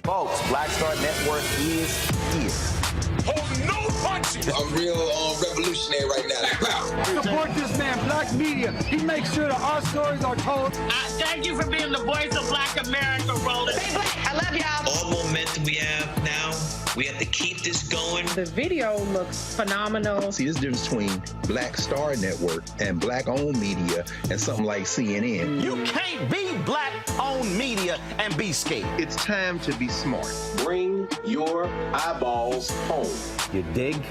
Folks, Black Star Network is here. Hold no punches! I'm real revolutionary right now. Support this man, Black Media. He makes sure that our stories are told. Thank you for being the voice of Black America, Roland. Stay black. I love y'all. All momentum we have now, we have to keep this going. The video looks phenomenal. See, this difference between Black Star Network and Black-owned media and something like CNN. You can't be Black-owned media and be scared. It's time to be smart. Bring your eyeballs home. You dig?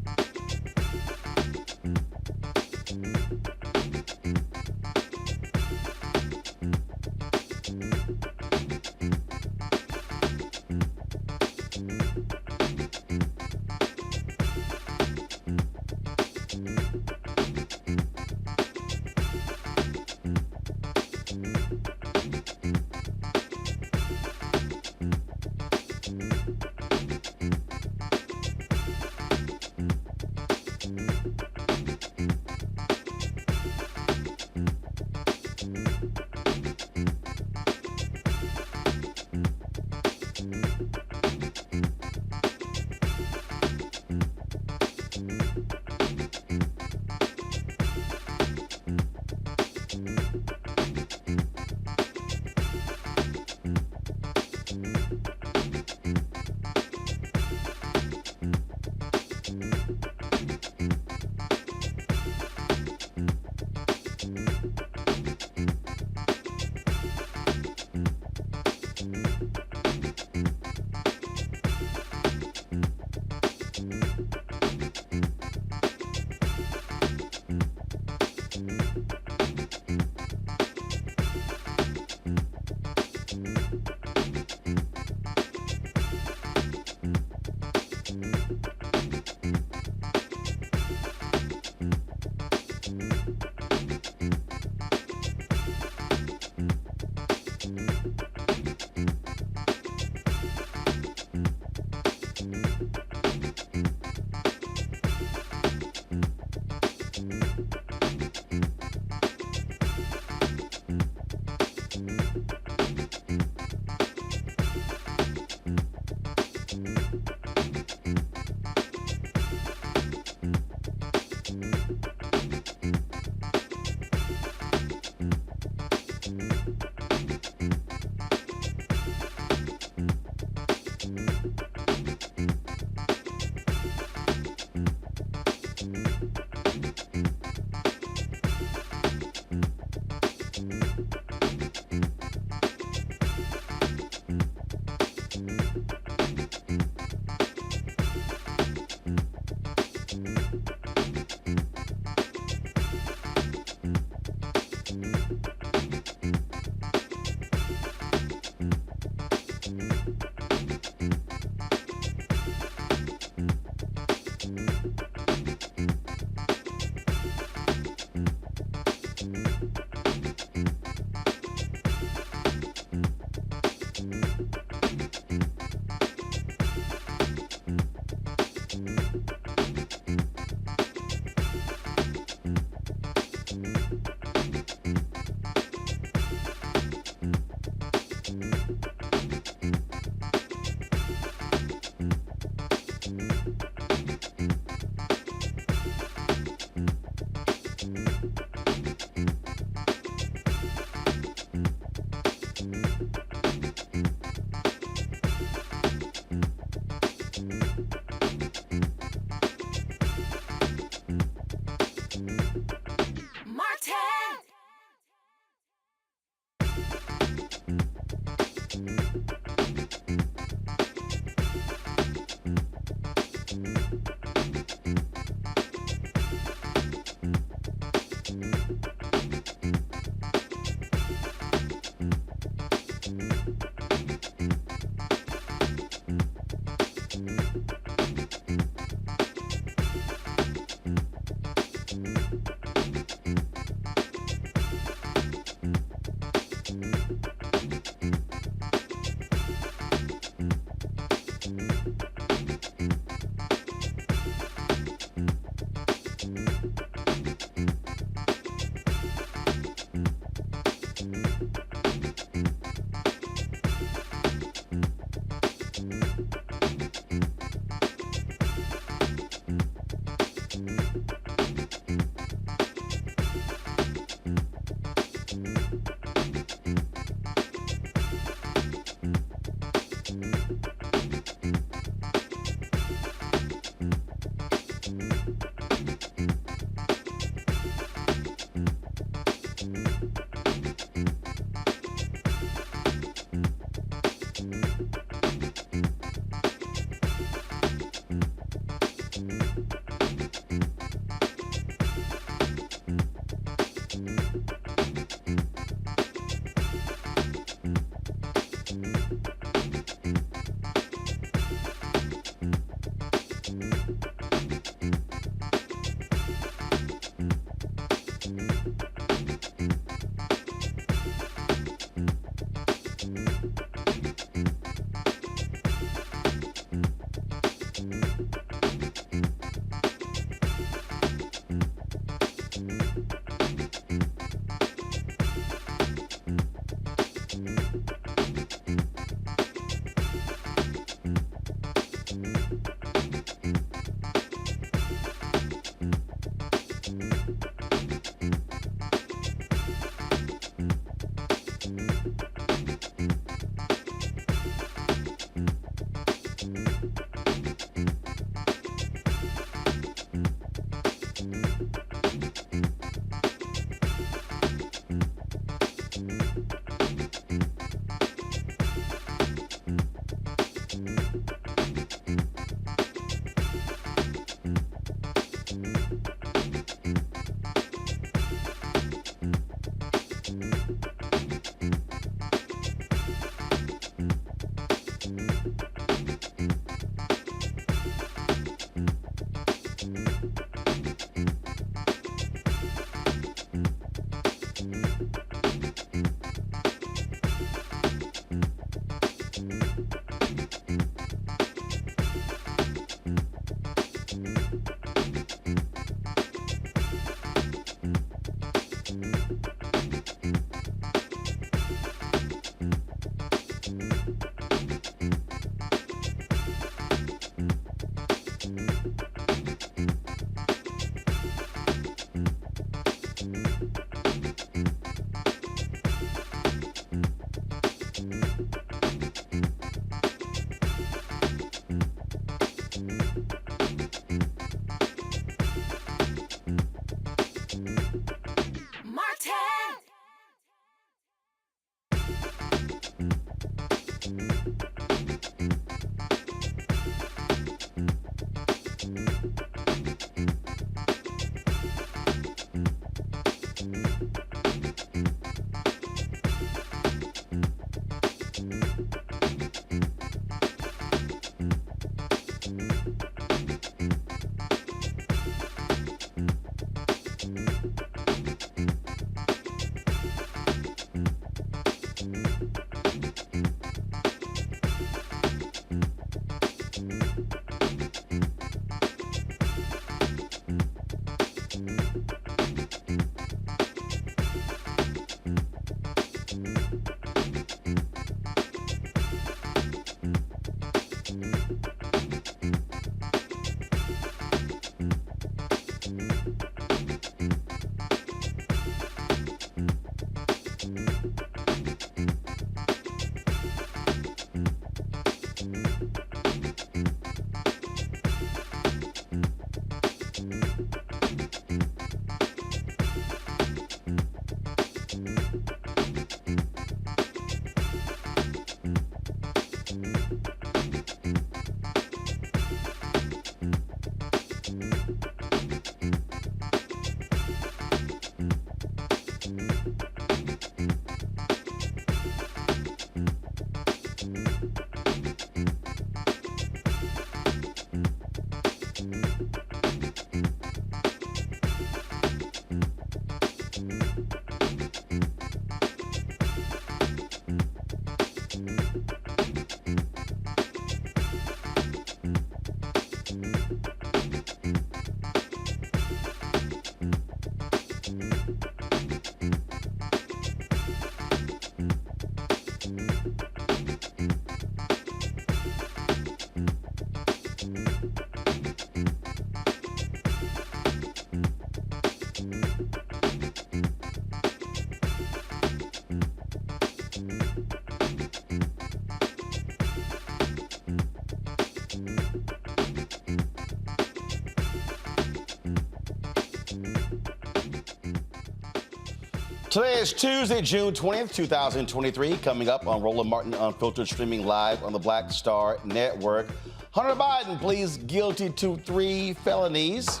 Today is Tuesday, June 20th, 2023. Coming up on Roland Martin Unfiltered, streaming live on the Black Star Network. Hunter Biden pleads guilty to 3 felonies.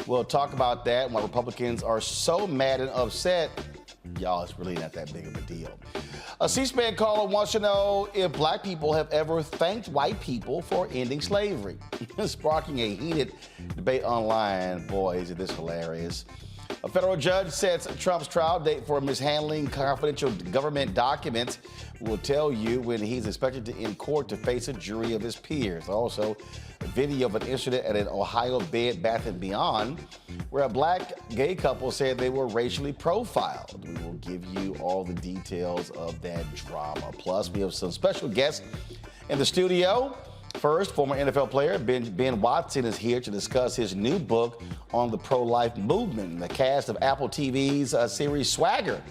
We'll talk about that and why Republicans are so mad and upset. Y'all, it's really not that big of a deal. A C-SPAN caller wants to know if black people have ever thanked white people for ending slavery. Sparking a heated debate online. Boy, is this hilarious. A federal judge sets Trump's trial date for mishandling confidential government documents. We'll tell you when he's expected to in court to face a jury of his peers. Also, a video of an incident at an Ohio Bed Bath & Beyond where a black gay couple said they were racially profiled. We will give you all the details of that drama. Plus, we have some special guests in the studio. First, former NFL player Ben Watson is here to discuss his new book on the pro-life movement. The cast of Apple TV's series Swagger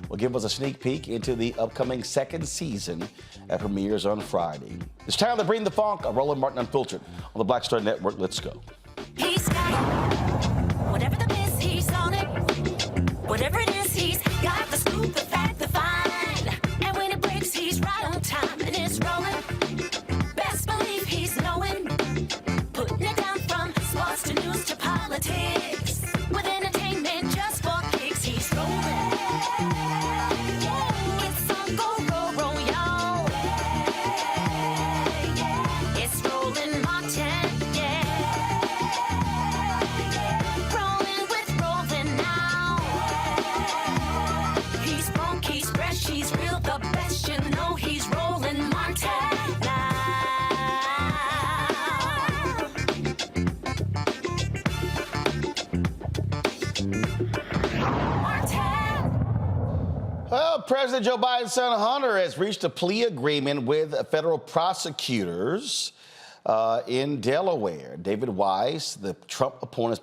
will give us a sneak peek into the upcoming second season that premieres on Friday. It's time to bring the funk. Roland Martin Unfiltered on the Black Star Network. Let's go. He's got whatever the miss, he's on it. Whatever it is, he's got the scoop, the fact, the fine. And when it breaks, he's right on time and it's rolling. Best believe he's knowing. Putting it down from sports to news to politics. With entertainment just for kicks, he's rolling. It's on go, roll, y'all. It's Roland Martin, rolling with Roland now. He's funk, he's fresh, he's real, the best, you know he's Roland Martin now. Well, President Joe Biden's son Hunter has reached a plea agreement with federal prosecutors in Delaware. David Weiss, the Trump-appointed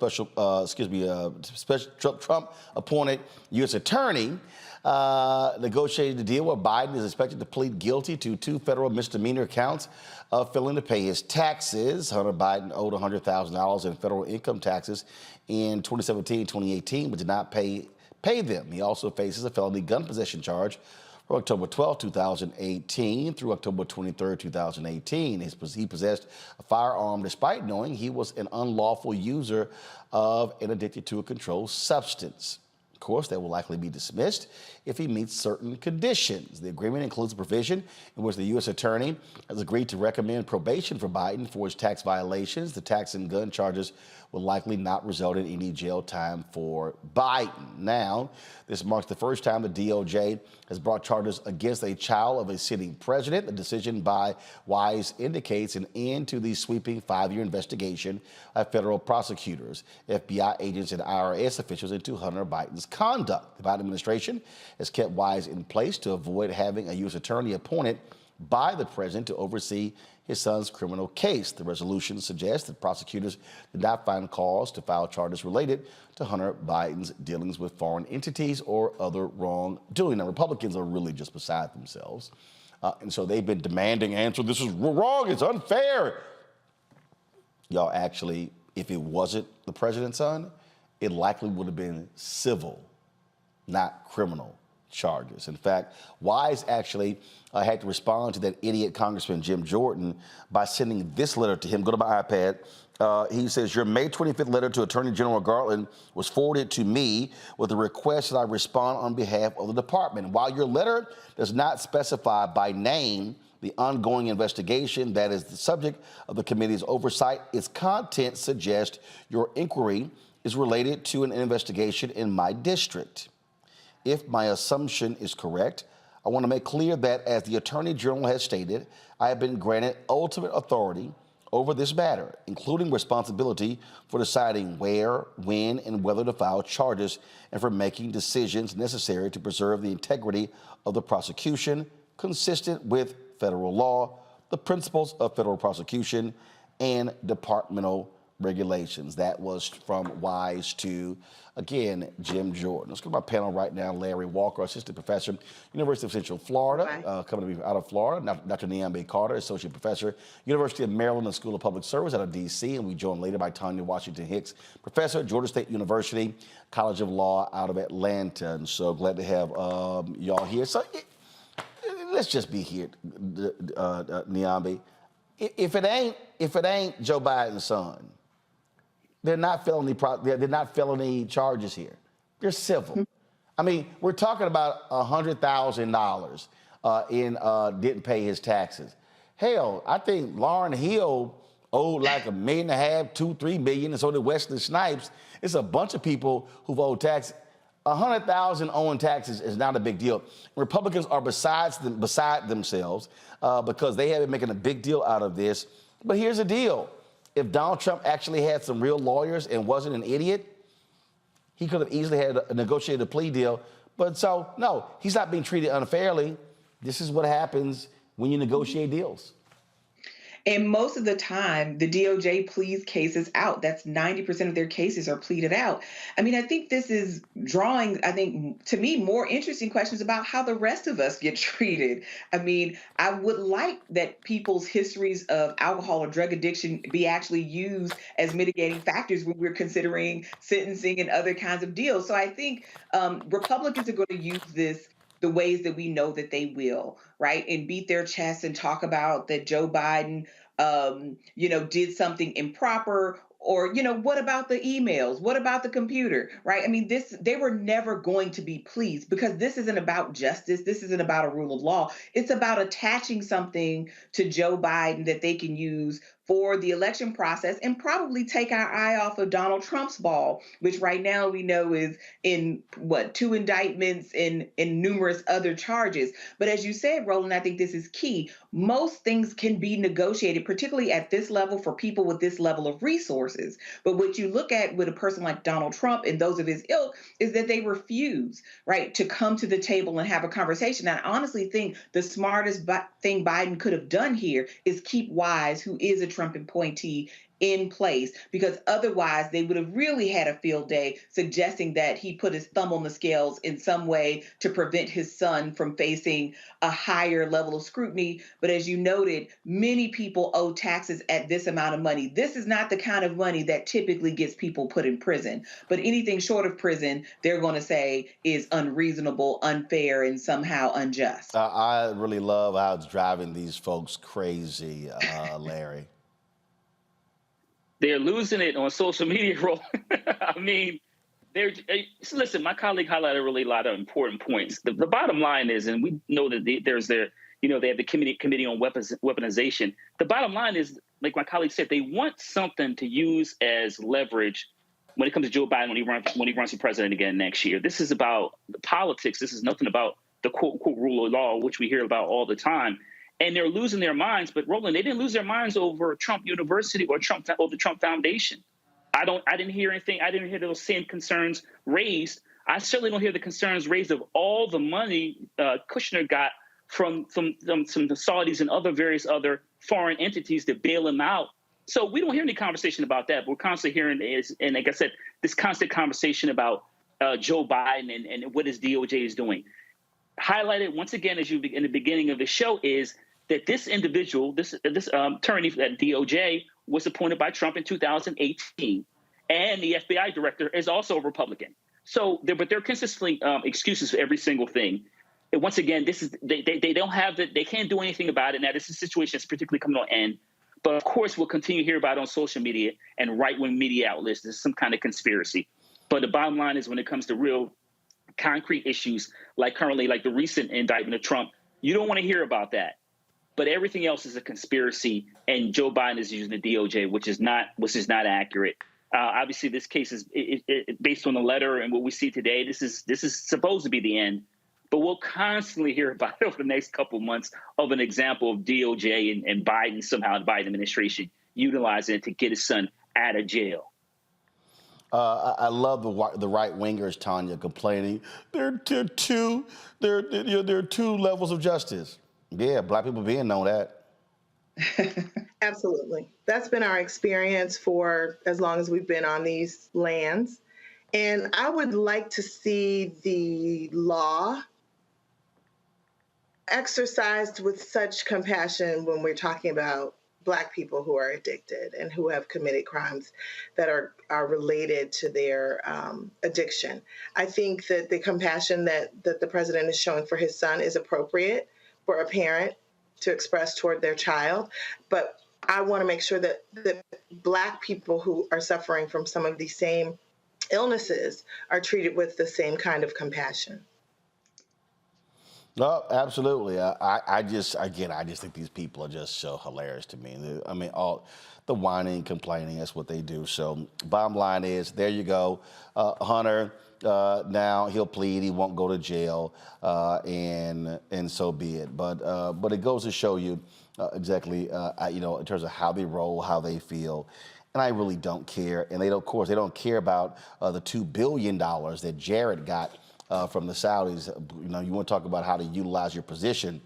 Trump-appointed U.S. attorney, negotiated a deal where Biden is expected to plead guilty to 2 federal misdemeanor counts of failing to pay his taxes. Hunter Biden owed $100,000 in federal income taxes in 2017-2018, but did not pay them. He also faces a felony gun possession charge from October 12, 2018 through October 23, 2018. He possessed a firearm despite knowing he was an unlawful user of and addicted to a controlled substance. Of course, that will likely be dismissed if he meets certain conditions. The agreement includes a provision in which the U.S. attorney has agreed to recommend probation for Biden for his tax violations. The tax and gun charges will likely not result in any jail time for Biden. Now, this marks the first time the DOJ has brought charges against a child of a sitting president. The decision by Wise indicates an end to the sweeping 5-year investigation by federal prosecutors, FBI agents, and IRS officials into Hunter Biden's conduct. The Biden administration has kept Wise in place to avoid having a U.S. attorney appointed by the president to oversee his son's criminal case. The resolution suggests that prosecutors did not find cause to file charges related to Hunter Biden's dealings with foreign entities or other wrongdoing. Now, Republicans are really just beside themselves. And so they've been demanding answers. This is wrong. It's unfair. Y'all, actually, if it wasn't the president's son, it likely would have been civil, not criminal charges. In fact, Wise actually had to respond to that idiot Congressman Jim Jordan by sending this letter to him. Go to my iPad. He says, your May 25th letter to Attorney General Garland was forwarded to me with a request that I respond on behalf of the department. While your letter does not specify by name the ongoing investigation that is the subject of the committee's oversight, its content suggests your inquiry is related to an investigation in my district. If my assumption is correct, I want to make clear that, as the Attorney General has stated, I have been granted ultimate authority over this matter, including responsibility for deciding where, when, and whether to file charges and for making decisions necessary to preserve the integrity of the prosecution, consistent with federal law, the principles of federal prosecution, and departmental regulations. That was from Wise to, again, Jim Jordan. Let's go to my panel right now. Larry Walker, assistant professor, University of Central Florida, coming to me out of Florida. Dr. Niambe Carter, associate professor, University of Maryland School of Public Service out of D.C., and we joined later by Tanya Washington Hicks, professor, Georgia State University, College of Law out of Atlanta. And so glad to have y'all here. So let's just be here, Niambe. If it ain't Joe Biden's son, they're not felony charges here. They're civil. I mean, we're talking about $100,000 didn't pay his taxes. Hell, I think Lauryn Hill owed like $1.5 million, $2-3 million, and so did Wesley Snipes. It's a bunch of people who've owed tax. 100,000 owing taxes is not a big deal. Republicans are beside themselves because they have been making a big deal out of this. But here's the deal. If Donald Trump actually had some real lawyers and wasn't an idiot, he could have easily had a negotiated a plea deal. But so, no, he's not being treated unfairly. This is what happens when you negotiate deals. And most of the time, the DOJ pleads cases out. That's 90% of their cases are pleaded out. I mean, I think this is drawing, to me, more interesting questions about how the rest of us get treated. I mean, I would like that people's histories of alcohol or drug addiction be actually used as mitigating factors when we're considering sentencing and other kinds of deals. So I think Republicans are going to use this the ways that we know that they will, right? And beat their chests and talk about that Joe Biden, did something improper, or, what about the emails? What about the computer, right? I mean, they were never going to be pleased because this isn't about justice. This isn't about a rule of law. It's about attaching something to Joe Biden that they can use for the election process and probably take our eye off of Donald Trump's ball, which right now we know is in 2 indictments and numerous other charges. But as you said, Roland, I think this is key. Most things can be negotiated, particularly at this level for people with this level of resources. But what you look at with a person like Donald Trump and those of his ilk is that they refuse, right, to come to the table and have a conversation. I honestly think the smartest thing Biden could have done here is keep Wise, who is a Trump appointee, in place, because otherwise they would have really had a field day suggesting that he put his thumb on the scales in some way to prevent his son from facing a higher level of scrutiny. But as you noted, many people owe taxes at this amount of money. This is not the kind of money that typically gets people put in prison. But anything short of prison, they're going to say is unreasonable, unfair, and somehow unjust. I really love how it's driving these folks crazy, Larry. They're losing it on social media, Roland. I mean, listen, my colleague highlighted really a lot of important points. The bottom line is, and we know that they have the committee on weaponization. The bottom line is, like my colleague said, they want something to use as leverage when it comes to Joe Biden when he runs for president again next year. This is about the politics. This is nothing about the quote unquote rule of law, which we hear about all the time. And they're losing their minds. But Roland, they didn't lose their minds over Trump University or the Trump Foundation. I didn't hear anything. I didn't hear those same concerns raised. I certainly don't hear the concerns raised of all the money Kushner got from the Saudis and various other foreign entities to bail him out. So we don't hear any conversation about that. But we're constantly hearing, and like I said, this constant conversation about Joe Biden and what his DOJ is doing. Highlighted once again, as in the beginning of the show, is that this individual, this attorney at DOJ, was appointed by Trump in 2018, and the FBI director is also a Republican. So, but they're consistently excuses for every single thing. And once again, they don't have they can't do anything about it. Now, this is a situation that's particularly coming to an end. But of course, we'll continue to hear about it on social media and right-wing media outlets. There's some kind of conspiracy. But the bottom line is, when it comes to real concrete issues, like the recent indictment of Trump, you don't want to hear about that. But everything else is a conspiracy, and Joe Biden is using the DOJ, which is not accurate. Obviously, this case is based on the letter and what we see today. This is supposed to be the end, but we'll constantly hear about it over the next couple of months of an example of DOJ and Biden, somehow the Biden administration utilizing it to get his son out of jail. I love the right wingers, Tanya, complaining there are two levels of justice. Yeah, black people being know that. Absolutely. That's been our experience for as long as we've been on these lands. And I would like to see the law exercised with such compassion when we're talking about Black people who are addicted and who have committed crimes that are related to their addiction. I think that the compassion that the president is showing for his son is appropriate for a parent to express toward their child. But I want to make sure that Black people who are suffering from some of these same illnesses are treated with the same kind of compassion. No, absolutely. I just think these people are just so hilarious to me. I mean, all the whining, complaining, that's what they do. So bottom line is, there you go. Hunter, now he'll plead, he won't go to jail, and so be it. But it goes to show you exactly, in terms of how they roll, how they feel. And I really don't care. And of course, they don't care about the $2 billion that Jared got from the Saudis. You want to talk about how to utilize your position.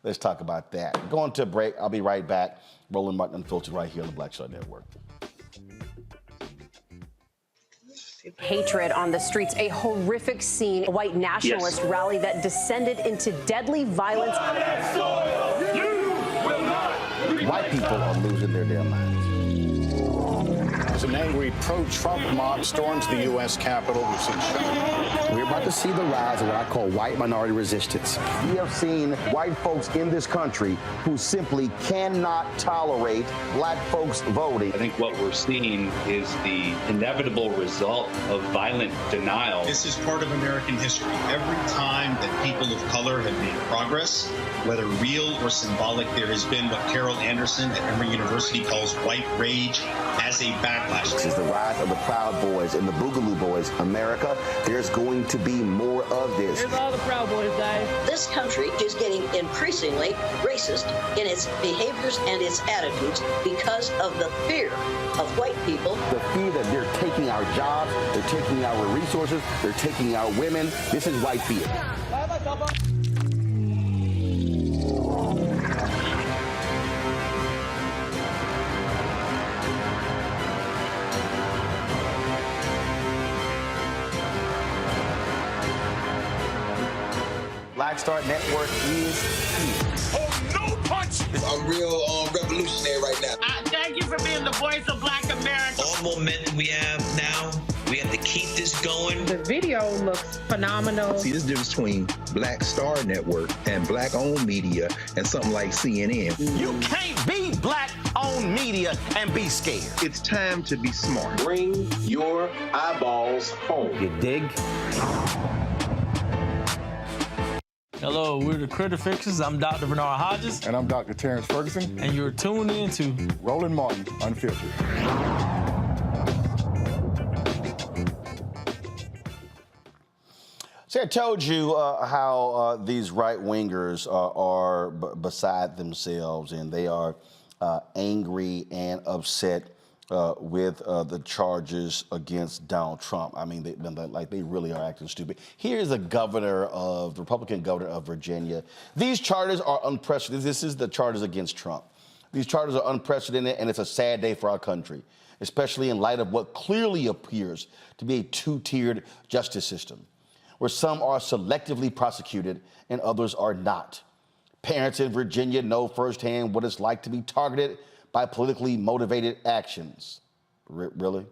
Let's talk about that. Going to a break. I'll be right back. Roland Martin Unfiltered right here on the Black Star Network. Hatred on the streets, a horrific scene, a white nationalist rally that descended into deadly violence. White people are losing their damn minds. As an angry pro-Trump mob storms the U.S. Capitol, we're about to see the rise of what I call white minority resistance. We have seen white folks in this country who simply cannot tolerate black folks voting. I think what we're seeing is the inevitable result of violent denial. This is part of American history. Every time that people of color have made progress, whether real or symbolic, there has been what Carol Anderson at Emory University calls white rage as a backlash. This is the rise of the Proud Boys and the Boogaloo Boys. America, there's going to be more of this. Here's all the Proud Boys, guys. This country is getting increasingly racist in its behaviors and its attitudes because of the fear of white people. The fear that they're taking our jobs, they're taking our resources, they're taking our women. This is white fear. Black Star Network is here. Oh, no punch! I'm real revolutionary right now. Thank you for being the voice of Black America. All momentum we have now, we have to keep this going. The video looks phenomenal. See, this difference between Black Star Network and black-owned media and something like CNN. You can't be black-owned media and be scared. It's time to be smart. Bring your eyeballs home. You dig? Hello, we're the Critter Fixers. I'm Dr. Bernard Hodges. And I'm Dr. Terrence Ferguson. And you're tuned in to Roland Martin Unfiltered. See, I told you how these right-wingers are beside themselves, and they are angry and upset with the charges against Donald Trump. I mean, they really are acting stupid. Here's the Republican governor of Virginia. These charges are unprecedented. This is the charges against Trump. These charges are unprecedented, and it's a sad day for our country, especially in light of what clearly appears to be a two-tiered justice system, where some are selectively prosecuted and others are not. Parents in Virginia know firsthand what it's like to be targeted by politically motivated actions. Really?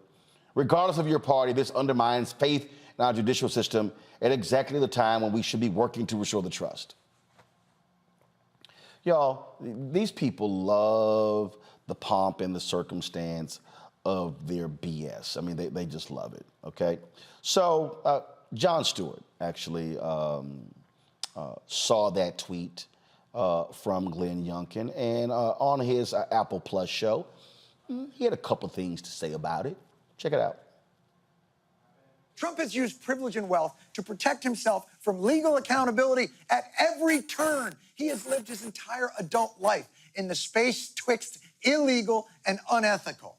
Regardless of your party, this undermines faith in our judicial system at exactly the time when we should be working to restore the trust. Y'all, these people love the pomp and the circumstance of their BS. I mean, they just love it, okay? So, Jon Stewart actually saw that tweet from Glenn Youngkin, and on his Apple Plus show, he had a couple things to say about it. Check it out. Trump has used privilege and wealth to protect himself from legal accountability at every turn. He has lived his entire adult life in the space twixt illegal and unethical.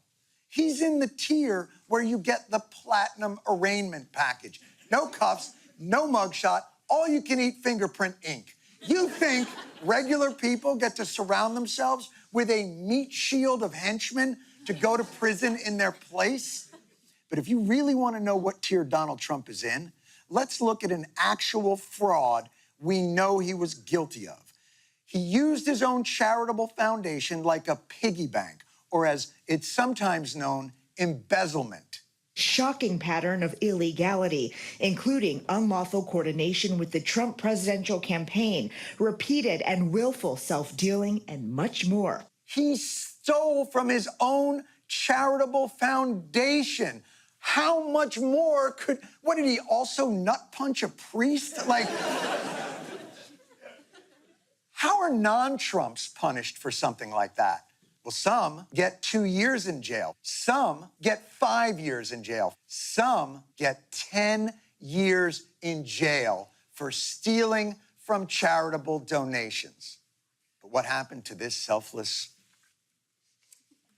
He's in the tier where you get the platinum arraignment package. No cuffs, no mugshot, all you can eat fingerprint ink. You think regular people get to surround themselves with a meat shield of henchmen to go to prison in their place? But if you really want to know what tier Donald Trump is in, let's look at an actual fraud we know he was guilty of. He used his own charitable foundation like a piggy bank, or as it's sometimes known, embezzlement. Shocking pattern of illegality, including unlawful coordination with the Trump presidential campaign, repeated and willful self-dealing, and much more. He stole from his own charitable foundation. How much more what did he also nut punch a priest? How are non-Trumps punished for something like that? Well, some get 2 years in jail. Some get 5 years in jail. Some get 10 years in jail for stealing from charitable donations. But what happened to this selfless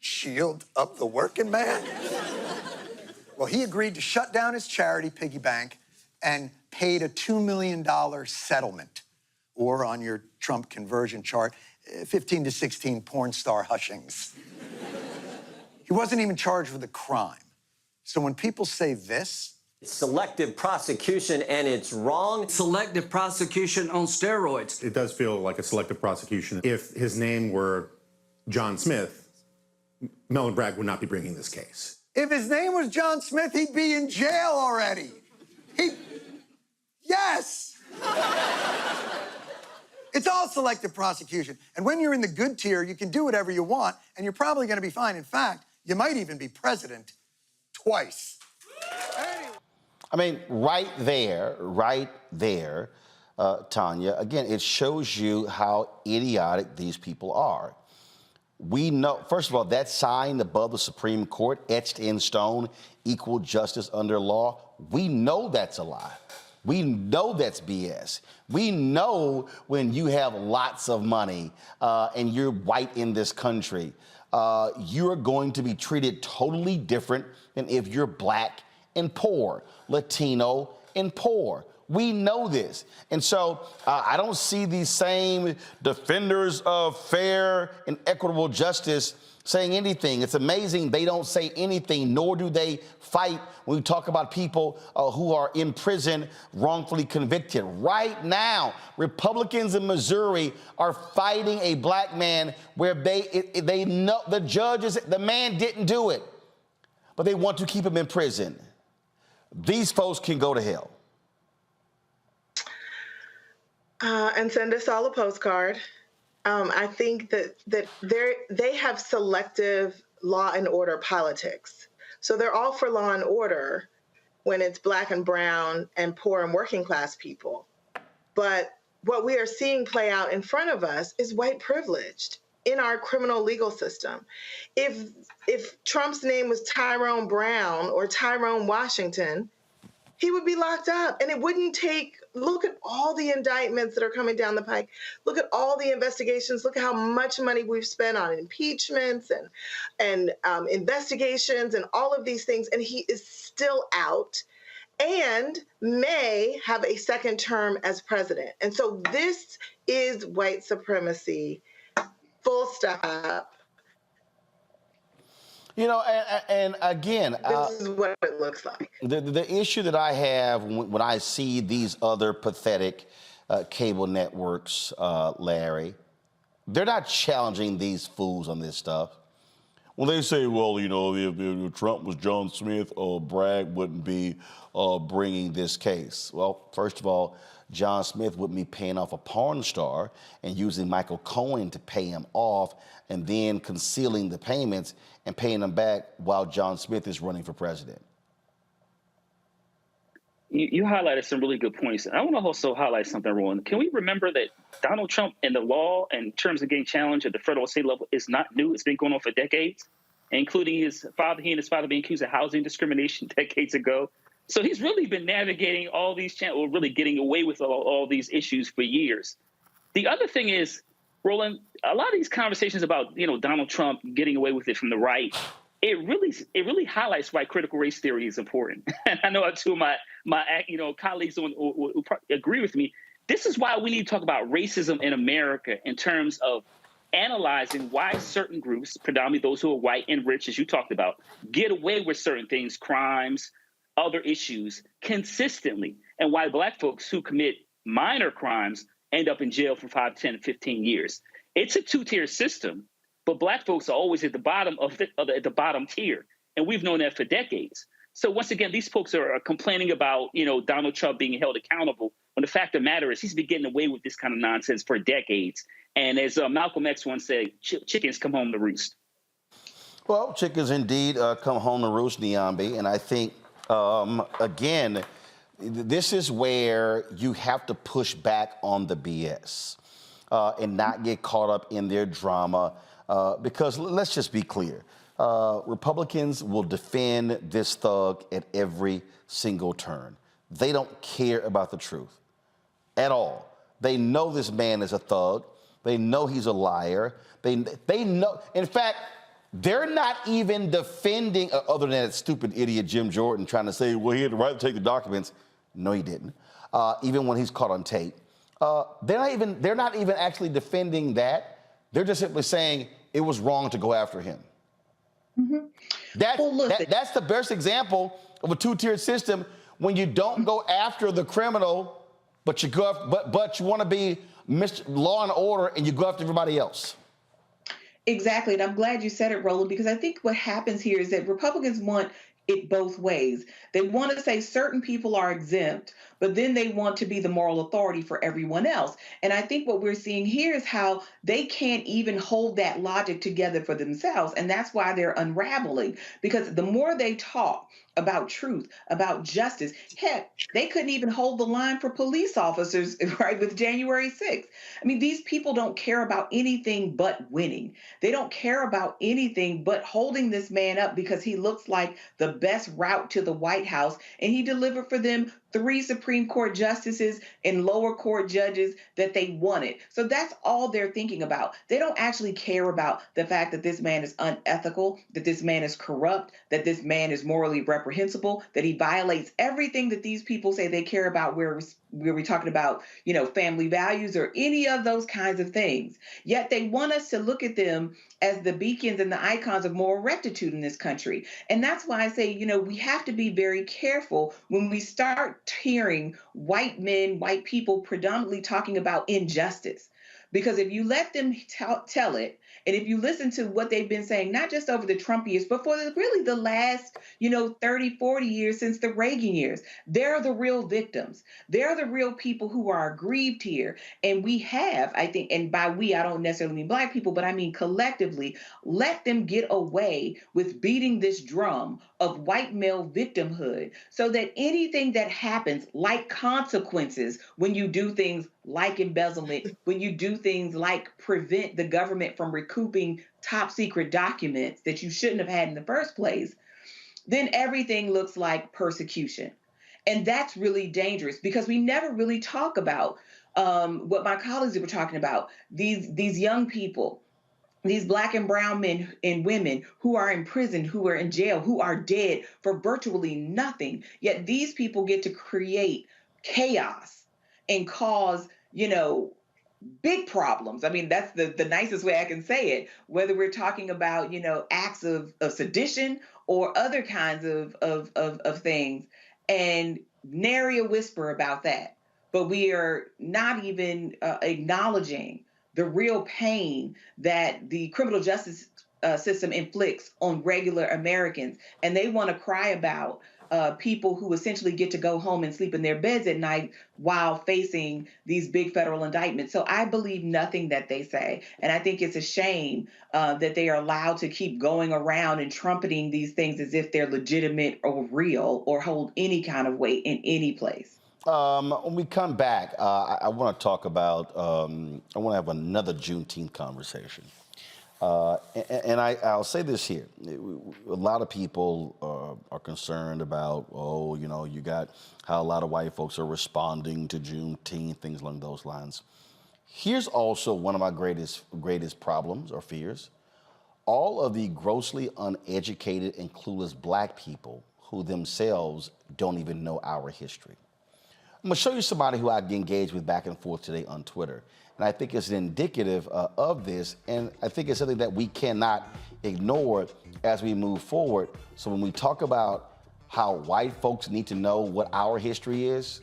shield of the working man? Well, he agreed to shut down his charity piggy bank and paid a $2 million settlement, or on your Trump conversion chart, 15 to 16 porn star hushings. He wasn't even charged with a crime. So when people say this, selective prosecution and it's wrong. Selective prosecution on steroids. It does feel like a selective prosecution. If his name were John Smith, Melvin Bragg would not be bringing this case. if his name was John Smith, he'd be in jail already. Yes. It's all selective prosecution. And when you're in the good tier, you can do whatever you want, and you're probably going to be fine. In fact, you might even be president twice. I mean, right there, Tanya, again, it shows you how idiotic these people are. We know, first of all, that sign above the Supreme Court, etched in stone, equal justice under law, we know that's a lie. We know that's BS. We know when you have lots of money and you're white in this country, you're going to be treated totally different than if you're black and poor, Latino and poor. We know this. And so I don't see these same defenders of fair and equitable justice saying anything. It's amazing they don't say anything, nor do they fight when we talk about people who are in prison wrongfully convicted. Right now, Republicans in Missouri are fighting a black man where they know the judges, the man didn't do it, but they want to keep him in prison. These folks can go to hell. And send us all a postcard. I think that they have selective law and order politics. So they're all for law and order when it's black and brown and poor and working class people. But what we are seeing play out in front of us is white privileged in our criminal legal system. If Trump's name was Tyrone Brown or Tyrone Washington, he would be locked up. And it wouldn't take, look at all the indictments that are coming down the pike. Look at all the investigations. Look at how much money we've spent on impeachments and investigations and all of these things. And he is still out and may have a second term as president. And so this is white supremacy, full stop. You know, and again, this is what it looks like. The issue that I have when I see these other pathetic cable networks, Larry, they're not challenging these fools on this stuff. When they say, well, you know, if Trump was John Smith, Bragg wouldn't be bringing this case. Well, first of all, John Smith wouldn't be paying off a porn star and using Michael Cohen to pay him off and then concealing the payments and paying them back while John Smith is running for president. You highlighted some really good points. I want to also highlight something, Roland. Can we remember that Donald Trump and the law in terms of getting challenged at the federal and state level is not new. It's been going on for decades, including he and his father being accused of housing discrimination decades ago. So he's really been navigating all these channels, really getting away with all these issues for years. The other thing is, Roland, a lot of these conversations about, you know, Donald Trump getting away with it from the right, it really highlights why critical race theory is important. And I know two of my colleagues who agree with me. This is why we need to talk about racism in America in terms of analyzing why certain groups, predominantly those who are white and rich, as you talked about, get away with certain things, crimes, other issues consistently, and why black folks who commit minor crimes end up in jail for 5, 10, 15 years. It's a two-tier system, but black folks are always at the bottom at the bottom tier, and we've known that for decades. So once again, these folks are complaining about, you know, Donald Trump being held accountable, when the fact of the matter is he's been getting away with this kind of nonsense for decades. And as Malcolm X once said, chickens come home to roost. Well, chickens indeed come home to roost, Niambi, and I think again, this is where you have to push back on the BS. and not get caught up in their drama. Because let's just be clear. Republicans will defend this thug at every single turn. They don't care about the truth at all. They know this man is a thug. They know he's a liar. They know. In fact, they're not even defending, other than that stupid idiot Jim Jordan trying to say, well, he had the right to take the documents. No, he didn't. Even when he's caught on tape. They're not even actually defending that. They're just simply saying it was wrong to go after him. Mm-hmm. That's the best example of a two-tiered system, when you don't go after the criminal, but you want to be law and order, and you go after everybody else. Exactly, and I'm glad you said it, Roland, because I think what happens here is that Republicans want it both ways. They want to say certain people are exempt, but then they want to be the moral authority for everyone else. And I think what we're seeing here is how they can't even hold that logic together for themselves. And that's why they're unraveling, because the more they talk about truth, about justice, heck, they couldn't even hold the line for police officers, right, with January 6th. I mean, these people don't care about anything but winning. They don't care about anything but holding this man up because he looks like the best route to the White House, and he delivered for them 3 Supreme Court justices and lower court judges that they wanted. So that's all they're thinking about. They don't actually care about the fact that this man is unethical, that this man is corrupt, that this man is morally reprehensible, that he violates everything that these people say they care about, where we're talking about, you know, family values or any of those kinds of things. Yet they want us to look at them as the beacons and the icons of moral rectitude in this country. And that's why I say, you know, we have to be very careful when we start hearing white men, white people predominantly talking about injustice. Because if you let them tell it, and if you listen to what they've been saying, not just over the Trump years, but for really the last, 30, 40 years since the Reagan years, they're the real victims. They're the real people who are aggrieved here. And we have, I think, and by we, I don't necessarily mean Black people, but I mean collectively, let them get away with beating this drum of white male victimhood, so that anything that happens, like consequences, when you do things like embezzlement, when you do things like prevent the government from recouping top secret documents that you shouldn't have had in the first place, then everything looks like persecution. And that's really dangerous, because we never really talk about what my colleagues were talking about, these young people, these Black and brown men and women who are in prison, who are in jail, who are dead for virtually nothing. Yet these people get to create chaos and cause, big problems. I mean, that's the nicest way I can say it, whether we're talking about, acts of sedition or other kinds of things, and nary a whisper about that. But we are not even acknowledging the real pain that the criminal justice system inflicts on regular Americans. And they want to cry about people who essentially get to go home and sleep in their beds at night while facing these big federal indictments. So I believe nothing that they say. And I think it's a shame that they are allowed to keep going around and trumpeting these things as if they're legitimate or real or hold any kind of weight in any place. When we come back, I want to talk about, I want to have another Juneteenth conversation. And I'll say this here. A lot of people are concerned about, you got how a lot of white folks are responding to Juneteenth, things along those lines. Here's also one of my greatest problems or fears. All of the grossly uneducated and clueless Black people who themselves don't even know our history. I'm going to show you somebody who I engaged with back and forth today on Twitter. And I think it's indicative of this. And I think it's something that we cannot ignore as we move forward. So when we talk about how white folks need to know what our history is,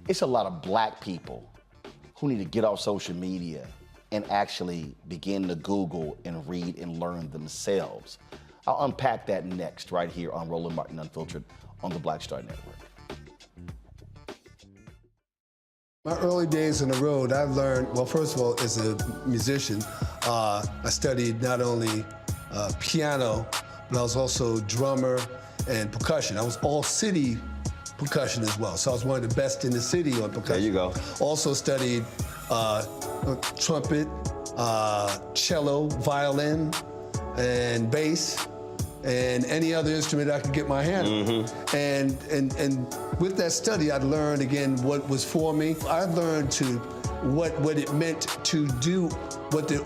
it's a lot of Black people who need to get off social media and actually begin to Google and read and learn themselves. I'll unpack that next right here on Roland Martin Unfiltered on the Black Star Network. My early days on the road, I learned, well, first of all, as a musician, I studied not only piano, but I was also drummer and percussion. I was all city percussion as well. So I was one of the best in the city on percussion. There you go. Also studied trumpet, cello, violin, and bass, and any other instrument I could get my hand on. And with that study, I learned again what was for me. I learned what it meant to do what the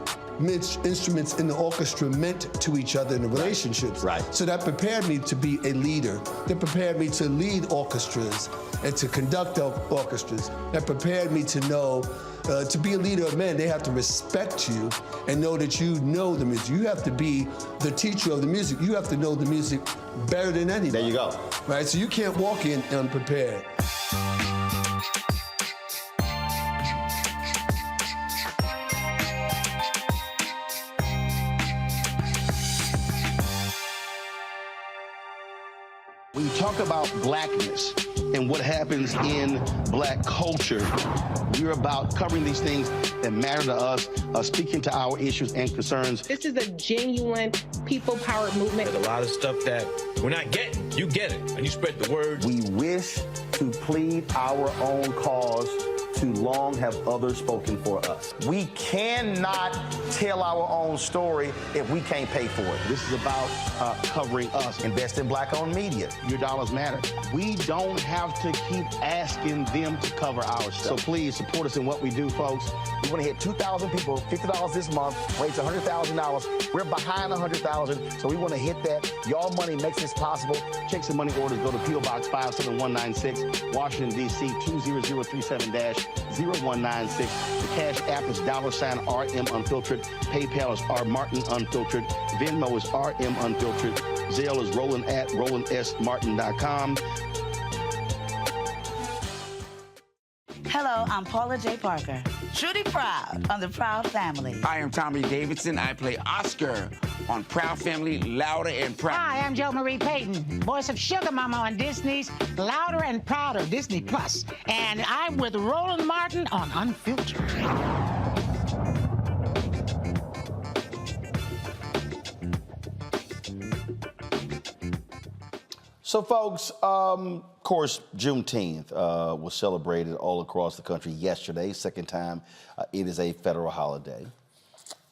instruments in the orchestra meant to each other in the relationships. Right. So that prepared me to be a leader. That prepared me to lead orchestras and to conduct orchestras. That prepared me to know, to be a leader of men, they have to respect you and know that you know the music. You have to be the teacher of the music. You have to know the music better than anybody. There you go. Right, so you can't walk in unprepared. When you talk about blackness and what happens in black culture, we're about covering these things that matter to us, speaking to our issues and concerns. This is a genuine people-powered movement. There's a lot of stuff that we're not getting. You get it, and you spread the word. We wish to plead our own cause. Too long have others spoken for us. We cannot tell our own story if we can't pay for it. This is about covering us. Invest in black-owned media. Your dollars matter. We don't have to keep asking them to cover our stuff. So please support us in what we do, folks. We want to hit 2,000 people, $50 this month, raise $100,000. We're behind 100,000, so we want to hit that. Y'all money makes this possible. Checks and money orders go to P.O. Box 57196, Washington, D.C. 20037-0196. The Cash App is $RM Unfiltered. PayPal is R Martin Unfiltered. Venmo is RM Unfiltered. Zelle is Roland at RolandSMartin.com. Hello, I'm Paula J. Parker. Truly proud on the Proud Family. I am Tommy Davidson. I play Oscar on Proud Family, Louder and Proud. Hi, I'm Jo Marie Payton, voice of Sugar Mama on Disney's Louder and Prouder, Disney Plus. And I'm with Roland Martin on Unfiltered. So, folks, of course, Juneteenth was celebrated all across the country yesterday. Second time it is a federal holiday.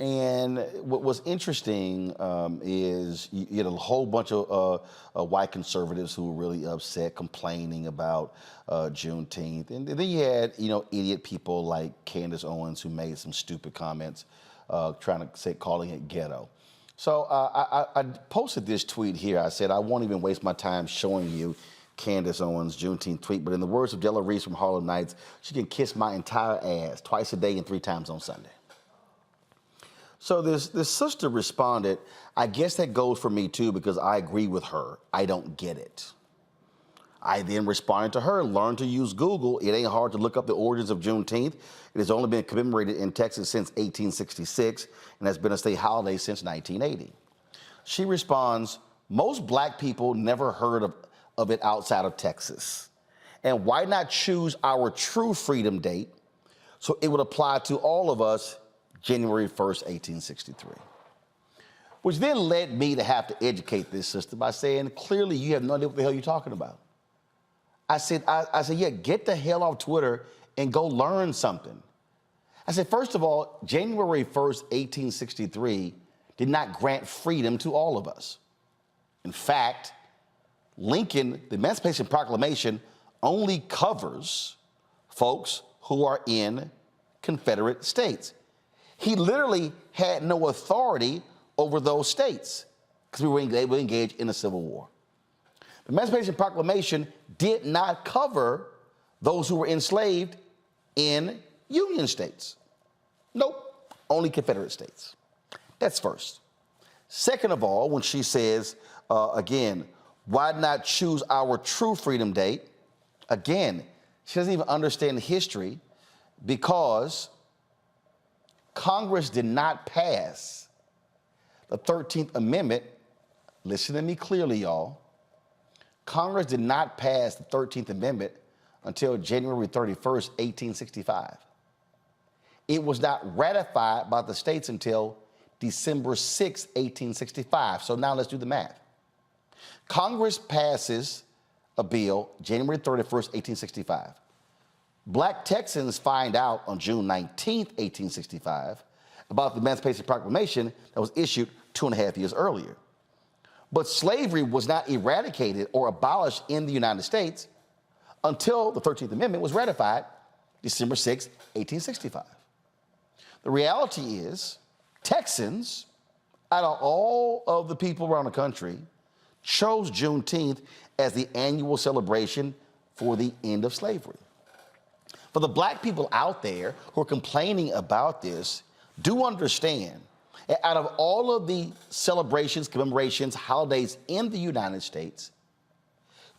And what was interesting is you had a whole bunch of white conservatives who were really upset, complaining about Juneteenth. And then you had, idiot people like Candace Owens who made some stupid comments calling it ghetto. So I posted this tweet here. I said, I won't even waste my time showing you Candace Owens' Juneteenth tweet, but in the words of Della Reese from Harlem Nights, she can kiss my entire ass twice a day and 3 times on Sunday. So this sister responded, I guess that goes for me too because I agree with her. I don't get it. I then responded to her, learn to use Google. It ain't hard to look up the origins of Juneteenth. It has only been commemorated in Texas since 1866 and has been a state holiday since 1980. She responds, most black people never heard of it outside of Texas. And why not choose our true freedom date so it would apply to all of us January 1st, 1863. Which then led me to have to educate this sister by saying, clearly you have no idea what the hell you're talking about. I said, yeah, get the hell off Twitter and go learn something. I said, first of all, January 1st, 1863 did not grant freedom to all of us. In fact, Lincoln, the Emancipation Proclamation only covers folks who are in Confederate states. He literally had no authority over those states because they were engaged in a civil war. The Emancipation Proclamation did not cover those who were enslaved in Union states. Nope, only Confederate states. That's first. Second of all, when she says, again, why not choose our true freedom date? Again, she doesn't even understand the history because Congress did not pass the 13th Amendment. Listen to me clearly, y'all. Congress did not pass the 13th Amendment until January 31st, 1865. It was not ratified by the states until December 6, 1865. So now let's do the math. Congress passes a bill January 31st, 1865. Black Texans find out on June 19, 1865, about the Emancipation Proclamation that was issued 2.5 years earlier. But slavery was not eradicated or abolished in the United States until the 13th Amendment was ratified December 6, 1865. The reality is, Texans, out of all of the people around the country, chose Juneteenth as the annual celebration for the end of slavery. For the black people out there who are complaining about this, do understand, out of all of the celebrations, commemorations, holidays in the United States,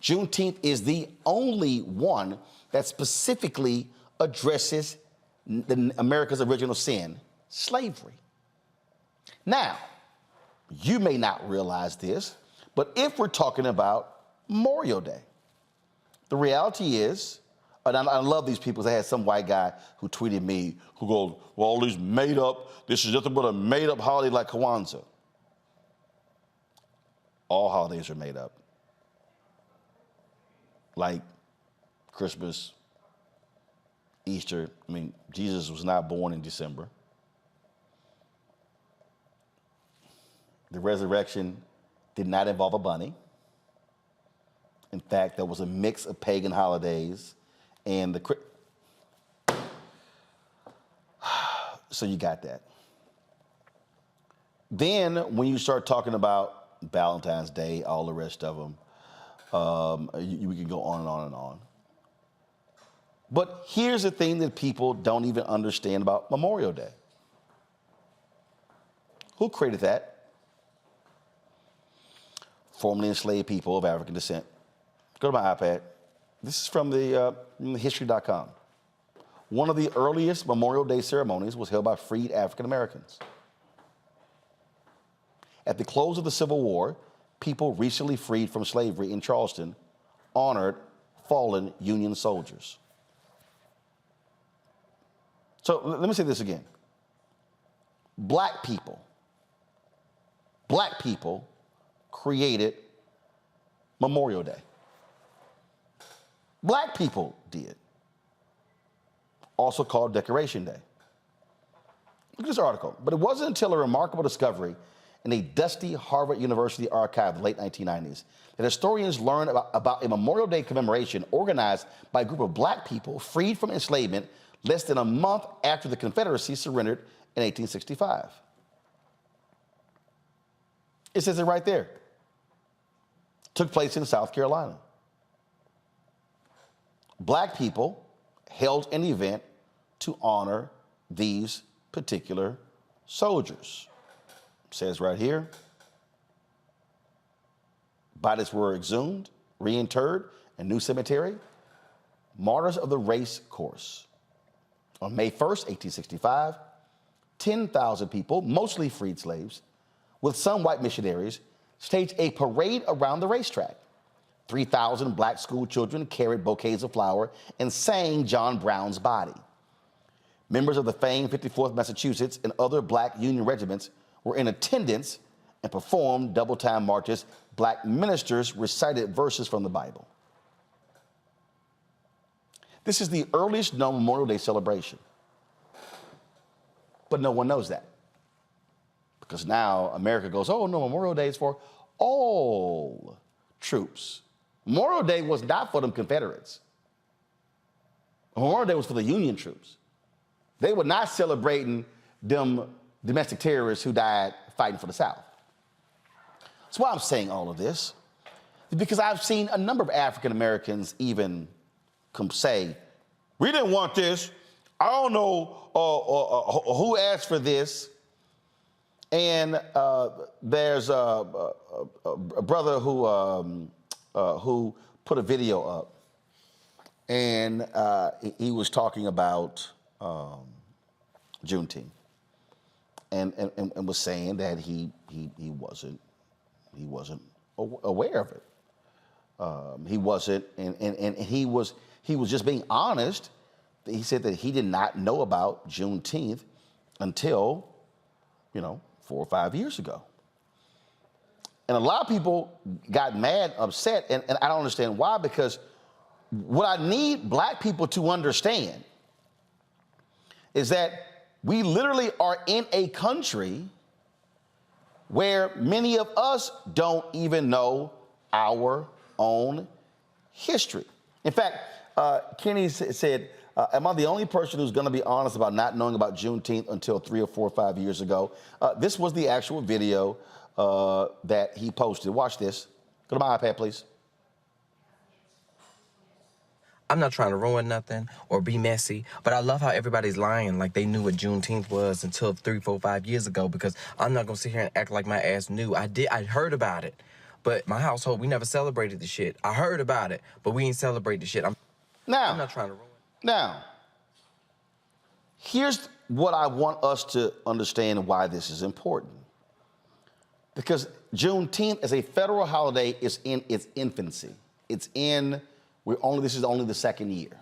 Juneteenth is the only one that specifically addresses America's original sin, slavery. Now, you may not realize this, but if we're talking about Memorial Day, the reality is, and I love these people. I had some white guy who tweeted me who goes, well, all these made up, this is nothing but a made up holiday like Kwanzaa. All holidays are made up. Like Christmas, Easter. I mean, Jesus was not born in December. The resurrection did not involve a bunny. In fact, there was a mix of pagan holidays and the... So you got that. Then when you start talking about Valentine's Day, all the rest of them, we can go on and on and on. But here's the thing that people don't even understand about Memorial Day. Who created that? Formerly enslaved people of African descent. Go to my iPad. This is from the history.com. One of the earliest Memorial Day ceremonies was held by freed African Americans. At the close of the Civil War, people recently freed from slavery in Charleston honored fallen Union soldiers. So let me say this again. Black people created Memorial Day. Black people did. Also called Decoration Day. Look at this article. But it wasn't until a remarkable discovery in a dusty Harvard University archive in the late 1990s that historians learned about a Memorial Day commemoration organized by a group of black people freed from enslavement less than a month after the Confederacy surrendered in 1865. It says it right there. Took place in South Carolina. Black people held an event to honor these particular soldiers. It says right here, bodies were exhumed, reinterred in New Cemetery, Martyrs of the Race Course. On May 1st, 1865, 10,000 people, mostly freed slaves, with some white missionaries, staged a parade around the racetrack. 3,000 black school children carried bouquets of flowers and sang John Brown's Body. Members of the famed 54th Massachusetts and other black Union regiments were in attendance and performed double-time marches. Black ministers recited verses from the Bible. This is the earliest known Memorial Day celebration. But no one knows that. Because now America goes, oh no, Memorial Day is for all troops. Memorial Day was not for them Confederates. Memorial Day was for the Union troops. They were not celebrating them domestic terrorists who died fighting for the South. That's why I'm saying all of this, because I've seen a number of African Americans even say, we didn't want this. I don't know who asked for this. And there's a brother who put a video up, and he was talking about Juneteenth, and was saying that he wasn't aware of it. He wasn't, and he was just being honest. He said that he did not know about Juneteenth until, 4 or 5 years ago. And a lot of people got mad, upset, and I don't understand why, because what I need black people to understand is that we literally are in a country where many of us don't even know our own history. In fact, Kenny said, am I the only person who's going to be honest about not knowing about Juneteenth until 3 or 4 or 5 years ago? This was the actual video that he posted. Watch this. Go to my iPad, please. I'm not trying to ruin nothing or be messy, but I love how everybody's lying like they knew what Juneteenth was until 3, 4, 5 years ago, because I'm not gonna sit here and act like my ass knew. I heard about it, but my household, we never celebrated the shit. I heard about it, but we ain't celebrate the shit. I'm not trying to ruin it. Now, here's what I want us to understand why this is important. Because Juneteenth as a federal holiday is in its infancy. This is only the second year.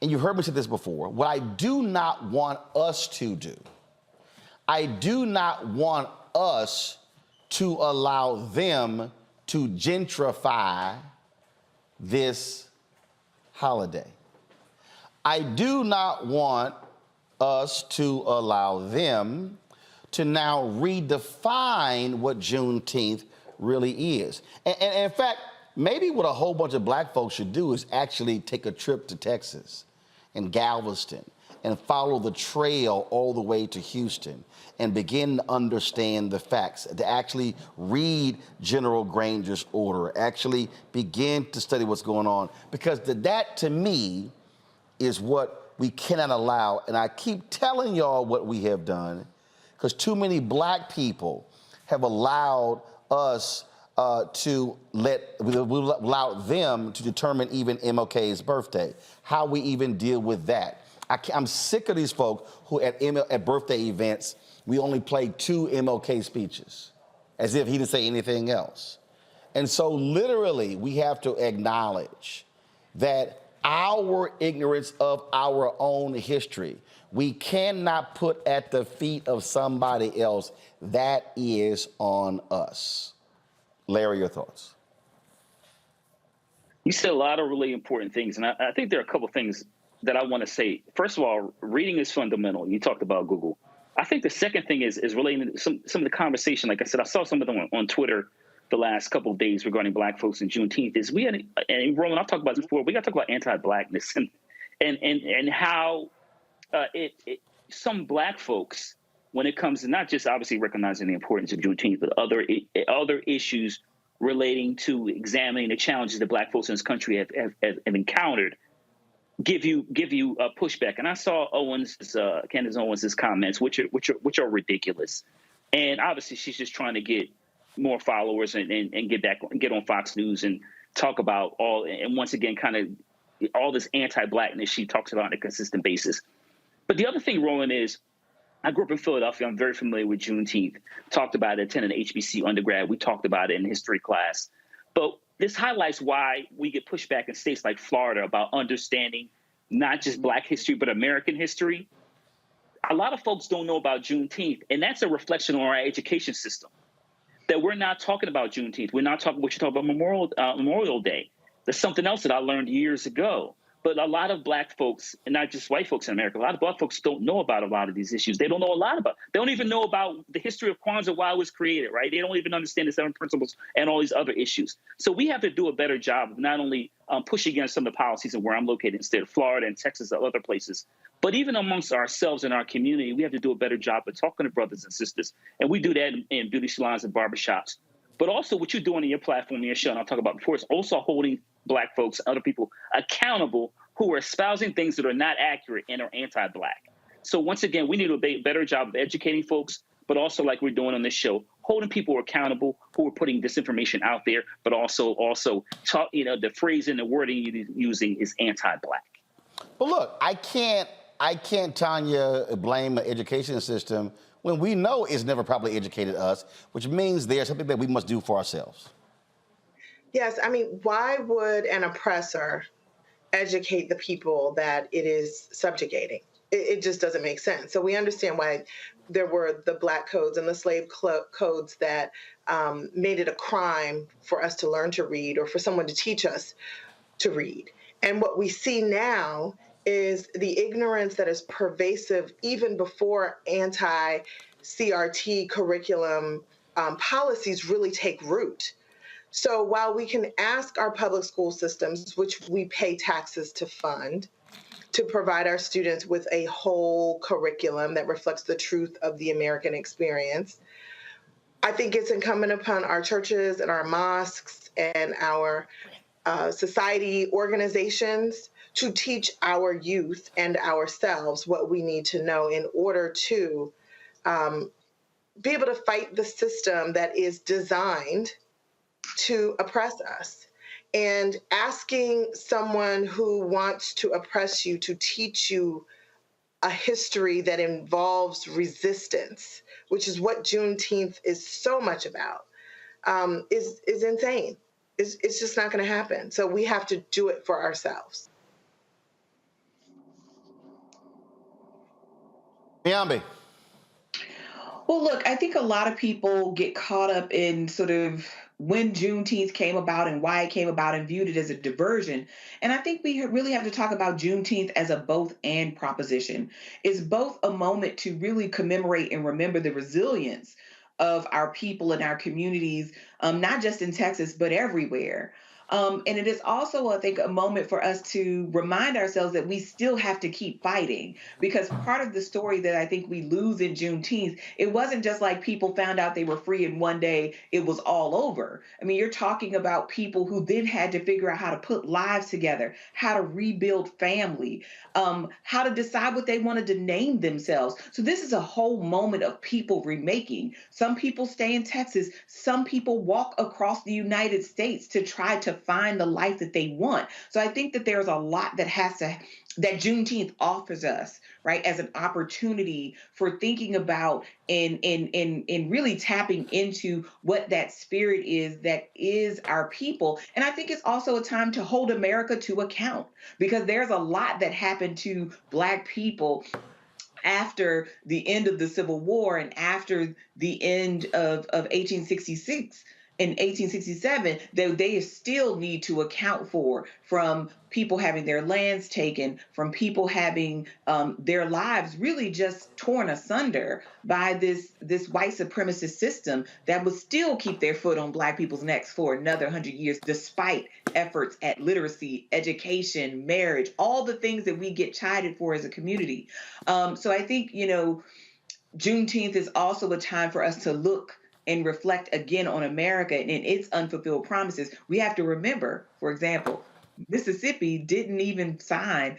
And you've heard me say this before. What I do not want us to do, I do not want us to allow them to gentrify this holiday. I do not want us to allow them to now redefine what Juneteenth really is. And in fact, maybe what a whole bunch of black folks should do is actually take a trip to Texas and Galveston and follow the trail all the way to Houston and begin to understand the facts, to actually read General Granger's order, actually begin to study what's going on. Because that, to me, is what we cannot allow. And I keep telling y'all what we have done, because too many black people have allowed us we allowed them to determine even MLK's birthday, how we even deal with that. I'm sick of these folk who at birthday events, we only play 2 MLK speeches, as if he didn't say anything else. And so literally, we have to acknowledge that our ignorance of our own history, we cannot put at the feet of somebody else. That is on us. Larry, your thoughts? You said a lot of really important things, and I think there are a couple things that I want to say. First of all, reading is fundamental. You talked about Google. I think the second thing is relating to some of the conversation. Like I said, I saw some of them on Twitter the last couple of days regarding black folks in Juneteenth. And Roland, I've talked about this before, we got to talk about anti-blackness and how some black folks, when it comes to not just obviously recognizing the importance of Juneteenth, but other issues relating to examining the challenges that black folks in this country have encountered, give you a pushback. And I saw Candace Owens' comments, which are ridiculous. And obviously, she's just trying to get more followers and get on Fox News and talk about once again, kind of all this anti-blackness she talks about on a consistent basis. But the other thing, Roland, is I grew up in Philadelphia. I'm very familiar with Juneteenth. Talked about it, attended an HBC undergrad. We talked about it in history class. But this highlights why we get pushback in states like Florida about understanding not just black history, but American history. A lot of folks don't know about Juneteenth, and that's a reflection on our education system. That we're not talking about Juneteenth. We're not talking. We should talk about Memorial Day. There's something else that I learned years ago. But a lot of black folks, and not just white folks in America, a lot of black folks don't know about a lot of these issues. They don't know a lot about. They don't even know about the history of Kwanzaa, why it was created, right? They don't even understand the 7 principles and all these other issues. So we have to do a better job of not only pushing against some of the policies of where I'm located, instead of Florida and Texas and other places, but even amongst ourselves in our community, we have to do a better job of talking to brothers and sisters. And we do that in beauty salons and barbershops. But also what you're doing in your platform, your show, and I'll talk about before, is also holding black folks, other people accountable who are espousing things that are not accurate and are anti-black. So once again, we need a better job of educating folks, but also like we're doing on this show, holding people accountable who are putting disinformation out there, but also talk, the phrase and the wording you're using is anti-black. But look, I can't, Tanya, blame the education system when we know it's never properly educated us, which means there's something that we must do for ourselves. Yes, I mean, why would an oppressor educate the people that it is subjugating? It just doesn't make sense. So we understand why there were the black codes and the slave codes that made it a crime for us to learn to read or for someone to teach us. to read. And what we see now is the ignorance that is pervasive even before anti-CRT curriculum policies really take root. So while we can ask our public school systems, which we pay taxes to fund, to provide our students with a whole curriculum that reflects the truth of the American experience, I think it's incumbent upon our churches and our mosques and our society organizations to teach our youth and ourselves what we need to know in order to be able to fight the system that is designed to oppress us. And asking someone who wants to oppress you to teach you a history that involves resistance, which is what Juneteenth is so much about, is insane. It's just not going to happen. So we have to do it for ourselves. Nyambe. Well, look, I think a lot of people get caught up in sort of when Juneteenth came about and why it came about and viewed it as a diversion. And I think we really have to talk about Juneteenth as a both and proposition. It's both a moment to really commemorate and remember the resilience of our people and our communities, not just in Texas, but everywhere. And it is also, I think, a moment for us to remind ourselves that we still have to keep fighting, because part of the story that I think we lose in Juneteenth, it wasn't just like people found out they were free and one day it was all over. I mean, you're talking about people who then had to figure out how to put lives together, how to rebuild family, how to decide what they wanted to name themselves. So this is a whole moment of people remaking. Some people stay in Texas. Some people walk across the United States to try to find the life that they want. So I think that there's a lot that that Juneteenth offers us, right, as an opportunity for thinking about and really tapping into what that spirit is that is our people. And I think it's also a time to hold America to account, because there's a lot that happened to Black people after the end of the Civil War and after the end of 1866. In 1867, that they still need to account for, from people having their lands taken, from people having their lives really just torn asunder by this white supremacist system that would still keep their foot on Black people's necks for another 100 years, despite efforts at literacy, education, marriage, all the things that we get chided for as a community. So I think, Juneteenth is also a time for us to look and reflect again on America and its unfulfilled promises. We have to remember, for example, Mississippi didn't even sign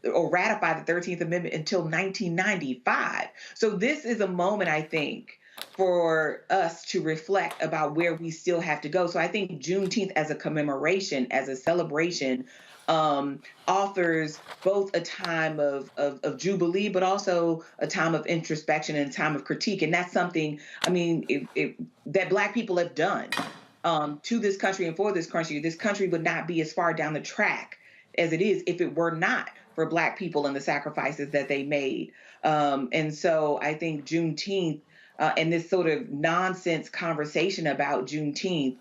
or ratify the 13th Amendment until 1995. So this is a moment, I think, for us to reflect about where we still have to go. So I think Juneteenth as a commemoration, as a celebration, offers both a time of jubilee, but also a time of introspection and a time of critique. And that's something, that Black people have done to this country and for this country. This country would not be as far down the track as it is if it were not for Black people and the sacrifices that they made. And so I think Juneteenth and this sort of nonsense conversation about Juneteenth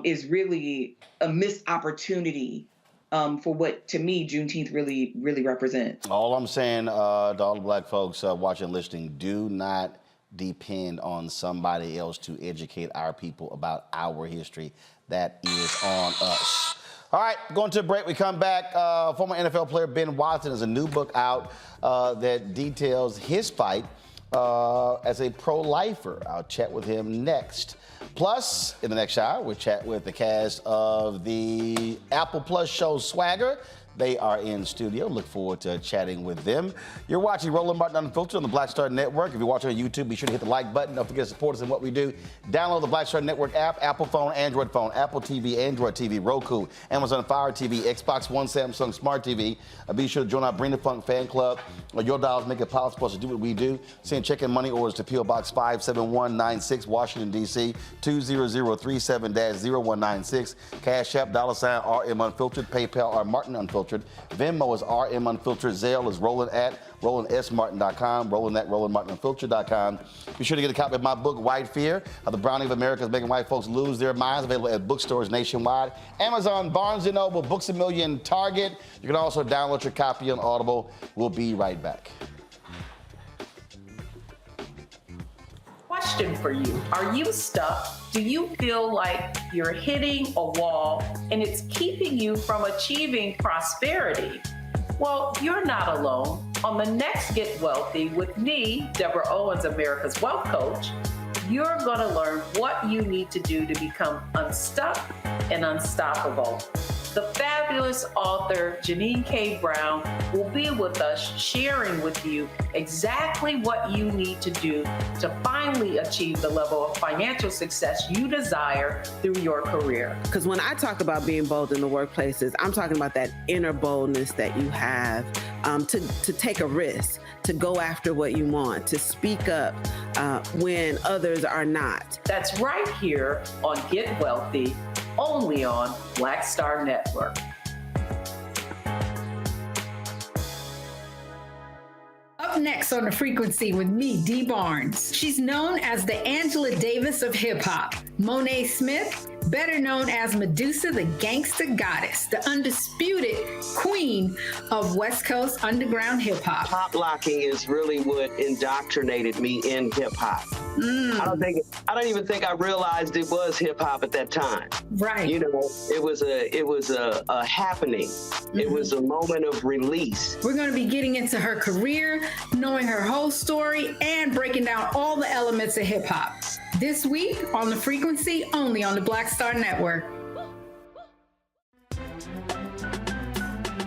is really a missed opportunity for what, to me, Juneteenth really, really represents. All I'm saying to all the Black folks watching and listening, do not depend on somebody else to educate our people about our history. That is on us. All right, going to a break. We come back. Former NFL player Ben Watson has a new book out that details his fight as a pro-lifer. I'll chat with him next. Plus, in the next hour, we'll chat with the cast of the Apple Plus show Swagger. They are in studio. Look forward to chatting with them. You're watching Roland Martin Unfiltered on the Black Star Network. If you're watching on YouTube, be sure to hit the like button. Don't forget to support us in what we do. Download the Black Star Network app, Apple phone, Android phone, Apple TV, Android TV, Roku, Amazon Fire TV, Xbox One, Samsung Smart TV. Be sure to join our Bring the Funk fan club. Your dollars make it possible to do what we do. Send check and money orders to P.O. Box 57196, Washington, D.C., 20037-0196. Cash App, $ RM Unfiltered, PayPal, or Martin Unfiltered. Unfiltered. Venmo is RM Unfiltered. Zelle is roland@rolandsmartin.com, roland@rolandmartinunfiltered.com. Be sure to get a copy of my book, White Fear, How the Browning of America is Making White Folks Lose Their Minds, available at bookstores nationwide. Amazon, Barnes & Noble, Books A Million, Target. You can also download your copy on Audible. We'll be right back. Question for you. Are you stuck? Do you feel like you're hitting a wall and it's keeping you from achieving prosperity? Well, you're not alone. On the next Get Wealthy with me, Deborah Owens, America's Wealth Coach, you're going to learn what you need to do to become unstuck and unstoppable. The fabulous author Janine K. Brown will be with us sharing with you exactly what you need to do to finally achieve the level of financial success you desire through your career. Because when I talk about being bold in the workplaces, I'm talking about that inner boldness that you have to take a risk, to go after what you want, to speak up when others are not. That's right here on Get Wealthy, only on Black Star Network. Up next on The Frequency with me, Dee Barnes. She's known as the Angela Davis of hip hop. Monet Smith, better known as Medusa, the gangsta goddess, the undisputed queen of West Coast underground hip hop. Pop locking is really what indoctrinated me in hip hop. I don't even think I realized it was hip hop at that time. Right. You know, it was a happening. Mm-hmm. It was a moment of release. We're going to be getting into her career, knowing her whole story, and breaking down all the elements of hip hop. This week on The Frequency, only on the Black Star Network.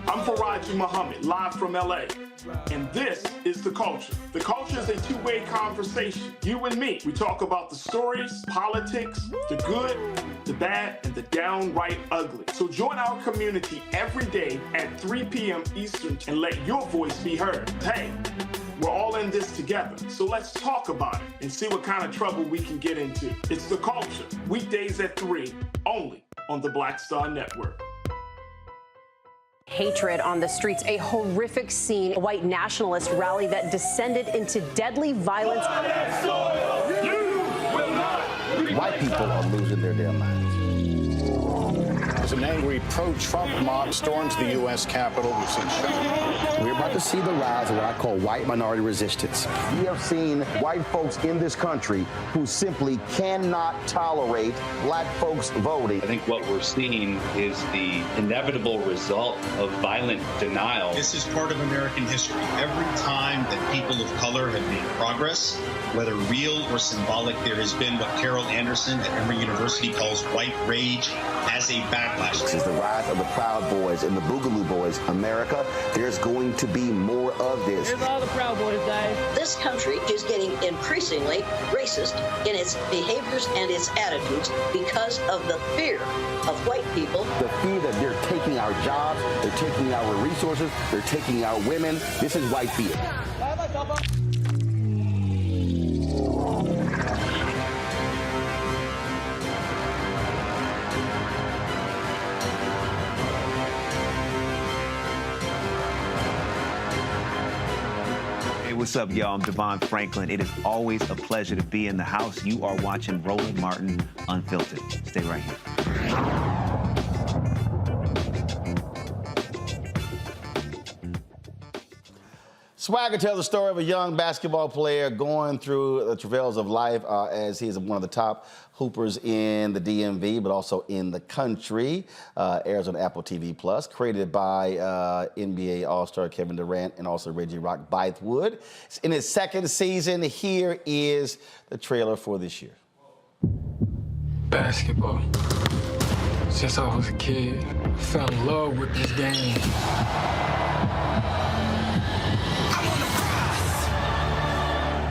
I'm Faraji Muhammad, live from LA. And this is The Culture. The Culture is a two-way conversation. You and me. We talk about the stories, politics, the good, the bad, and the downright ugly. So join our community every day at 3 p.m. Eastern and let your voice be heard. Hey, we're all in this together. So let's talk about it and see what kind of trouble we can get into. It's The Culture, weekdays at 3, only on the Black Star Network. Hatred on the streets, a horrific scene, a white nationalist rally that descended into deadly violence. White people are losing their damn minds. As an angry pro-Trump mob storms the U.S. Capitol, we've seen shooting. We're about to see the rise of what I call white minority resistance. We have seen white folks in this country who simply cannot tolerate black folks voting. I think what we're seeing is the inevitable result of violent denial. This is part of American history. Every time that people of color have made progress, whether real or symbolic, there has been what Carol Anderson at Emory University calls white rage as a backlash. This is the rise of the Proud Boys and the Boogaloo Boys. America, there's going to be more of this. Here's all the Proud Boys, guys. This country is getting increasingly racist in its behaviors and its attitudes because of the fear of white people. The fear that they're taking our jobs, they're taking our resources, they're taking our women. This is white fear. What's up, y'all? I'm Devon Franklin. It is always a pleasure to be in the house. You are watching Roland Martin Unfiltered. Stay right here. Swagger tells the story of a young basketball player going through the travails of life as he is one of the top hoopers in the DMV, but also in the country. Airs on Apple TV+, created by NBA All-Star Kevin Durant and also Reggie Rock Bythewood. In his second season, here is the trailer for this year. Basketball. Since I was a kid, I fell in love with this game.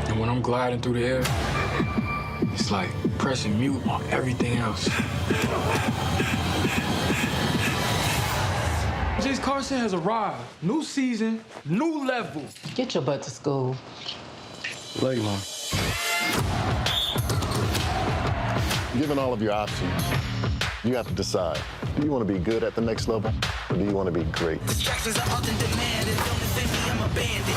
And when I'm gliding through the air, it's like pressing mute on everything else. Jace Carson has arrived. New season, new level. Get your butt to school. Layla. Given all of your options, you have to decide. Do you want to be good at the next level, or do you want to be great? Distractions are often demanded. Don't offend me, I'm a bandit.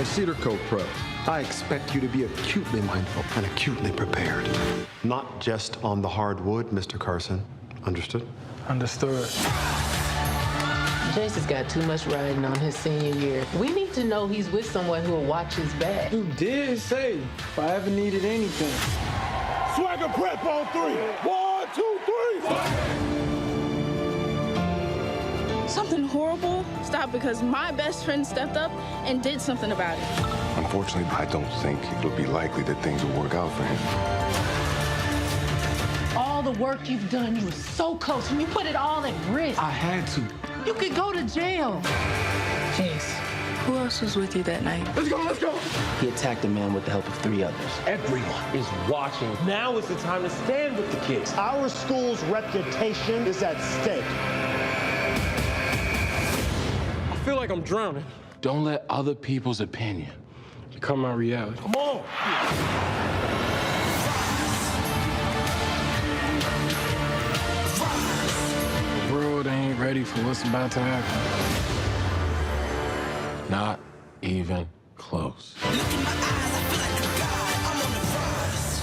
At Cedar Cove Prep, I expect you to be acutely mindful and acutely prepared. Not just on the hardwood, Mr. Carson. Understood? Understood. Jace has got too much riding on his senior year. We need to know he's with someone who will watch his back. You did say if I ever needed anything. Swagger prep on 3. 1, 2, 3. Something horrible stopped because my best friend stepped up and did something about it. Unfortunately, I don't think it'll be likely that things will work out for him. All the work you've done, you were so close, and you put it all at risk. I had to. You could go to jail. Jace, who else was with you that night? Let's go, let's go. He attacked a man with the help of 3 others. Everyone is watching. Now is the time to stand with the kids. Our school's reputation is at stake. I feel like I'm drowning. Don't let other people's opinion become my reality. Come on. The world ain't ready for what's about to happen. Not even close. Look in my eyes, I feel like a god. I'm on the rise.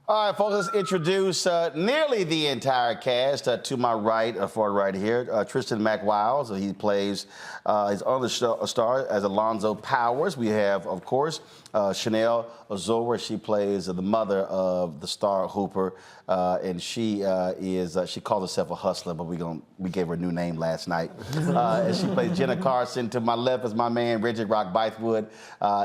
All right, folks, let's introduce nearly the entire cast. To my right, far right here, Tristan McWiles. He plays, he's on the star as Alonzo Powers. We have, of course, Chanel Azor. She plays the mother of the star Hooper, and she she calls herself a hustler, but we gave her a new name last night. And she plays Jenna Carson. To my left is my man Richard Rock Bythewood.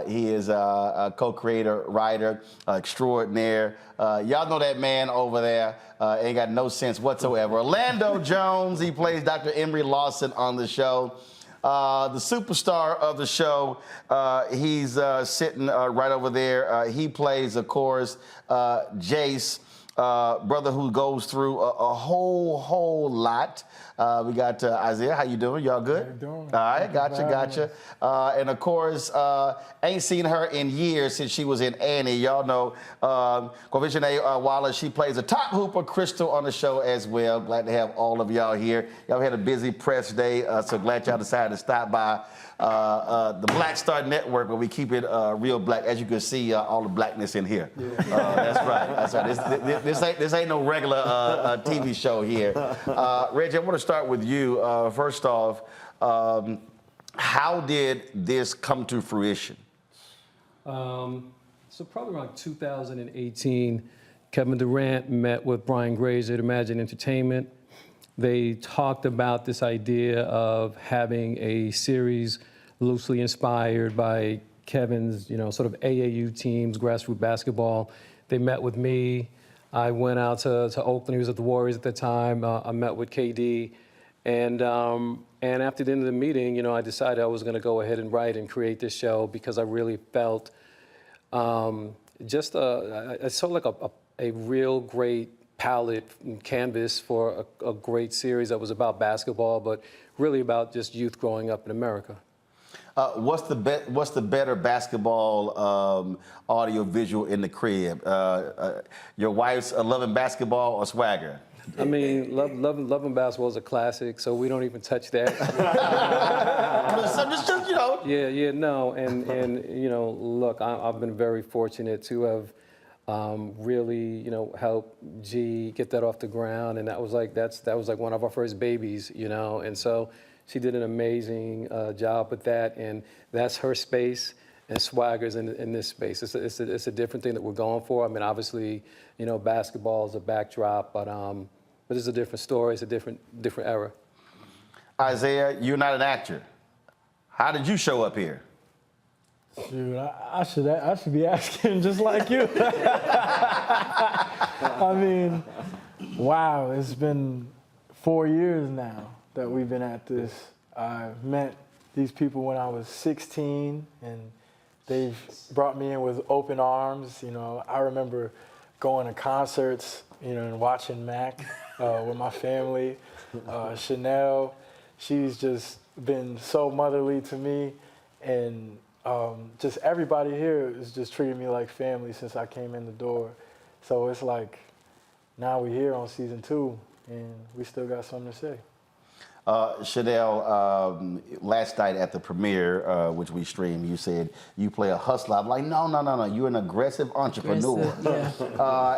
He is a co-creator, writer extraordinaire. Y'all know that man over there. Ain't got no sense whatsoever. Orlando Jones. He plays Dr. Emery Lawson on the show. The superstar of the show, he's sitting right over there. He plays, of course, Jace, brother who goes through a whole lot. We got Isaiah. How you doing? Y'all good? How you doing? All right, gotcha. And of course, ain't seen her in years since she was in Annie. Y'all know Quavishane Wallace. She plays a top hooper, Crystal, on the show as well. Glad to have all of y'all here. Y'all had a busy press day, so glad y'all decided to stop by the Black Star Network, where we keep it real black. As you can see, all the blackness in here. Yeah. That's right. That's right. This ain't no regular TV show here. Reggie, I want to start with you. First off, how did this come to fruition? So probably around 2018, Kevin Durant met with Brian Grazer at Imagine Entertainment. They talked about this idea of having a series loosely inspired by Kevin's, sort of AAU teams, grassroots basketball. They met with me. I went out to Oakland. He was at the Warriors at the time. I met with KD. And after the end of the meeting, I decided I was going to go ahead and write and create this show because I really felt I saw like a real great palette and canvas for a great series that was about basketball, but really about just youth growing up in America. What's the better basketball audio visual in the crib? Your wife's loving basketball or Swagger? I mean, loving basketball is a classic, so we don't even touch that. Yeah, no, and look, I've been very fortunate to have really, helped G get that off the ground, and that was like one of our first babies, and so she did an amazing job with that, and that's her space. And Swagger's in this space. It's a different thing that we're going for. I mean, obviously, basketball is a backdrop, but it's a different story. It's a different era. Isaiah, you're not an actor. How did you show up here? Dude, I should be asking just like you. I mean, wow, it's been 4 years now that we've been at this. I met these people when I was 16, and they've brought me in with open arms. I remember going to concerts, and watching Mac with my family. Chanel, she's just been so motherly to me, and just everybody here is just treating me like family since I came in the door. So it's like now we're here on season 2, and we still got something to say. Chanel, last night at the premiere, which we streamed, you said you play a hustler. I'm like, no. You're an aggressive entrepreneur.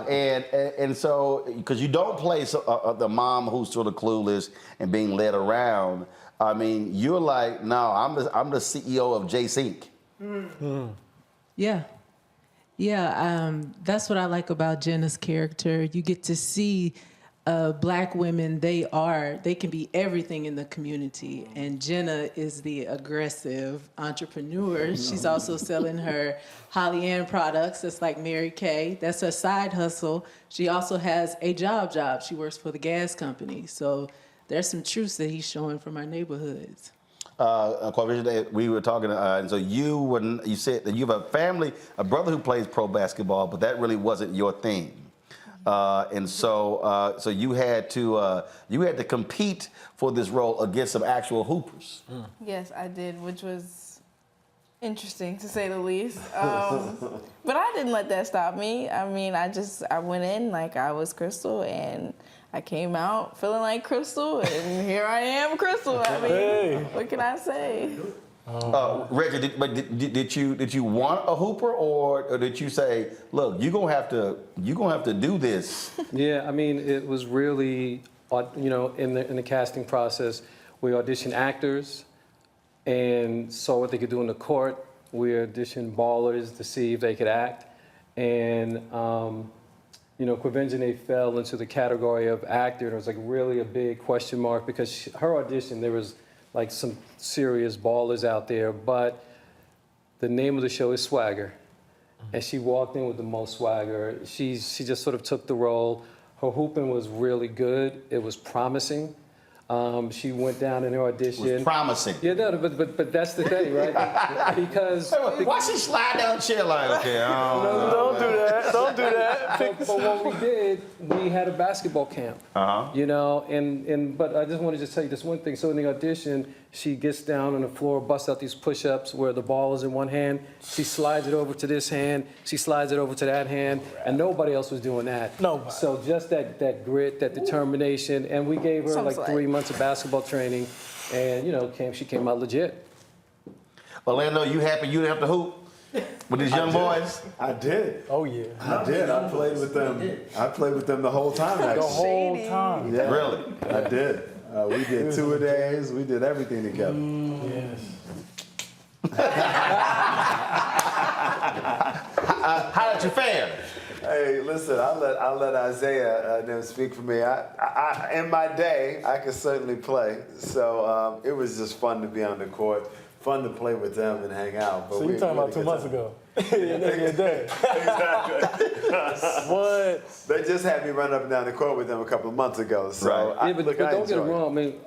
And so, because you don't play the mom who's sort of clueless and being led around. I mean, you're like, no, I'm the CEO of J-Sync. Yeah, that's what I like about Jenna's character. You get to see Black women, they can be everything in the community. And Jenna is the aggressive entrepreneur. She's also selling her Holly Ann products. That's like Mary Kay. That's her side hustle. She also has a job. She works for the gas company. So there's some truths that he's showing from our neighborhoods. We were talking, and so you said that you have a brother who plays pro basketball, but that really wasn't your thing. And so you had to compete for this role against some actual hoopers. Yes, I did, which was interesting to say the least. But I didn't let that stop me. I mean, I went in like I was Crystal, and I came out feeling like Crystal, and here I am, Crystal. I mean, what can I say? Reggie, did you want a hooper, or did you say, look, you're gonna have to do this? Yeah, I mean, it was really, in the casting process, we auditioned actors and saw what they could do in the court. We auditioned ballers to see if they could act, and Quavinjane fell into the category of actor, and it was like really a big question mark because her audition, there was like some serious ballers out there, but the name of the show is Swagger. And she walked in with the most swagger. She just sort of took the role. Her hooping was really good. It was promising. She went down in her audition. It was promising. Yeah, no, but that's the thing, right? Because why she slide down the chair like, okay, Don't do that. Don't do that. But what we did, we had a basketball camp. But I just wanted to tell you this one thing. So in the audition, she gets down on the floor, busts out these push-ups where the ball is in one hand. She slides it over to this hand. She slides it over to that hand, and nobody else was doing that. No. So just that grit, that determination, and we gave her like 3 months of basketball training, and she came out legit. Orlando, you happy you didn't have to hoop with these young boys? I did. Oh yeah. I did. I played with them. I played with them the whole time. Actually. The whole time. Yeah. Really? I did. We did 2-a-days. We did everything together. Yes. How did you fare? Hey, listen, I'll let Isaiah them speak for me. I in my day, I could certainly play. So it was just fun to be on the court, fun to play with them and hang out. But so you're talking about 2 months ago? Exactly. What? They just had me run up and down the court with them a couple of months ago. So right. But don't get it wrong. I mean,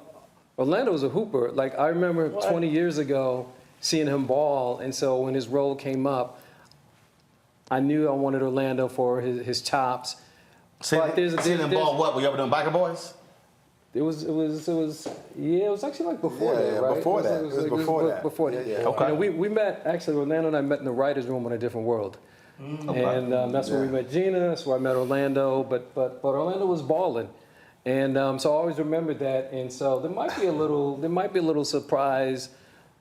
Orlando was a hooper. Like I remember 20 years ago seeing him ball, and so when his role came up, I knew I wanted Orlando for his chops. Seeing him ball, what? Were you ever doing Biker Boys? It was actually like before that, right? Before that. Before that. Yeah. Okay. We met, actually, Orlando and I met in the writer's room on A Different World. And that's where we met Gina, that's where I met Orlando, but Orlando was balling. And so I always remembered that, and so there might be a little surprise.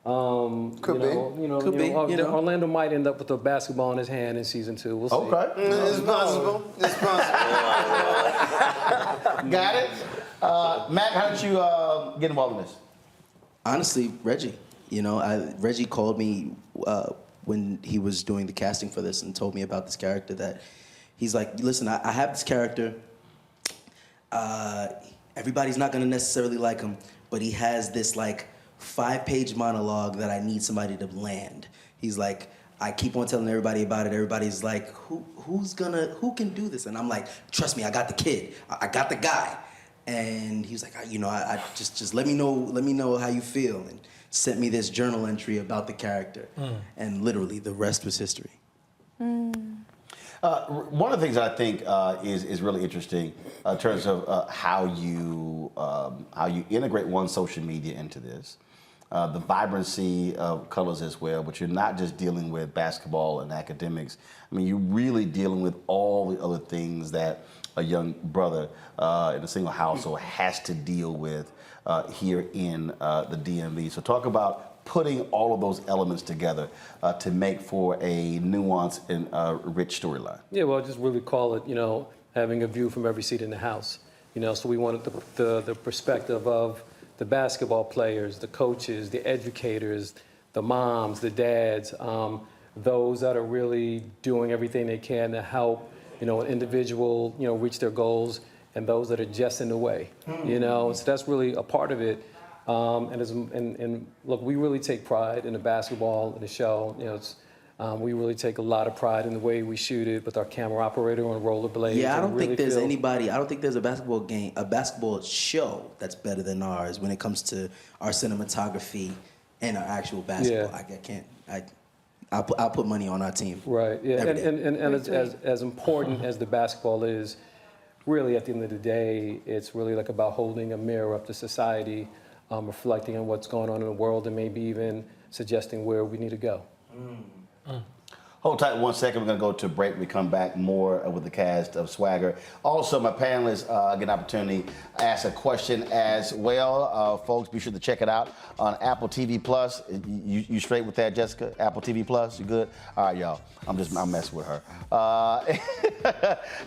Could be. Orlando might end up with a basketball in his hand in season 2. We'll see. Okay. It's possible. It's possible. Got it. Matt, how did you get involved in this? Honestly, Reggie. Reggie called me when he was doing the casting for this and told me about this character that he's like, listen, I have this character. Everybody's not going to necessarily like him, but he has this like 5-page monologue that I need somebody to land. He's like, I keep on telling everybody about it. Everybody's like, who can do this? And I'm like, trust me, I got the kid. I got the guy. And he was like, I just let me know how you feel, and sent me this journal entry about the character, and literally the rest was history. One of the things I think is really interesting in terms of how you integrate one's social media into this, the vibrancy of colors as well, but you're not just dealing with basketball and academics. I mean, you're really dealing with all the other things that a young brother in a single household has to deal with here in the DMV. So talk about putting all of those elements together to make for a nuanced and rich storyline. Yeah, well, I just really call it, having a view from every seat in the house. So we wanted the perspective of the basketball players, the coaches, the educators, the moms, the dads, those that are really doing everything they can to help, an individual, reach their goals, and those that are just in the way, So that's really a part of it. And look, we really take pride in the basketball, in the show. We really take a lot of pride in the way we shoot it with our camera operator on rollerblades. Yeah, I don't think there's a basketball show that's better than ours when it comes to our cinematography and our actual basketball. Yeah. I'll put money on our team. Right. Yeah. And as important as the basketball is, really at the end of the day, it's really like about holding a mirror up to society, reflecting on what's going on in the world, and maybe even suggesting where we need to go. Hold tight 1 second. We're going to go to a break. We come back more with the cast of Swagger. Also, my panelists get an opportunity to ask a question as well. Folks, be sure to check it out on Apple TV Plus. You straight with that, Jessica? Apple TV Plus? You good? All right, y'all. I'm messing with her.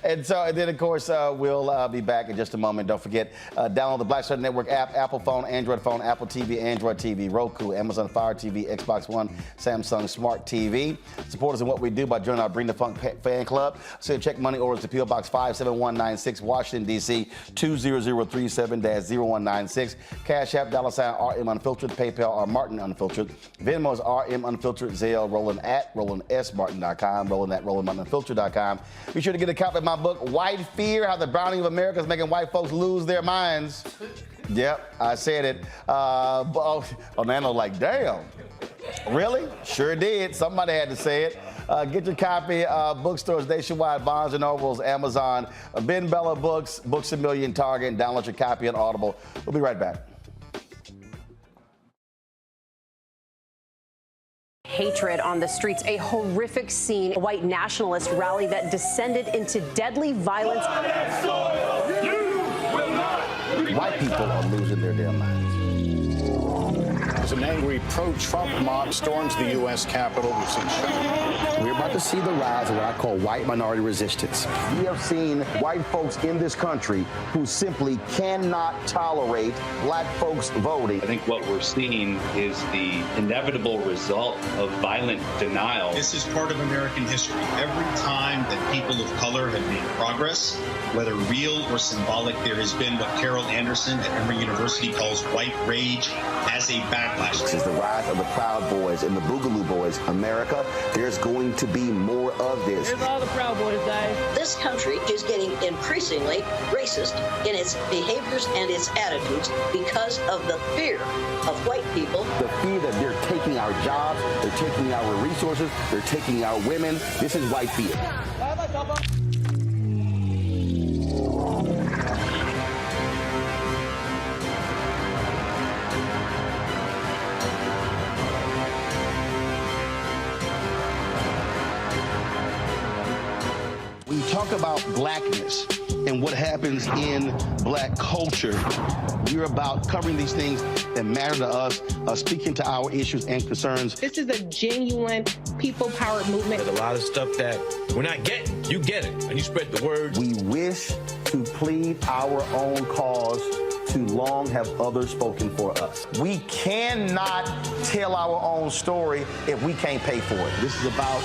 And then, of course, we'll be back in just a moment. Don't forget, download the Black Star Network app, Apple phone, Android phone, Apple TV, Android TV, Roku, Amazon Fire TV, Xbox One, Samsung Smart TV. Support us in what we do by joining our Bring the Funk fan club. Send check money orders to P.O. Box 57196, Washington, D.C. 20037-0196. Cash App, $RM Unfiltered. PayPal, R Martin Unfiltered. Venmo is RM Unfiltered. Zelle, Roland at RolandSMartin.com. Roland at RolandMartinUnfiltered.com. Be sure to get a copy of my book, White Fear, How the Browning of America is Making White Folks Lose Their Minds. Yep, I said it. Nano like, damn. Really? Sure did. Somebody had to say it. Get your copy. Bookstores nationwide, Barnes & Nobles, Amazon, Ben Bella Books, Books A Million, Target, and download your copy on Audible. We'll be right back. Hatred on the streets, a horrific scene, a white nationalist rally that descended into deadly violence. White people are losing their damn minds. As an angry pro-Trump mob storms the U.S. Capitol, we've seen shootings. We're about to see the rise of what I call white minority resistance. We have seen white folks in this country who simply cannot tolerate black folks voting. I think what we're seeing is the inevitable result of violent denial. This is part of American history. Every time that people of color have made progress, whether real or symbolic, there has been what Carol Anderson at Emory University calls white rage as a backlash. This is the rise of the Proud Boys and the Boogaloo Boys. America, there's going to be more of this. Here's all the Proud Boys, guys. This country is getting increasingly racist in its behaviors and its attitudes because of the fear of white people. The fear that they're taking our jobs, they're taking our resources, they're taking our women. This is white fear. When you talk about blackness and what happens in black culture, we're about covering these things that matter to us, speaking to our issues and concerns. This is a genuine people-powered movement. There's a lot of stuff that we're not getting. You get it, and you spread the word. We wish to plead our own cause. Too long have others spoken for us. We cannot tell our own story if we can't pay for it. This is about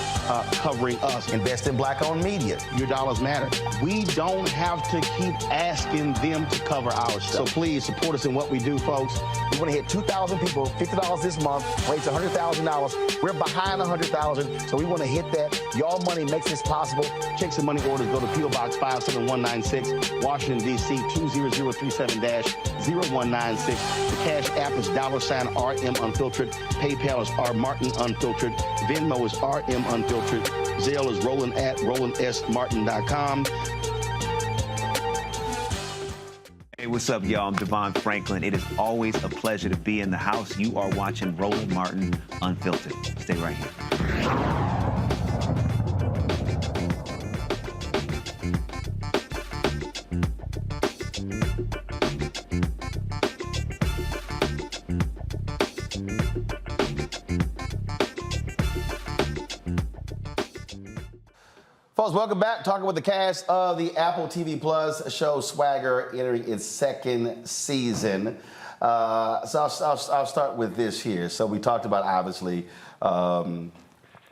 covering us. Invest in black-owned media. Your dollars matter. We don't have to keep asking them to cover our stuff. So please support us in what we do, folks. We want to hit 2,000 people, $50 this month, raise $100,000. We're behind 100,000, so we want to hit that. Y'all money makes this possible. Check some money orders. Go to P.O. Box 57196, Washington, D.C. 20037-0196. The Cash App is $RM Unfiltered. PayPal is R Martin Unfiltered. Venmo is RM Unfiltered. Zelle is Roland at RolandSMartin.com. Hey, what's up, y'all? I'm Devon Franklin. It is always a pleasure to be in the house. You are watching Roland Martin Unfiltered. Stay right here. Folks, welcome back. Talking with the cast of the Apple TV Plus show Swagger, entering its second season. So I'll start with this here. So we talked about, obviously, how's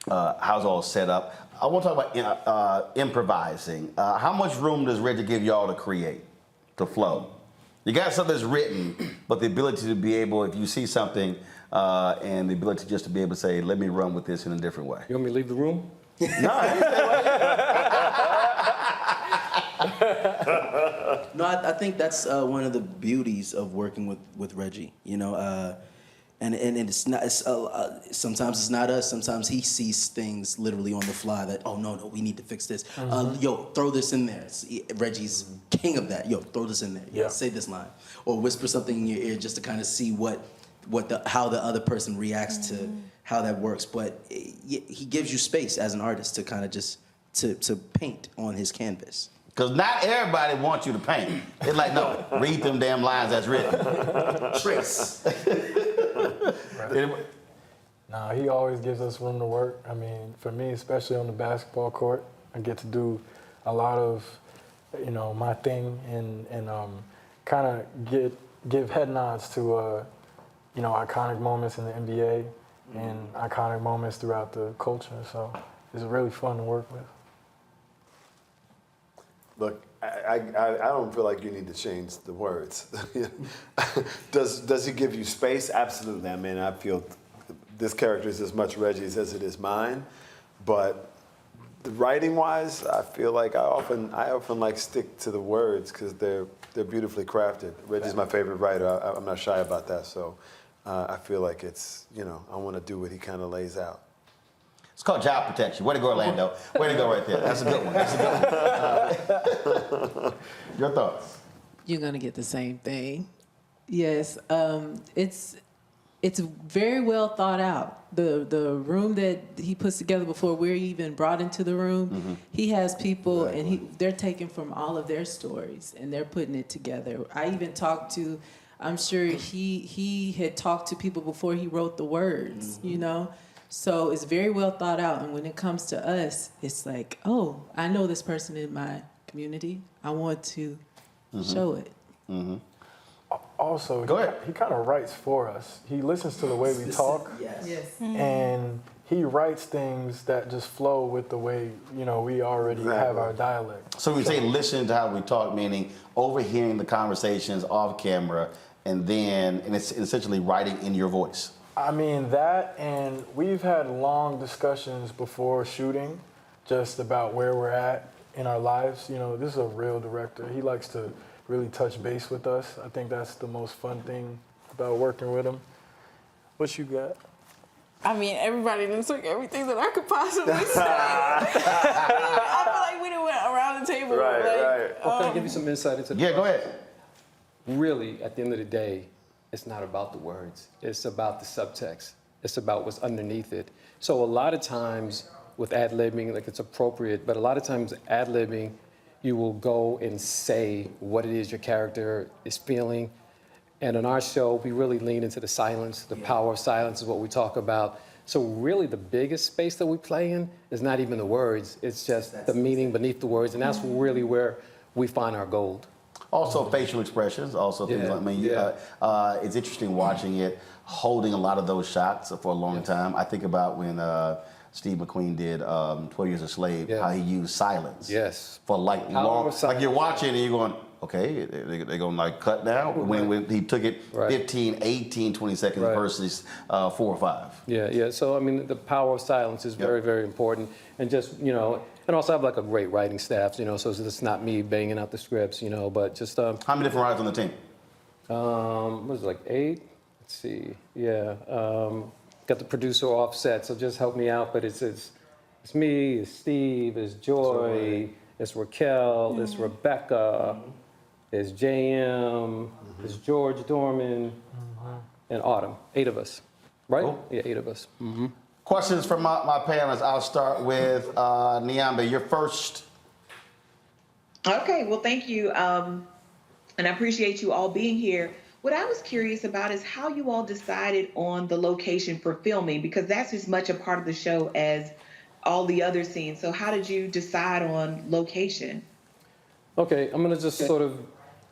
it all set up. I want to talk about improvising. How much room does Reggie give y'all to create, to flow? You got something that's written, but the ability to be able, if you see something, and the ability just to be able to say, let me run with this in a different way. You want me to leave the room? No, I didn't say what. No, I think that's one of the beauties of working with Reggie. You know, and it's not. Sometimes it's not us. Sometimes he sees things literally on the fly that, oh no, we need to fix this. Yo, throw this in there. Reggie's king of that. Yo, throw this in there. Yeah, say this line, or whisper something in your ear just to kind of see how the other person reacts to how that works. But he gives you space as an artist to kind of just to paint on his canvas. Because not everybody wants you to paint. It's like, no, read them damn lines that's written. Trace. No, he always gives us room to work. I mean, for me, especially on the basketball court, I get to do a lot of, my thing and kind of give head nods to, iconic moments in the NBA and iconic moments throughout the culture. So it's really fun to work with. Look, I don't feel like you need to change the words. Does he give you space? Absolutely. I mean, I feel this character is as much Reggie's as it is mine, but writing-wise, I feel like I often like stick to the words because they're beautifully crafted. Reggie's my favorite writer. I'm not shy about that. So I feel like it's I want to do what he kind of lays out. It's called job protection. Way to go, Orlando. Way to go right there. That's a good one. That's a good one. Your thoughts? You're gonna get the same thing. Yes, it's very well thought out. The room that he puts together before we're even brought into the room, he has people and they're taking from all of their stories and they're putting it together. I even talked to, I'm sure he had talked to people before he wrote the words, So it's very well thought out. And when it comes to us, it's like, oh, I know this person in my community. I want to show it. Also, he kind of writes for us. He listens to the way we talk. Yes. And he writes things that just flow with the way, we already have our dialect. So we say listen to how we talk, meaning overhearing the conversations off camera and it's essentially writing in your voice. I mean, that, and we've had long discussions before shooting just about where we're at in our lives. This is a real director. He likes to really touch base with us. I think that's the most fun thing about working with him. What you got? I mean, everybody done took everything that I could possibly say. I feel like we done went around the table. Right. Well, can I give you some insight into the go ahead. Really, at the end of the day, it's not about the words. It's about the subtext. It's about what's underneath it. So a lot of times with ad-libbing, like it's appropriate, but a lot of times ad-libbing, you will go and say what it is your character is feeling. And on our show, we really lean into the silence. The power of silence is what we talk about. So really the biggest space that we play in is not even the words. It's just the meaning beneath the words. And that's really where we find our gold. Also facial expressions, things like, it's interesting watching it, holding a lot of those shots for a long time. I think about when Steve McQueen did 12 Years a Slave, how he used silence. Yes. For like long, like you're watching and you're going, okay, they're going to like cut now. When he took it 15, 18, 20 seconds versus 4 or 5. Yeah. So, I mean, the power of silence is very, very important. And just, and also I have like a great writing staff, so it's not me banging out the scripts, but just... How many different writers on the team? What is it, like 8? Let's see. Yeah. Got the producer offset, so just help me out. But it's me, it's Steve, it's Joy, it's Raquel, it's Rebecca, it's JM, it's George Dorman, and Autumn. 8 of us, right? Cool. Yeah, 8 of us. Questions from my panelists. I'll start with Niambe. You're first. Okay, well, thank you. and I appreciate you all being here. What I was curious about is how you all decided on the location for filming, because that's as much a part of the show as all the other scenes. So how did you decide on location? Okay, I'm gonna just sort of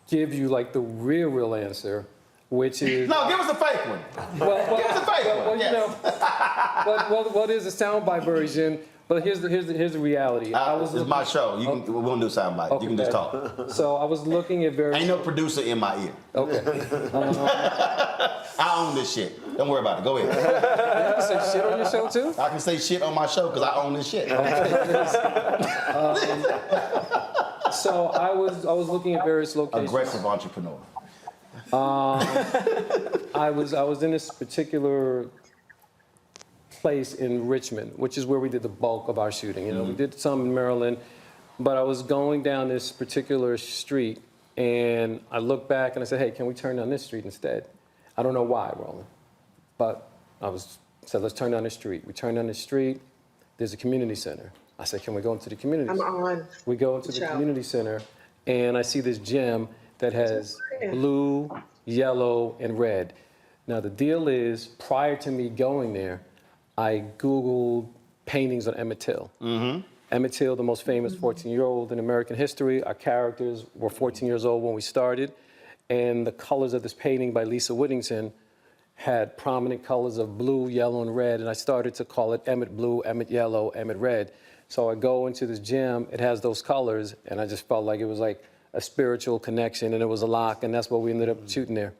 give you like the real answer, which is No, give us a fake one. well, give us a fake one. well, Yes. you know, well, there's a soundbite version, but here's the reality. It's my show. You can, we won't do soundbite. Okay, You can just okay. talk. So I was looking at various. Ain't no producer in my ear. Okay. I own this shit. Don't worry about it. Go ahead. You can say shit on your show too? I can say shit on my show because I own this shit. So I was looking at various locations. Aggressive entrepreneur. I was in this particular place in Richmond, which is where we did the bulk of our shooting. You know, we did some in Maryland, but I was going down this particular street, and I looked back and I said, "Hey, can we turn down this street instead?" I don't know why, Roland, but said, "Let's turn down the street." We turned down the street. There's a community center. I said, "Can we go into the community center?" I'm on. We go into the community center, and I see this gym that has blue, yellow, and red. Now, the deal is, prior to me going there, I Googled paintings on Emmett Till. Emmett Till, the most famous 14-year-old in American history. Our characters were 14 years old when we started, and the colors of this painting by Lisa Whittington had prominent colors of blue, yellow, and red, and I started to call it Emmett Blue, Emmett Yellow, Emmett Red. So I go into this gym, it has those colors, and I just felt like it was like a spiritual connection, and it was a lock, and that's what we ended up shooting there.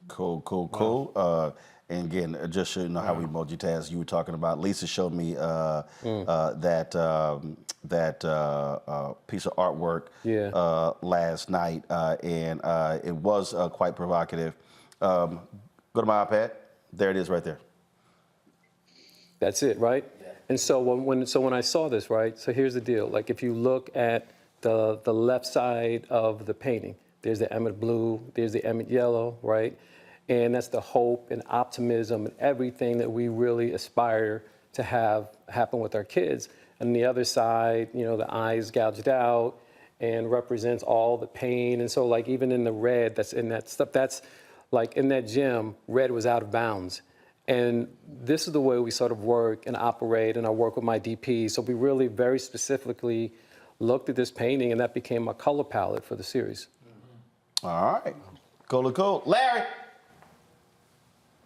Cool. And again, just so you know how we multitask, you were talking about, Lisa showed me that piece of artwork last night, and it was quite provocative. Go to my iPad. There it is right there. That's it, right? And so when I saw this, right, so here's the deal. Like, if you look at the left side of the painting, there's the Emmett Blue, there's the Emmett Yellow, right? And that's the hope and optimism and everything that we really aspire to have happen with our kids. And the other side, you know, the eyes gouged out and represents all the pain. And so, like, even in the red that's in that stuff, that's like in that gym, red was out of bounds. And this is the way we sort of work and operate, and I work with my DP. So we really very specifically looked at this painting, and that became my color palette for the series. All right. Cool. Larry.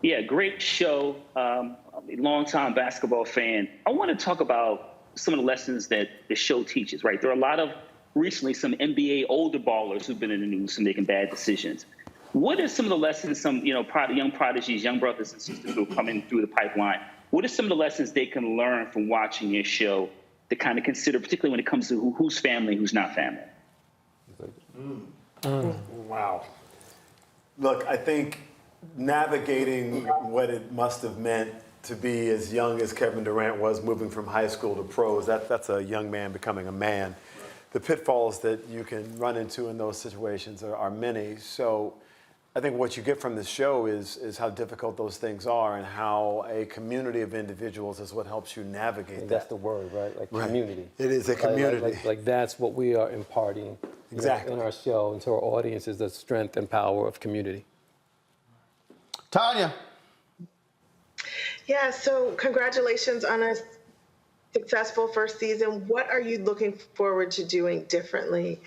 Yeah, great show. I'm a longtime basketball fan. I want to talk about some of the lessons that the show teaches, right? There are a lot of, recently, some NBA older ballers who've been in the news for making bad decisions. What are some of the lessons some, young prodigies, young brothers and sisters who are coming through the pipeline, what are some of the lessons they can learn from watching your show to kind of consider, particularly when it comes to who's family, who's not family? Wow. Look, I think navigating what it must have meant to be as young as Kevin Durant was, moving from high school to pros, that's a young man becoming a man. The pitfalls that you can run into in those situations are many. So I think what you get from this show is how difficult those things are, and how a community of individuals is what helps you navigate that. That's the word, right? Like community. It is a community. Like that's what we are imparting in our show, and to our audience, is the strength and power of community. Tanya. Yeah, so congratulations on a successful first season. What are you looking forward to doing differently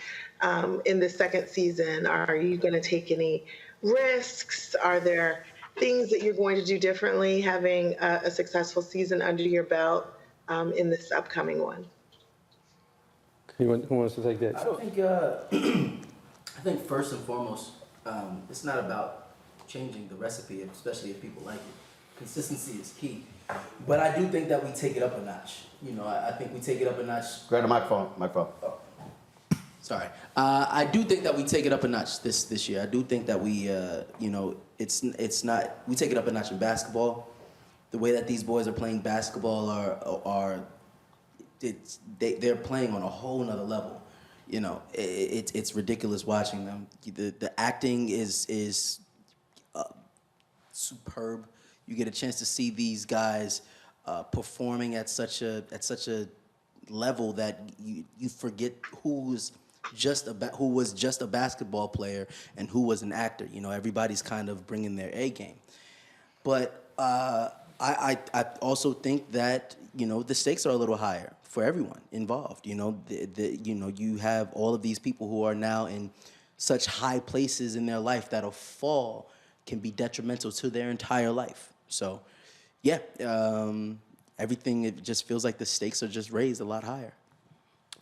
in the second season? Are you going to take any risks? Are there things that you're going to do differently having a successful season under your belt in this upcoming one? Who wants to take that? I think first and foremost, it's not about changing the recipe, especially if people like it. Consistency is key. But I do think that we take it up a notch. I think we take it up a notch. Grab the microphone. Oh. Sorry. I do think that we take it up a notch this year. I do think that we, it's not, we take it up a notch in basketball. The way that these boys are playing basketball they're playing on a whole nother level. It's ridiculous watching them. The acting is superb. You get a chance to see these guys performing at such a level that you forget who's who was just a basketball player and who was an actor. You know, everybody's kind of bringing their A game. But I also think that, you know, the stakes are a little higher for everyone involved. You know, you have all of these people who are now in such high places in their life that a fall can be detrimental to their entire life. So, yeah, everything, it just feels like the stakes are just raised a lot higher.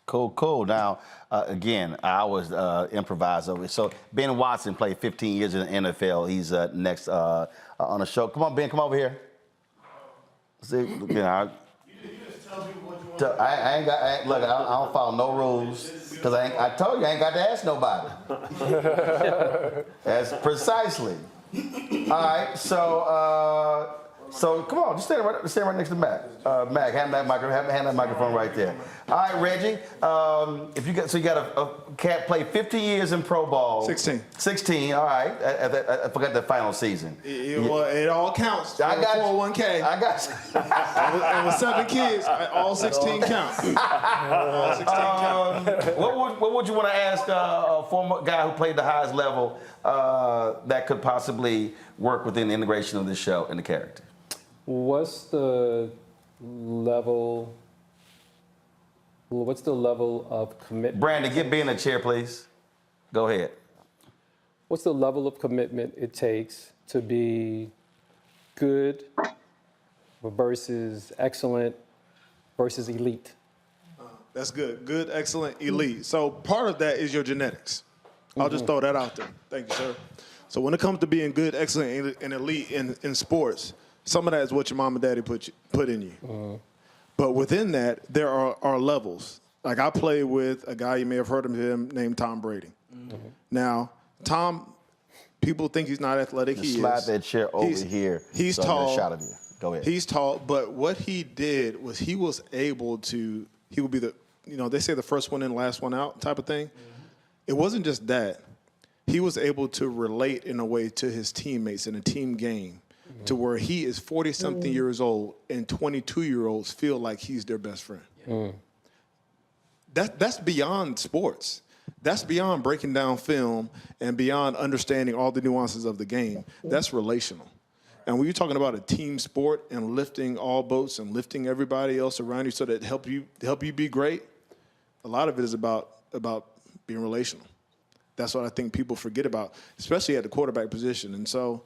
Cool. Now, again, I was improviser. So Ben Watson played 15 years in the NFL. He's next on the show. Come on, Ben, come over here. See, you know, I ain't got. Look, I don't follow no rules because I told you I ain't got to ask nobody. That's precisely. All right, so come on, just stand right next to Mac. Mac, hand that microphone right there. All right, Reggie. If you got a cat play 50 years in pro ball. 16. All right. I forgot the final season. It all counts. I got 401k. I got you. and with 7 kids, all 16 count. All 16 count. What would you want to ask a former guy who played the highest level that could possibly work within the integration of this show and the character? What's the level of commitment? Brandon, get Ben a chair, please. Go ahead. What's the level of commitment it takes to be good versus excellent versus elite? That's good. Good, excellent, elite. So part of that is your genetics. I'll just throw that out there. Thank you, sir. So when it comes to being good, excellent, and elite in sports, some of that is what your mom and daddy put in you. But within that, there are levels. Like I play with a guy, you may have heard of him, named Tom Brady. Now, Tom, people think he's not athletic. He slide is. that chair over here. He's so I get tall. a shot of you. Go ahead. He's tall, but what he did was he was able to, he would be the, you know, they say the first one in, last one out type of thing. It wasn't just that. He was able to relate in a way to his teammates in a team game to where he is 40-something years old and 22-year-olds feel like he's their best friend. That's beyond sports. That's beyond breaking down film and beyond understanding all the nuances of the game. That's relational. And when you're talking about a team sport and lifting all boats and lifting everybody else around you so that help you be great, a lot of it is about being relational. That's what I think people forget about, especially at the quarterback position. And so,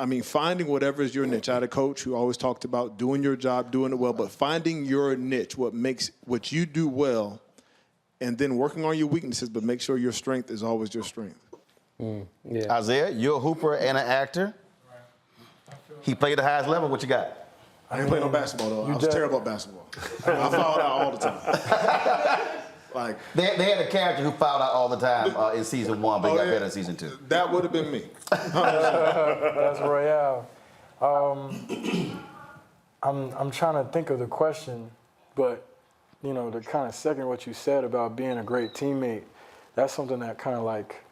I mean, finding whatever is your niche. I had a coach who always talked about doing your job, doing it well, but finding your niche, what you do well, and then working on your weaknesses, but make sure your strength is always your strength. Isaiah, you're a hooper and an actor. He played the highest level. What you got? I didn't play no basketball, though. I was terrible at basketball. I fouled out all the time. Like they had a character who fouled out all the time in season 1, but he got better in season 2. That would have been me. That's Royale. I'm trying to think of the question, but you know, to kind of second what you said about being a great teammate, that's something that kind of like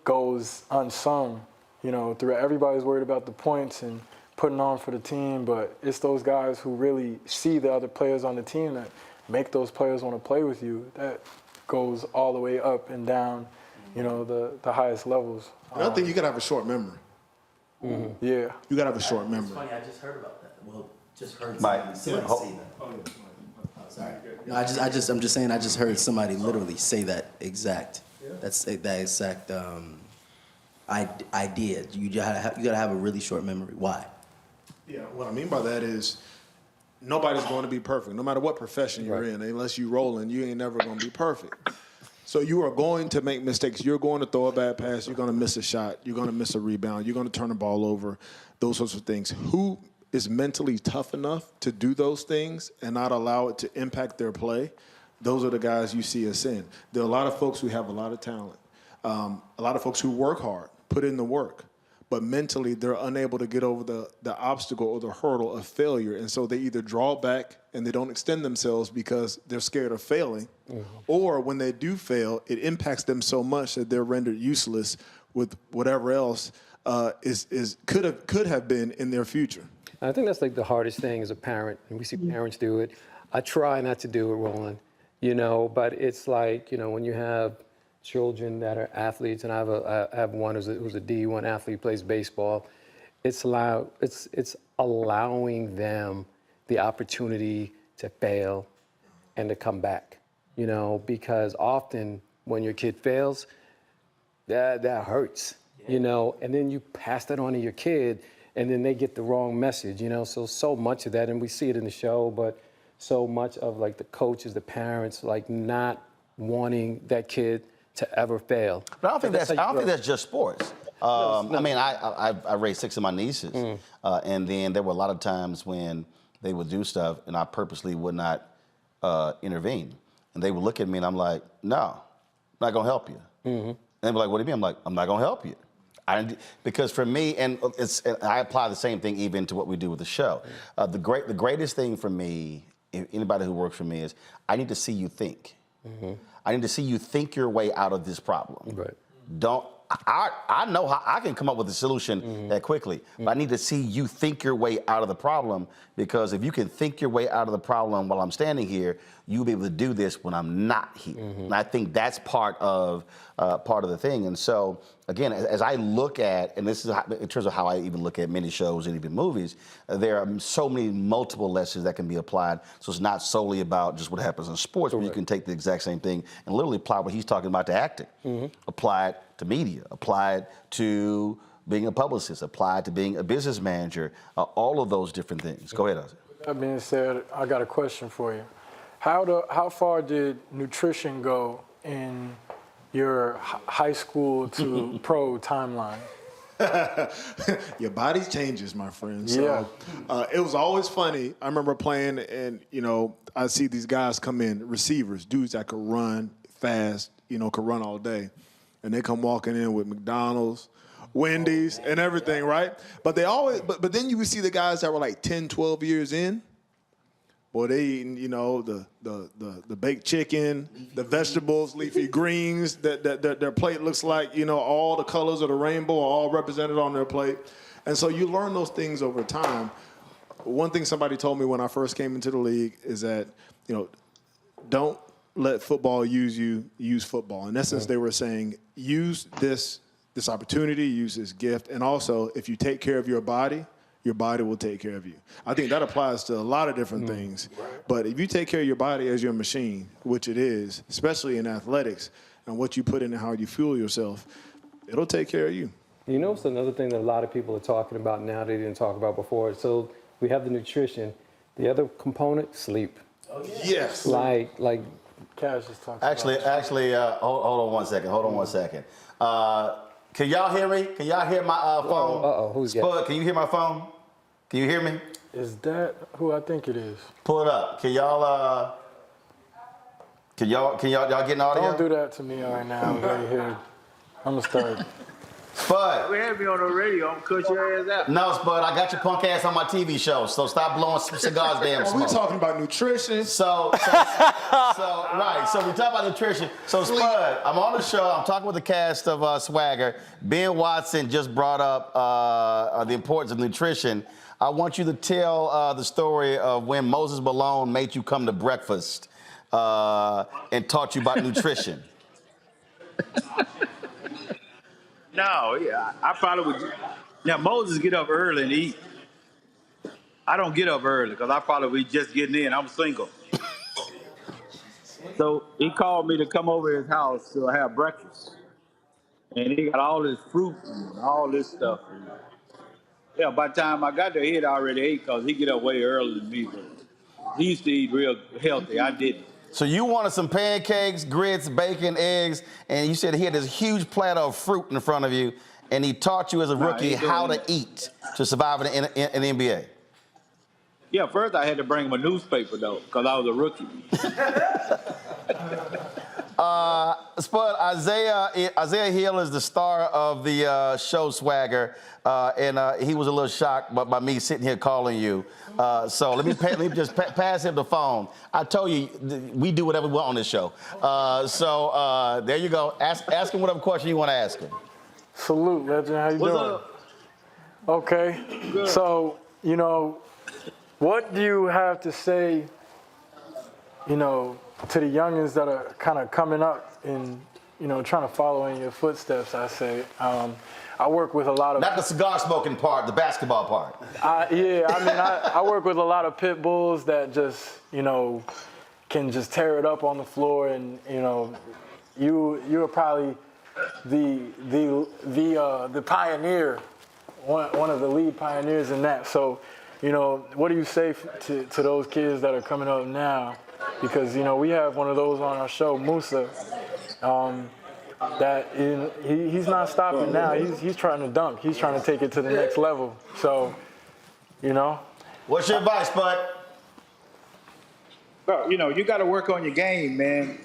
goes unsung. You know, everybody's worried about the points and putting on for the team, but it's those guys who really see the other players on the team that make those players want to play with you. That goes all the way up and down, you know, the highest levels. And I think you got to have a short memory. Yeah. You got to have a short memory. It's funny, I just heard about that. Well, just heard somebody say that. Sorry. No, I'm just saying I just heard somebody literally say that exact. That's that exact idea. You gotta have a really short memory. Why? Yeah, what I mean by that is nobody's going to be perfect. No matter what profession you're in, unless you rolling, you ain't never going to be perfect. So you are going to make mistakes. You're going to throw a bad pass. You're going to miss a shot. You're going to miss a rebound. You're going to turn the ball over, those sorts of things. Who is mentally tough enough to do those things and not allow it to impact their play? Those are the guys you see us in. There are a lot of folks who have a lot of talent, a lot of folks who work hard, put in the work, but mentally they're unable to get over the obstacle or the hurdle of failure. And so they either draw back and they don't extend themselves because they're scared of failing, or when they do fail, it impacts them so much that they're rendered useless with whatever else could have been in their future. I think that's like the hardest thing as a parent, and we see parents do it. I try not to do it, Roland, you know, but it's like, you know, when you have children that are athletes, and I have one who's a D1 athlete, plays baseball. It's allowing them the opportunity to fail and to come back, you know, because often when your kid fails, that hurts, you know, and then you pass that on to your kid, and then they get the wrong message, you know. So much of that, and we see it in the show, but so much of like the coaches, the parents, like not wanting that kid to ever fail. But I don't think that's just sports. I mean, I raised 6 of my nieces, and then there were a lot of times when they would do stuff, and I purposely would not intervene, and they would look at me, and I'm like, no, I'm not gonna help you. And they'd be like, what do you mean? I'm like, I'm not gonna help you. Because for me, and I apply the same thing even to what we do with the show. The greatest thing for me, anybody who works for me, is I need to see you think. I need to see you think your way out of this problem. Right. I know how I can come up with a solution that quickly, but I need to see you think your way out of the problem, because if you can think your way out of the problem while I'm standing here, you'll be able to do this when I'm not here. And I think that's part of the thing. And so, again, as I look at, and this is how, in terms of how I even look at many shows and even movies, there are so many multiple lessons that can be applied. So it's not solely about just what happens in sports, but you can take the exact same thing and literally apply what he's talking about to acting, apply it to media, apply it to being a publicist, apply it to being a business manager, all of those different things. Go ahead, Ozzy. That being said, I got a question for you. How far did nutrition go in your high school to pro timeline? Your body changes, my friend. So, it was always funny. I remember playing, and you know, I see these guys come in, receivers, dudes that could run fast, you know, could run all day, and they come walking in with McDonald's, Wendy's, and everything, right? But they always, but then you would see the guys that were like 10, 12 years in. Boy, they eating, you know, the baked chicken, the vegetables, leafy greens. That their plate looks like, you know, all the colors of the rainbow are all represented on their plate. And so you learn those things over time. One thing somebody told me when I first came into the league is that, you know, don't let football use you, use football. In essence, they were saying, use this opportunity, use this gift, and also if you take care of your body will take care of you. I think that applies to a lot of different things. But if you take care of your body as your machine, which it is, especially in athletics, and what you put in and how you fuel yourself, it'll take care of you. You know, it's another thing that a lot of people are talking about now they didn't talk about before. So we have the nutrition. The other component, sleep. Oh, yes. Like Cash is talking Actually, hold on one second. Can y'all hear me? Can y'all hear my phone? Who's Spud, that? can you hear my phone? Can you hear me? Is that who I think it is? Pull it up. Can y'all getting audio? Don't do that to me right now, right here. I'm gonna start. Spud. We had me on the radio. I'm gonna cut your ass out. No, Spud, I got your punk ass on my TV show, so stop blowing cigars, damn smoke. We talking about nutrition. So we talk about nutrition. So Spud, I'm on the show. I'm talking with the cast of Swagger. Ben Watson just brought up the importance of nutrition. I want you to tell the story of when Moses Malone made you come to breakfast and taught you about nutrition. No, yeah, I probably would. Now, Moses get up early and eat. I don't get up early because I probably be just getting in. I'm single. So he called me to come over to his house to have breakfast. And he got all this fruit and all this stuff. And yeah, by the time I got there, he had already ate because he get up way earlier than me. But he used to eat real healthy. I didn't. So you wanted some pancakes, grits, bacon, eggs, and you said he had this huge platter of fruit in front of you, and he taught you as a rookie how to eat to survive in the NBA. Yeah, first I had to bring him a newspaper, though, because I was a rookie. Spud, Isaiah Hill is the star of the show Swagger, and he was a little shocked by me sitting here calling you. So let me just pass him the phone. I told you we do whatever we want on this show. So there you go. Ask him whatever question you want to ask him. Salute, legend. How you What's doing? up? Okay. Good. So, you know, what do you have to say, you know, to the youngins that are kind of coming up in trying to follow in your footsteps, I say. I work with a lot of... Not the cigar smoking part, the basketball part. I work with a lot of pit bulls that just, can just tear it up on the floor, and, you're probably the pioneer, one of the lead pioneers in that. So, what do you say to those kids that are coming up now? Because, we have one of those on our show, Musa, that he's not stopping now. He's trying to dunk. He's trying to take it to the next level. So, What's your advice, bud? Bro, you got to work on your game, man.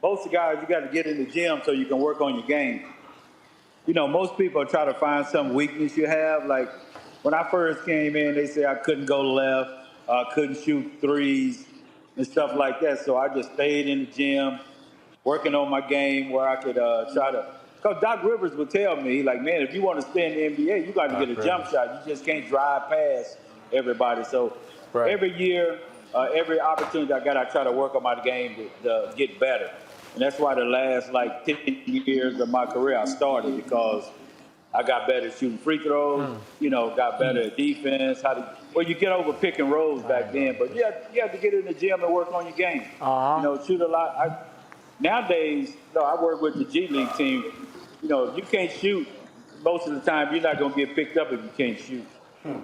Most of the guys, you got to get in the gym so you can work on your game. Most people try to find some weakness you have. Like, when I first came in, they say I couldn't go left, couldn't shoot threes and stuff like that. So I just stayed in the gym, working on my game where I could try to. Because Doc Rivers would tell me, like, man, if you want to stay in the NBA, you got to get a jump shot. You just can't drive past everybody. So every year, every opportunity I got, I try to work on my game to get better. And that's why the last, 10 years of my career I started, because I got better at shooting free throws, got better at defense, you get over pick and rolls back then. But you have to get in the gym and work on your game. Shoot a lot. Nowadays, I work with the G League team. If you can't shoot, most of the time, you're not going to get picked up if you can't shoot. All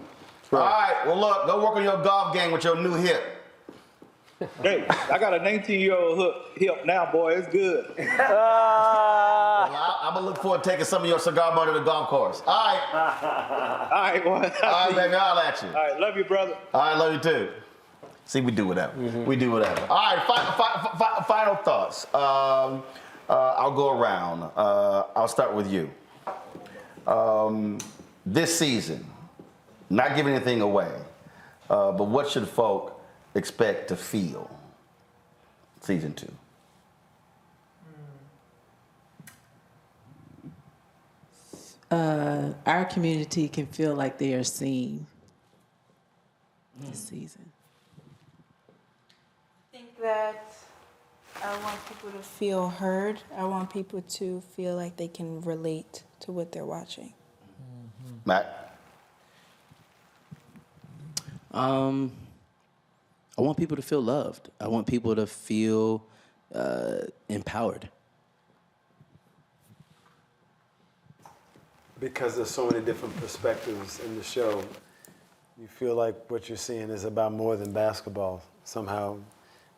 right, well, look, go work on your golf game with your new hip. Hey, I got a 19-year-old hip now, boy. It's good. Well, I'm going to look forward to taking some of your cigar money to the golf course. All right. All right, boy. All right, baby. I'll at you. All right, love you, brother. All right, love you too. See, we do whatever. We do whatever. All right, final thoughts. I'll go around. I'll start with you. This season, not giving anything away, but what should folk expect to feel season 2? Our community can feel like they are seen this season. I think that I want people to feel heard. I want people to feel like they can relate to what they're watching. Matt? I want people to feel loved. I want people to feel empowered. Because there's so many different perspectives in the show, you feel like what you're seeing is about more than basketball. Somehow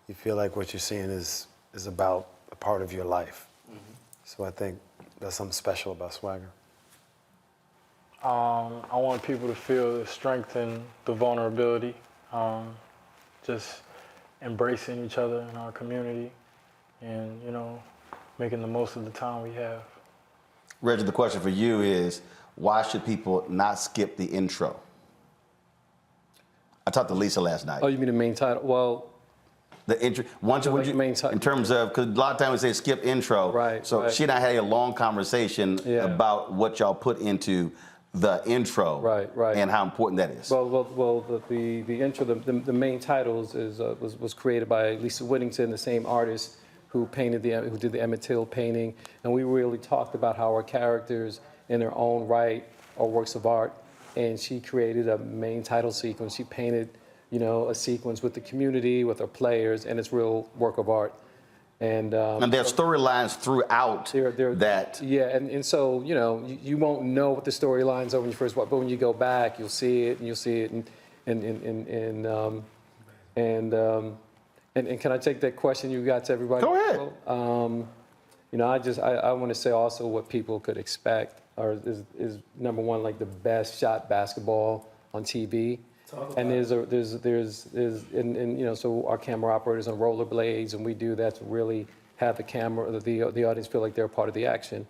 you feel like what you're seeing is about a part of your life. So I think that's something special about Swagger. I want people to feel the strength and the vulnerability, just embracing each other in our community and, making the most of the time we have. Reggie, the question for you is, why should people not skip the intro? I talked to Lisa last night. Oh, you mean the main title? Well, the intro. In terms of, because a lot of times we say skip intro. Right. So she and I had a long conversation about what y'all put into the intro. Right. And how important that is. Well, the intro, the main titles was created by Lisa Whittington, the same artist who did the Emmett Till painting, and we really talked about how our characters, in their own right, are works of art. And she created a main title sequence. She painted, a sequence with the community, with our players, and it's real work of art. And there's storylines throughout that. Yeah, and so, you won't know what the storylines are when you first watch, but when you go back, you'll see it, and you'll see it, and can I take that question you got to everybody? Go ahead. I want to say also what people could expect is number one, like the best shot basketball on TV. And so our camera operators on rollerblades, and we do that to really have the audience feel like they're a part of the action.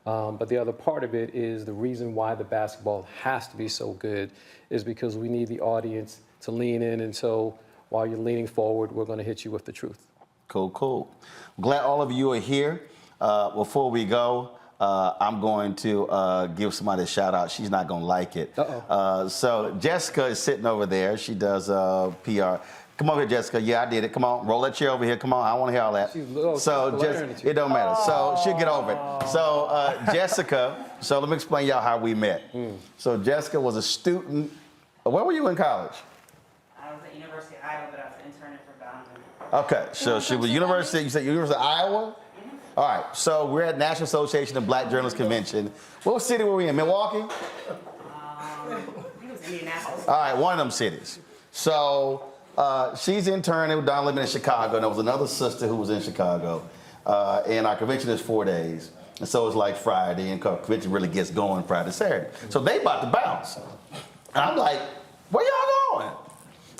But the other part of it is the reason why the basketball has to be so good is because we need the audience to lean in, and so while you're leaning forward, we're going to hit you with the truth. Cool. Glad all of you are here. Before we go, I'm going to give somebody a shout out. She's not going to like it. So Jessica is sitting over there. She does PR. Come over here, Jessica. Yeah, I did it. Come on, roll that chair over here. Come on, I don't want to hear all that. So just, it don't matter. So she'll get over it. So Jessica, so let me explain y'all how we met. So Jessica was a student. Where were you in college? I was at University of Iowa, but I was interning for Boundary. Okay, so she was University, you said University of Iowa? All right, so we're at National Association of Black Journalists Convention. What city were we in, Milwaukee? I think it was Indianapolis. All right, one of them cities. So she's interning with Don living in Chicago, and there was another sister who was in Chicago. And our convention is 4 days. And so it's like Friday, and convention really gets going Friday, Saturday. So they about to bounce. And I'm like, where y'all going?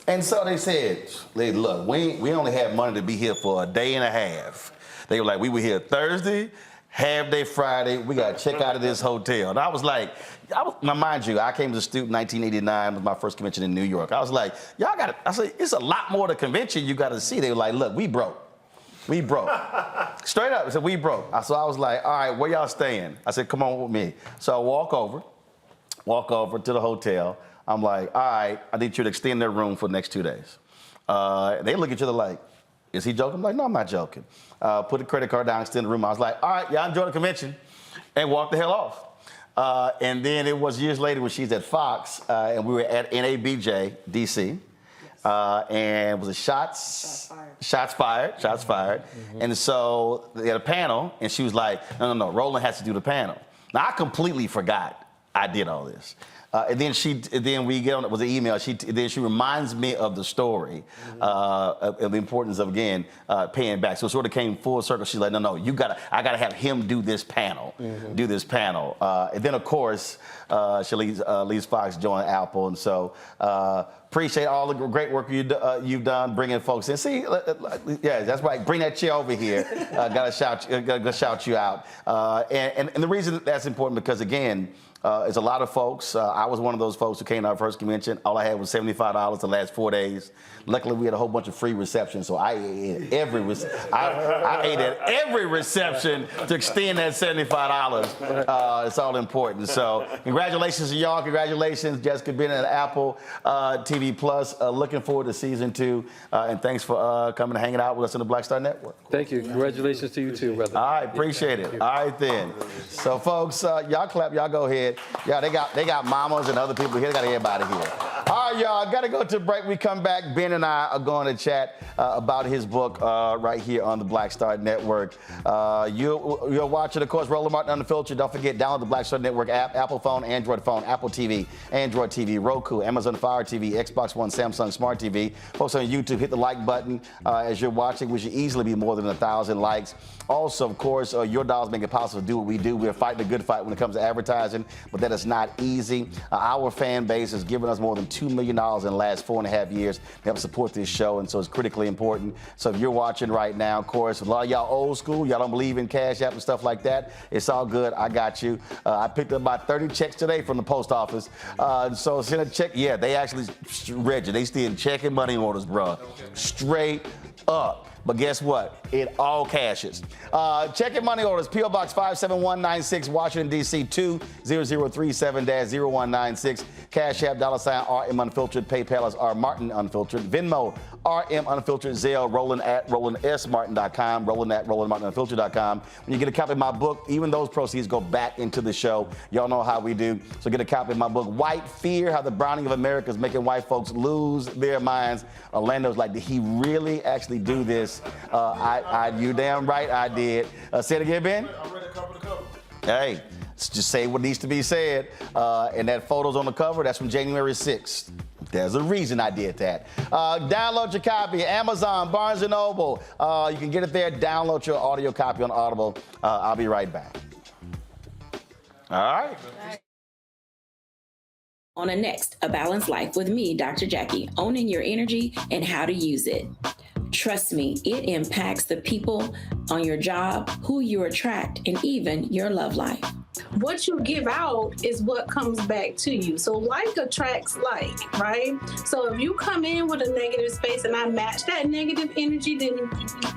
And so they said, look, we only have money to be here for a day and a half. They were like, we were here Thursday, half day Friday, we got to check out of this hotel. And I was like, now mind you, I came as a student in 1989, was my first convention in New York. I was like, y'all got to, I said, it's a lot more to convention you got to see. They were like, look, we broke. We broke. Straight up, I said, we broke. So I was like, all right, where y'all staying? I said, come on with me. So I walk over to the hotel. I'm like, all right, I need you to extend their room for the next 2 days. They look at each other like, is he joking? I'm like, no, I'm not joking. Put the credit card down, extend the room. I was like, all right, y'all enjoy the convention, and walk the hell off. And then it was years later when she's at Fox, and we were at NABJ, DC. And was it Shots Fired. Mm-hmm. And so they had a panel, and she was like, no, Roland has to do the panel. Now, I completely forgot I did all this. And then we get on, it was an email, then she reminds me of the story, of the importance of, again, paying back. So it sort of came full circle. She's like, no, I gotta have him do this panel, and then, of course, she leaves Fox, joined Apple, and so appreciate all the great work you've done bringing folks in. See, yeah, that's right. Bring that chair over here. Gotta shout you out. And the reason that's important because, again, it's a lot of folks. I was one of those folks who came to our first convention. All I had was $75 the last 4 days. Luckily, we had a whole bunch of free receptions, so I ate at every reception to extend that $75. It's all important. So congratulations to y'all. Congratulations, Jessica, being at Apple TV Plus. Looking forward to season 2. And thanks for coming and hanging out with us on the Black Star Network. Thank you. Congratulations to you too, brother. All right, appreciate it. All right, then. So, folks, y'all clap. Y'all go ahead. Yeah, they got mamas and other people here. They got everybody here. All right, y'all, got to go to a break. We come back. Ben and I are going to chat about his book right here on the Black Star Network. You're watching, of course, Roland Martin Unfiltered. Don't forget, download the Black Star Network app, Apple phone, Android phone, Apple TV, Android TV, Roku, Amazon Fire TV, Xbox One, Samsung Smart TV. Folks on YouTube, hit the like button as you're watching, which should easily be more than 1,000 likes. Also, of course, your dollars make it possible to do what we do. We're fighting a good fight when it comes to advertising, but that is not easy. Our fan base has given us more than $2 million in the last 4.5 years to help support this show, and so it's critically important. So if you're watching right now, of course, a lot of y'all old school, y'all don't believe in Cash App and stuff like that. It's all good. I got you. I picked up about 30 checks today from the post office. So send a check. Yeah, they actually, Reggie, they still checking money orders, bro. Straight up. But guess what? It all cashes. Check your money orders. P.O. Box 57196, Washington, D.C. 20037-0196. Cash App, $RM Unfiltered. PayPal is R Martin Unfiltered. Venmo, RM Unfiltered. Zelle, Roland at RolandSMartin.com. Roland at RolandMartinUnfiltered.com. When you get a copy of my book, even those proceeds go back into the show. Y'all know how we do. So get a copy of my book, White Fear, How the Browning of America is Making White Folks Lose Their Minds. Orlando's like, did he really actually do this? You damn right I did. Say it again, Ben? I read it cover to cover. Hey, just say what needs to be said. And that photo's on the cover. That's from January 6th. There's a reason I did that. Download your copy. Amazon, Barnes & Noble. You can get it there. Download your audio copy on Audible. I'll be right back. All right. On a next, A Balanced Life with me, Dr. Jackie, owning your energy and how to use it. Trust me, it impacts the people on your job, who you attract, and even your love life. what you give out is what comes back to you. So like attracts like, right? So if you come in with a negative space and I match that negative energy, then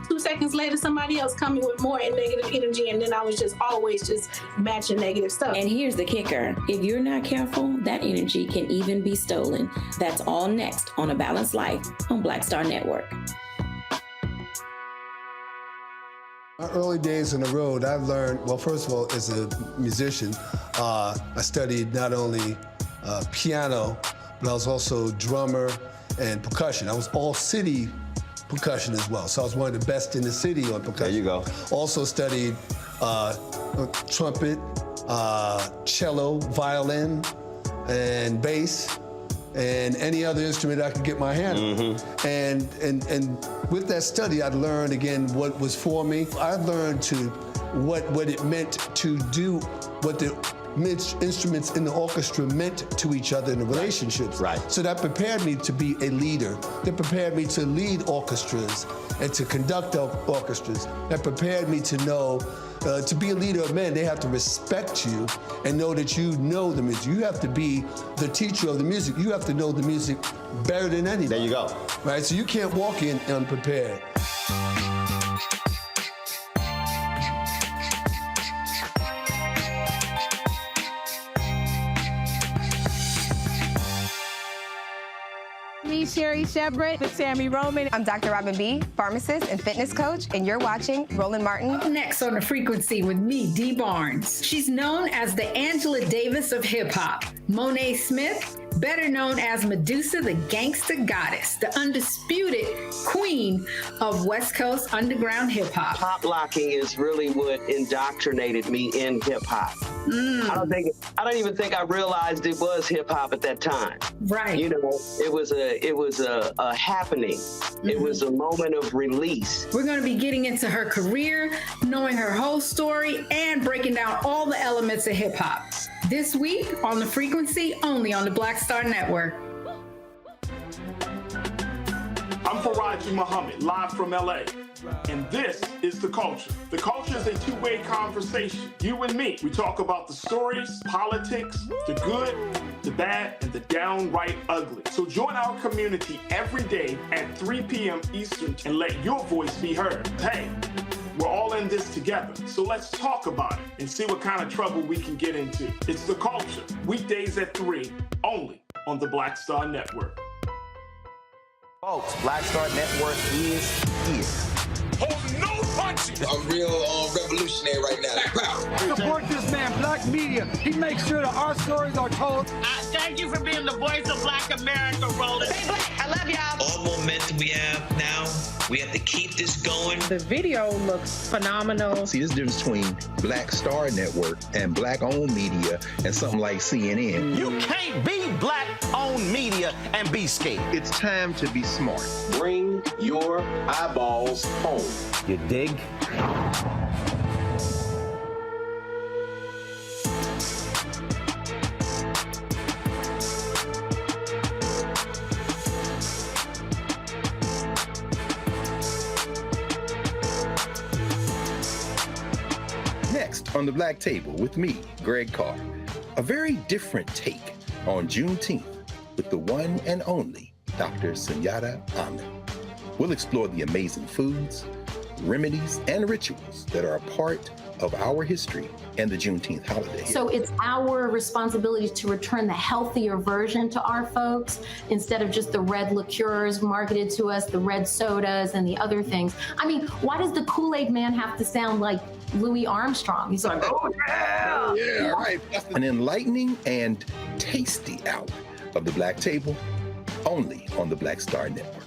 2 seconds later, somebody else coming with more negative energy, and then I was just always just matching negative stuff. And here's the kicker. If you're not careful, that energy can even be stolen. That's all next on A Balanced Life on Black Star Network. My early days on the road, I learned, well, first of all, as a musician, I studied not only piano, but I was also drummer and percussion. I was all city percussion as well. So I was one of the best in the city on percussion. There you go. Also studied trumpet, cello, violin, and bass, and any other instrument I could get my hand on. And with that study, I learned again what was for me. I learned what it meant to do what the instruments in the orchestra meant to each other in the relationships. Right. So that prepared me to be a leader. That prepared me to lead orchestras and to conduct orchestras. That prepared me to know to be a leader of men, they have to respect you and know that you know the music. You have to be the teacher of the music. You have to know the music better than anybody. There you go. Right, so you can't walk in unprepared. Me, Sherry Shepard, with Sammy Roman. I'm Dr. Robin B., pharmacist and fitness coach, and you're watching Roland Martin. Up next on The Frequency with me, Dee Barnes. She's known as the Angela Davis of hip-hop. Monet Smith, better known as Medusa, the gangsta goddess, the undisputed queen of West Coast underground hip-hop. Pop locking is really what indoctrinated me in hip-hop. I don't even think I realized it was hip-hop at that time. Right. You know, it was a happening. It was a moment of release. We're going to be getting into her career, knowing her whole story, and breaking down all the elements of hip-hop. This week on The Frequency, only on the Black Star Network. I'm Faraji Muhammad, live from LA. And this is The Culture. The Culture is a two-way conversation. You and me. We talk about the stories, politics, the good, the bad, and the downright ugly. So join our community every day at 3 p.m. Eastern and let your voice be heard. Hey, we're all in this together. So let's talk about it and see what kind of trouble we can get into. It's The Culture. Weekdays at 3, only on the Black Star Network. Folks, Black Star Network is here. Hold no punches. I'm real revolutionary right now. Support this man, Black Media. He makes sure that our stories are told. Thank you for being the voice of Black America, Roland. Stay black. I love y'all. All momentum we have now, we have to keep this going. The video looks phenomenal. See, there's a difference between Black Star Network and Black-owned media and something like CNN. You can't be Black-owned media and be scared. It's time to be smart. Bring your eyeballs home. You dig? Next on the Black Table with me, Greg Carr. A very different take on Juneteenth with the one and only Dr. Sunyata Ahmed. We'll explore the amazing foods, remedies, and rituals that are a part of our history and the Juneteenth holiday. So it's our responsibility to return the healthier version to our folks instead of just the red liqueurs marketed to us, the red sodas and the other things. I mean, why does the Kool-Aid man have to sound like Louis Armstrong? He's like, oh yeah! Yeah, right. An enlightening and tasty hour of the Black Table, only on the Black Star Network.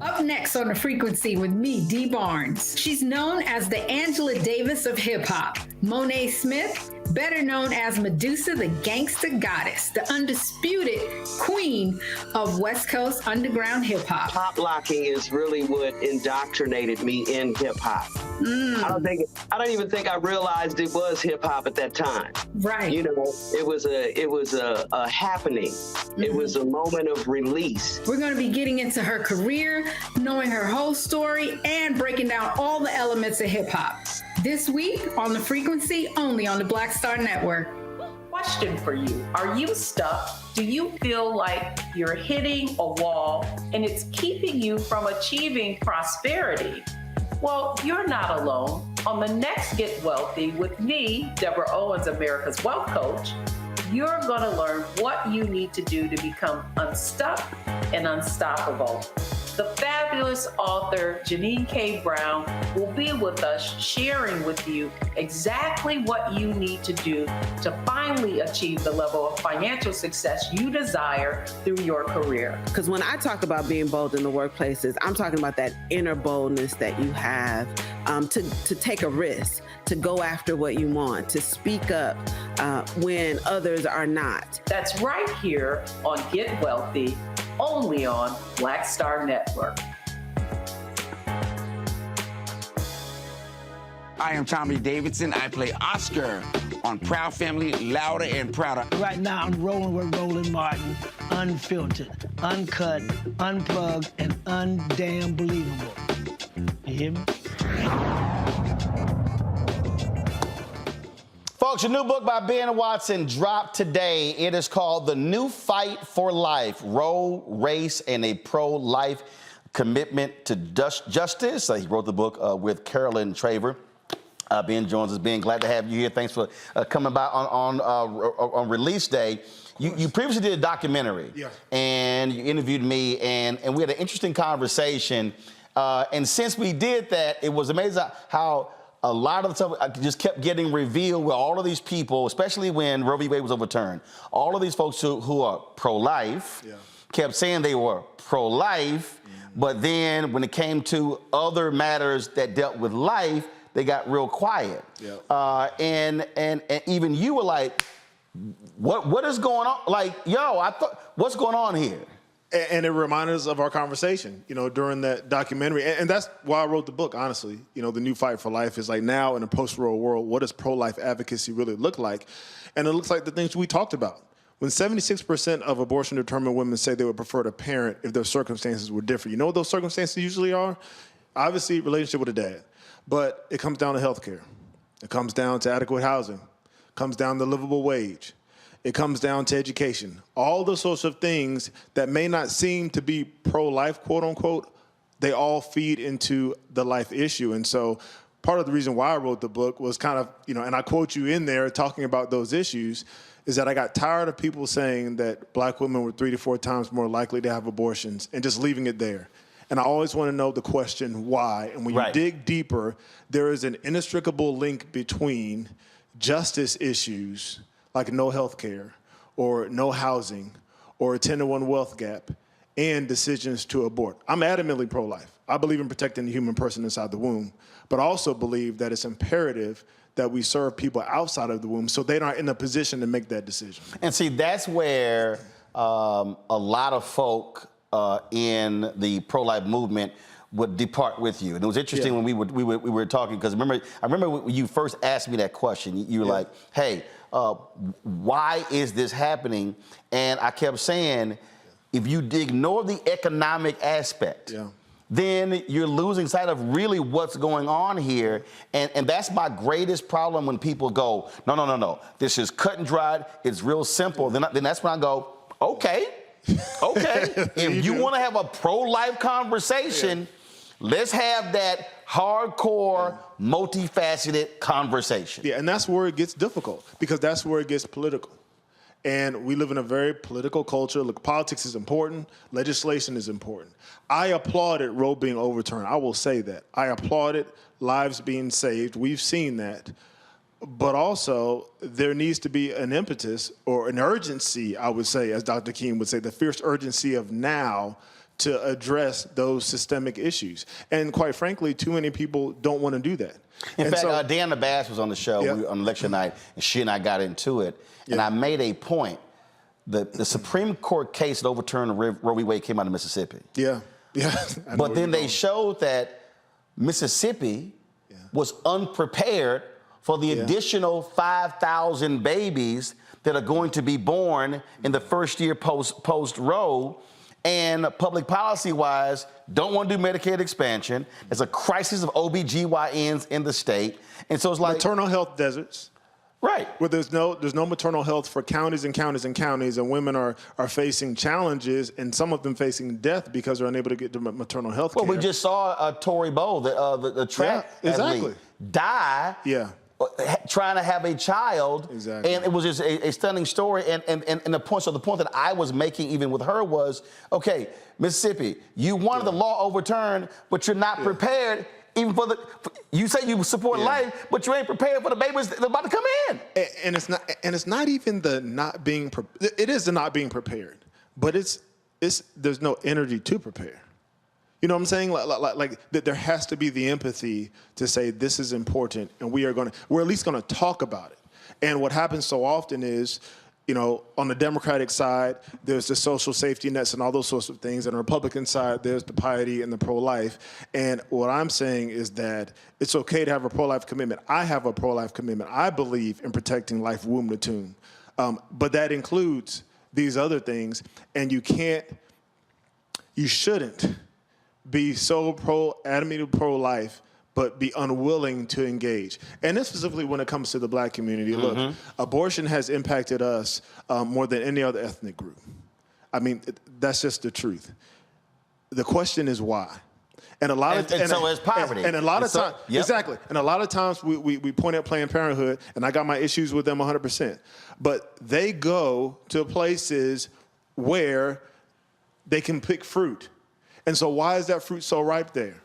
Up next on The Frequency with me, Dee Barnes. She's known as the Angela Davis of hip-hop. Monet Smith, better known as Medusa, the gangsta goddess, the undisputed queen of West Coast underground hip-hop. Pop locking is really what indoctrinated me in hip-hop. I don't even think I realized it was hip-hop at that time. Right. You know, it was a happening. It was a moment of release. We're going to be getting into her career, knowing her whole story, and breaking down all the elements of hip-hop. This week on The Frequency, only on the Black Star Network. Question for you. Are you stuck? Do you feel like you're hitting a wall and it's keeping you from achieving prosperity? Well, you're not alone. On the next Get Wealthy with me, Deborah Owens, America's Wealth Coach, you're going to learn what you need to do to become unstuck and unstoppable. The fabulous author Janine K. Brown will be with us sharing with you exactly what you need to do to finally achieve the level of financial success you desire through your career. Because when I talk about being bold in the workplaces, I'm talking about that inner boldness that you have to take a risk, to go after what you want, to speak up when others are not. That's right here on Get Wealthy, only on Black Star Network. I am Tommy Davidson. I play Oscar on Proud Family, Louder and Prouder. Right now, I'm rolling with Roland Martin, unfiltered, uncut, unplugged, and undamn believable. You hear me? Folks, your new book by Ben Watson dropped today. It is called The New Fight for Life, Roe, Race, and a Pro-Life Commitment to Justice. He wrote the book with Carolyn Traver. Ben joins us. Ben, glad to have you here. Thanks for coming by on release day. You previously did a documentary, and you interviewed me, and we had an interesting conversation. And since we did that, it was amazing how a lot of the stuff just kept getting revealed with all of these people, especially when Roe v. Wade was overturned. All of these folks who are pro-life kept saying they were pro-life, but then when it came to other matters that dealt with life, they got real quiet. And even you were like, what is going on? Like, what's going on here? And it reminded us of our conversation, during that documentary. And that's why I wrote the book, honestly. The new fight for life is like, now in a post-Roe world, what does pro-life advocacy really look like? And it looks like the things we talked about. When 76% of abortion-determined women say they would prefer to parent if their circumstances were different, you know what those circumstances usually are? Obviously, relationship with a dad. But it comes down to health care. It comes down to adequate housing. It comes down to livable wage. It comes down to education. All the sorts of things that may not seem to be pro-life, quote unquote, they all feed into the life issue. And so part of the reason why I wrote the book was kind of, and I quote you in there talking about those issues, is that I got tired of people saying that black women were 3 to 4 times more likely to have abortions and just leaving it there. And I always want to know the question why. And when you dig deeper, there is an inextricable link between justice issues like no health care or no housing or a 10-to-1 wealth gap and decisions to abort. I'm adamantly pro-life. I believe in protecting the human person inside the womb, but I also believe that it's imperative that we serve people outside of the womb so they're not in a position to make that decision. And see, that's where a lot of folk in the pro-life movement would depart with you. And it was interesting when we were talking, because I remember when you first asked me that question, you were like, hey, why is this happening? And I kept saying, if you ignore the economic aspect, then you're losing sight of really what's going on here. And that's my greatest problem when people go, no, this is cut and dried, it's real simple. Then that's when I go, okay. If you want to have a pro-life conversation, let's have that hardcore, multifaceted conversation. Yeah, and that's where it gets difficult, because that's where it gets political. And we live in a very political culture. Look, politics is important. Legislation is important. I applauded Roe being overturned. I will say that. I applauded lives being saved. We've seen that. But also, there needs to be an impetus or an urgency, I would say, as Dr. King would say, the fierce urgency of now to address those systemic issues. And quite frankly, too many people don't want to do that. In fact, Deanna Bass was on the show on election night, and she and I got into it. And I made a point. The Supreme Court case that overturned Roe v. Wade came out of Mississippi. But then they showed that Mississippi was unprepared for the additional 5,000 babies that are going to be born in the first year post Roe. and public policy-wise, don't want to do Medicaid expansion. There's a crisis of OBGYNs in the state. And so it's like... maternal health deserts. Right. Where there's no maternal health for counties and counties and counties, and women are facing challenges, and some of them facing death because they're unable to get to maternal health care. Well, we just saw Tory Bowl, the track athlete, die trying to have a child. Exactly. And it was just a stunning story. And the point that I was making even with her was, okay, Mississippi, you wanted the law overturned, but you're not prepared even for you say you support life, but you ain't prepared for the babies that are about to come in. And it's not even the not being it is the not being prepared, but it's there's no energy to prepare. You know what I'm saying? Like that there has to be the empathy to say this is important, and we're at least gonna talk about it. And what happens so often is, you know, on the Democratic side, there's the social safety nets and all those sorts of things. And on the Republican side, there's the piety and the pro-life. And what I'm saying is that it's okay to have a pro-life commitment. I have a pro-life commitment. I believe in protecting life womb to tomb. But that includes these other things. And you shouldn't be so adamantly pro-life, but be unwilling to engage. And this specifically when it comes to the black community. Look, abortion has impacted us more than any other ethnic group. I mean, that's just the truth. The question is why. And a lot of so is poverty. And a lot of times, exactly. And a lot of times we point at Planned Parenthood, and I got my issues with them 100%. But they go to places where they can pick fruit. And so why is that fruit so ripe there?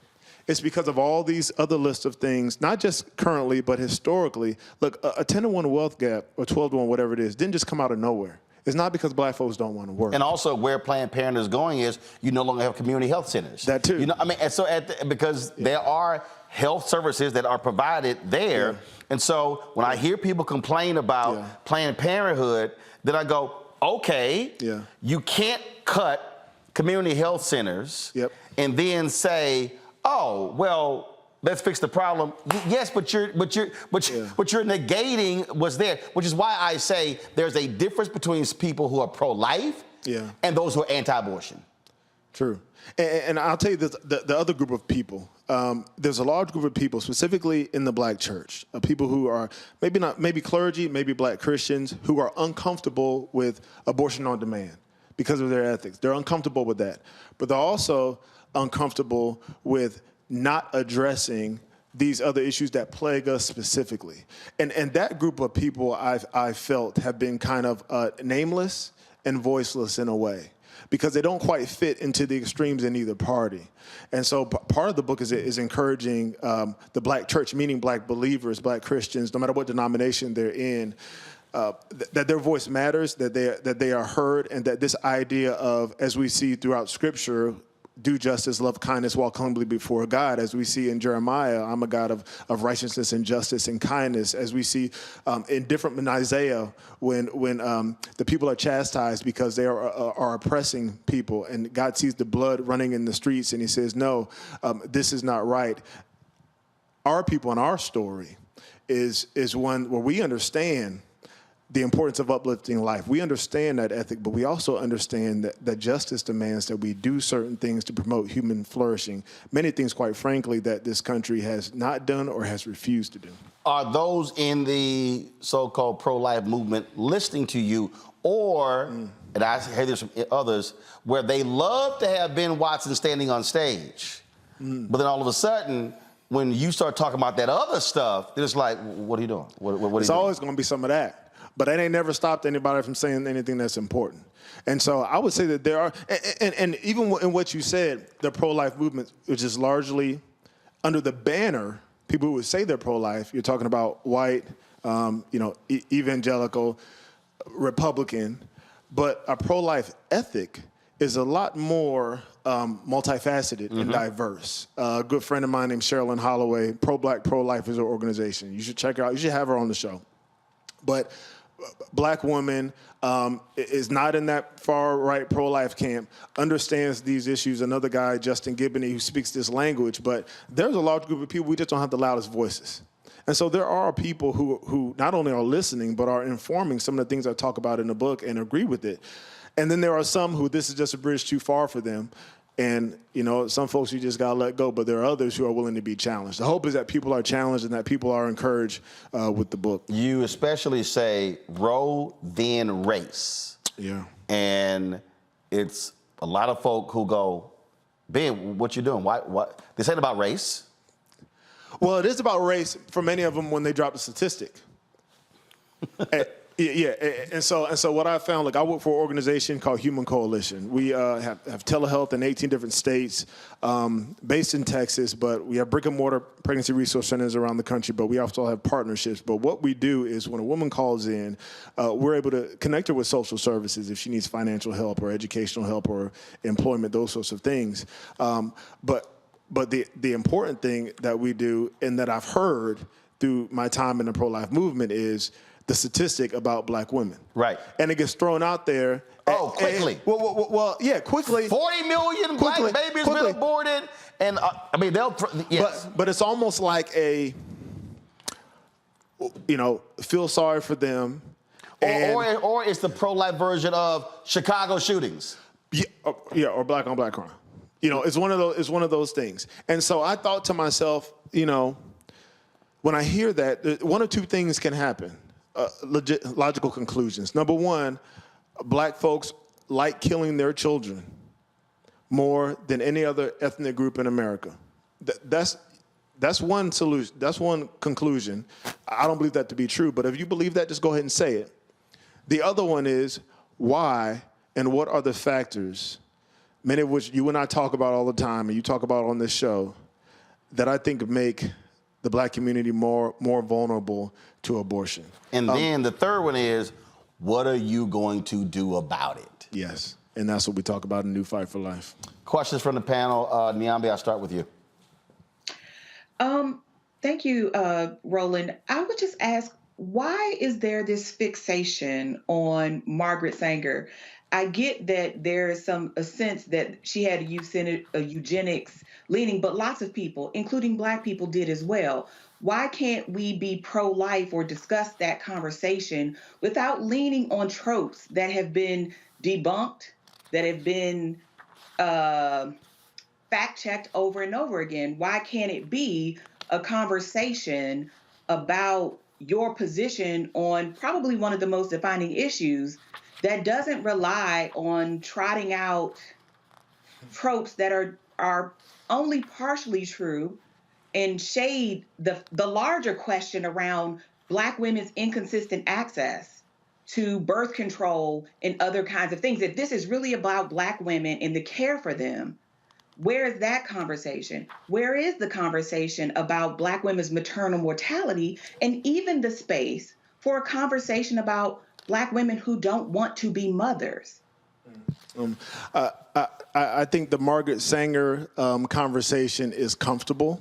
It's because of all these other lists of things, not just currently, but historically. Look, a 10-to-1 wealth gap, or 12-to-1, whatever it is, didn't just come out of nowhere. It's not because black folks don't want to work. And also where Planned Parenthood is going is you no longer have community health centers. That too. You know, I mean, and so because there are health services that are provided there. Yeah. And so when I hear people complain about Planned Parenthood, then I go, okay, you can't cut community health centers and then say, oh, well, let's fix the problem. Yes, but you're negating what's there, which is why I say there's a difference between people who are pro-life and those who are anti-abortion. True. And I'll tell you the other group of people. There's a large group of people, specifically in the black church, people who are maybe clergy, maybe black Christians, who are uncomfortable with abortion on demand because of their ethics. They're uncomfortable with that. But they're also uncomfortable with not addressing these other issues that plague us specifically. And that group of people I felt have been kind of nameless and voiceless in a way because they don't quite fit into the extremes in either party. And so part of the book is encouraging the black church, meaning black believers, black Christians, no matter what denomination they're in, that their voice matters, that they are heard, and that this idea of, as we see throughout Scripture, do justice, love kindness, walk humbly before God. As we see in Jeremiah, I'm a God of righteousness and justice and kindness. As we see in Isaiah, when the people are chastised because they are oppressing people, and God sees the blood running in the streets, and he says, no, this is not right. Our people and our story is one where we understand the importance of uplifting life. We understand that ethic, but we also understand that justice demands that we do certain things to promote human flourishing. Many things, quite frankly, that this country has not done or has refused to do. Are those in the so-called pro-life movement listening to you, or, and I hear this from others, where they love to have Ben Watson standing on stage, but then all of a sudden, when you start talking about that other stuff, it's like, what are you doing? What it's always going to be some of that. But that ain't never stopped anybody from saying anything that's important. And so I would say that there are, and even in what you said, the pro-life movement, which is largely under the banner, people who would say they're pro-life, you're talking about white, evangelical, Republican, but a pro-life ethic is a lot more multifaceted and diverse. A good friend of mine named Sherilyn Holloway, Pro-Black, Pro-Life is her organization. You should check her out. You should have her on the show. But black woman is not in that far-right pro-life camp, understands these issues. Another guy, Justin Gibney, who speaks this language. But there's a large group of people, we just don't have the loudest voices. And so there are people who not only are listening, but are informing some of the things I talk about in the book and agree with it. And then there are some who this is just a bridge too far for them. And, some folks you just got to let go, but there are others who are willing to be challenged. The hope is that people are challenged and that people are encouraged with the book. You especially say Roe, then race. Yeah. And it's a lot of folk who go, Ben, what you doing? What? This ain't about race. Well, it is about race for many of them when they drop the statistic. And so what I found, like I work for an organization called Human Coalition. We have telehealth in 18 different states, based in Texas, but we have brick and mortar pregnancy resource centers around the country, but we also have partnerships. But what we do is when a woman calls in, we're able to connect her with social services if she needs financial help or educational help or employment, those sorts of things. But the important thing that we do and that I've heard through my time in the pro-life movement is the statistic about black women. Right. And it gets thrown out there. Oh, quickly. Well, yeah, quickly. 40 million black babies been aborted. And, they'll... yes. But it's almost like feel sorry for them. Or it's the pro-life version of Chicago shootings. Yeah, or black on black crime. It's one of those things. And so I thought to myself, when I hear that, one of two things can happen. Logical conclusions. Number one, black folks like killing their children more than any other ethnic group in America. That's one solution. That's one conclusion. I don't believe that to be true, but if you believe that, just go ahead and say it. The other one is why and what are the factors, many of which you and I talk about all the time and you talk about on this show, that I think make the black community more vulnerable to abortion. And then the third one is, what are you going to do about it? Yes, and that's what we talk about in New Fight for Life. Questions from the panel. Nyambe, I'll start with you. Thank you, Roland. I would just ask, why is there this fixation on Margaret Sanger? I get that there is a sense that she had a eugenics leaning, but lots of people, including black people, did as well. Why can't we be pro-life or discuss that conversation without leaning on tropes that have been debunked, that have been fact-checked over and over again? Why can't it be a conversation about your position on probably one of the most defining issues that doesn't rely on trotting out tropes that are only partially true and shade the larger question around black women's inconsistent access to birth control and other kinds of things? If this is really about black women and the care for them, where is that conversation? Where is the conversation about black women's maternal mortality and even the space for a conversation about black women who don't want to be mothers? I think the Margaret Sanger conversation is comfortable,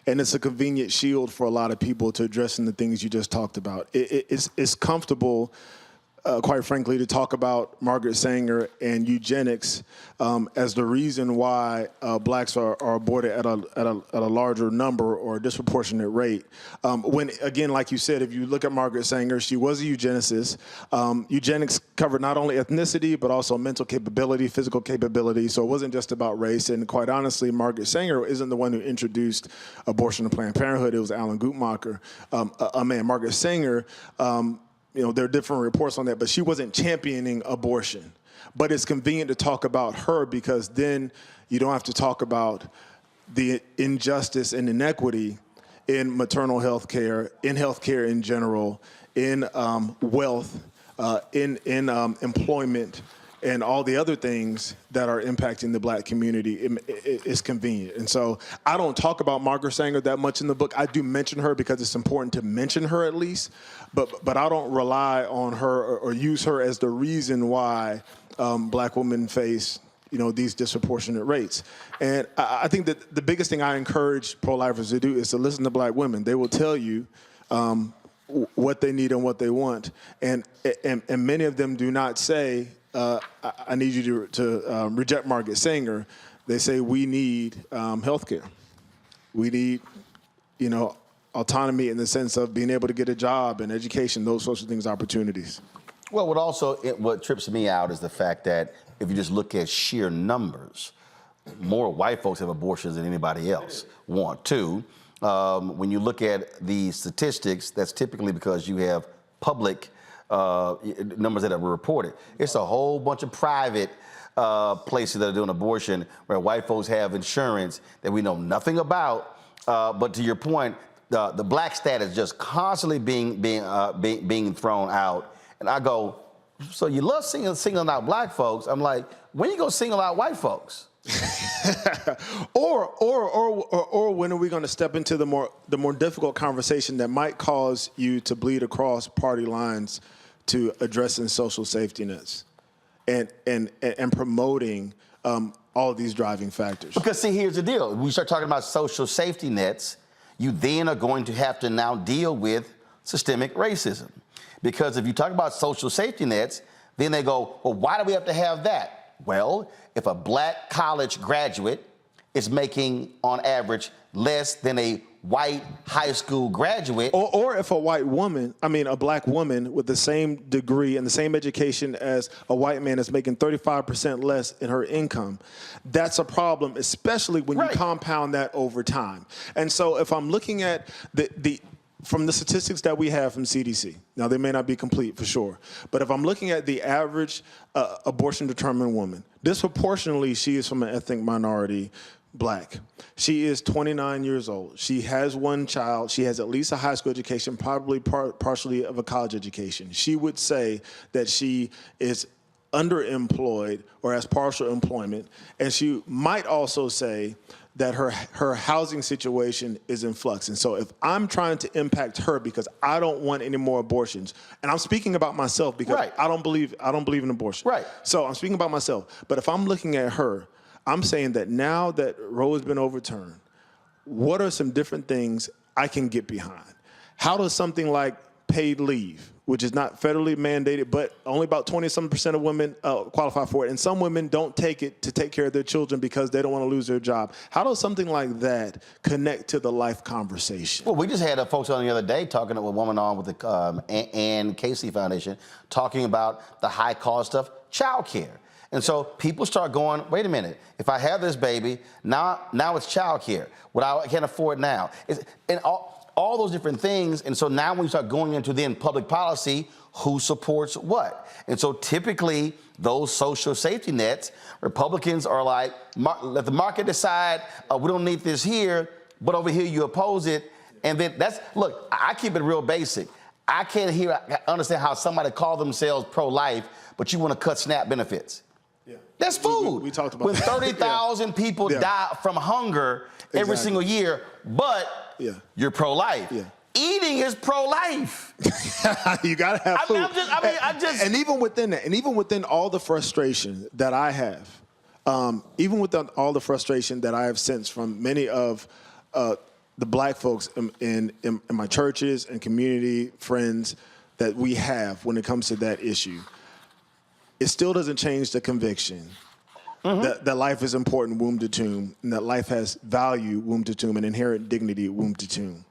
and it's a convenient shield for a lot of people to addressing the things you just talked about. It's comfortable, quite frankly, to talk about Margaret Sanger and eugenics as the reason why blacks are aborted at a larger number or a disproportionate rate. When, again, like you said, if you look at Margaret Sanger, she was a eugenicist. Eugenics covered not only ethnicity, but also mental capability, physical capability. So it wasn't just about race. And quite honestly, Margaret Sanger isn't the one who introduced abortion to Planned Parenthood. It was Alan Guttmacher. Margaret Sanger, there are different reports on that, but she wasn't championing abortion. But it's convenient to talk about her because then you don't have to talk about the injustice and inequity in maternal health care, in health care in general, in wealth, in employment, and all the other things that are impacting the black community. It's convenient. And so I don't talk about Margaret Sanger that much in the book. I do mention her because it's important to mention her at least, but I don't rely on her or use her as the reason why black women face these disproportionate rates. And I think that the biggest thing I encourage pro-lifers to do is to listen to black women. They will tell you what they need and what they want. And many of them do not say, I need you to reject Margaret Sanger. They say we need health care. We need, autonomy in the sense of being able to get a job and education, those sorts of things, opportunities. Well, what trips me out is the fact that if you just look at sheer numbers, more white folks have abortions than anybody else. One. Two, when you look at the statistics, that's typically because you have public numbers that are reported. It's a whole bunch of private places that are doing abortion where white folks have insurance that we know nothing about. But to your point, the black stat is just constantly being thrown out. And I go, so you love singling out black folks. I'm like, when you gonna single out white folks? or when are we going to step into the more difficult conversation that might cause you to bleed across party lines to addressing social safety nets and promoting all of these driving factors? Because see, here's the deal: when we start talking about social safety nets, you then are going to have to now deal with systemic racism. Because if you talk about social safety nets, then they go, well, why do we have to have that? Well, if a black college graduate is making, on average, less than a white high school graduate. Or if a black woman with the same degree and the same education as a white man is making 35% less in her income, that's a problem, especially when you compound that over time. And so if I'm looking at from the statistics that we have from CDC, now they may not be complete for sure, but if I'm looking at the average abortion-determined woman, disproportionately she is from an ethnic minority, black. She is 29 years old. She has one child. She has at least a high school education, probably partially of a college education. She would say that she is underemployed or has partial employment, and she might also say that her housing situation is in flux. And so if I'm trying to impact her because I don't want any more abortions, and I'm speaking about myself because I don't believe in abortion. Right. So I'm speaking about myself. But if I'm looking at her, I'm saying that now that Roe has been overturned, what are some different things I can get behind? How does something like paid leave, which is not federally mandated, but only about 20% of women qualify for it, and some women don't take it to take care of their children because they don't want to lose their job. How does something like that connect to the life conversation? Well, we just had folks on the other day talking to a woman on with the Ann Casey Foundation talking about the high cost of childcare. And so people start going, wait a minute, if I have this baby, now it's childcare. What I can't afford now. And all those different things. And so now when you start going into then public policy, who supports what? And so typically those social safety nets, Republicans are like, let the market decide, we don't need this here, but over here you oppose it. And then look, I keep it real basic. I can't understand how somebody call themselves pro-life, but you want to cut SNAP benefits. Yeah. That's food. We talked about when 30,000 people die from hunger every single year, but you're pro-life. Yeah. Eating is pro-life. You gotta have food. And even within that, and even within all the frustration that I have, even with all the frustration that I have sensed from many of the black folks in my churches and community friends that we have when it comes to that issue, it still doesn't change the conviction that life is important womb to tomb, and that life has value womb to tomb and inherent dignity womb to tomb.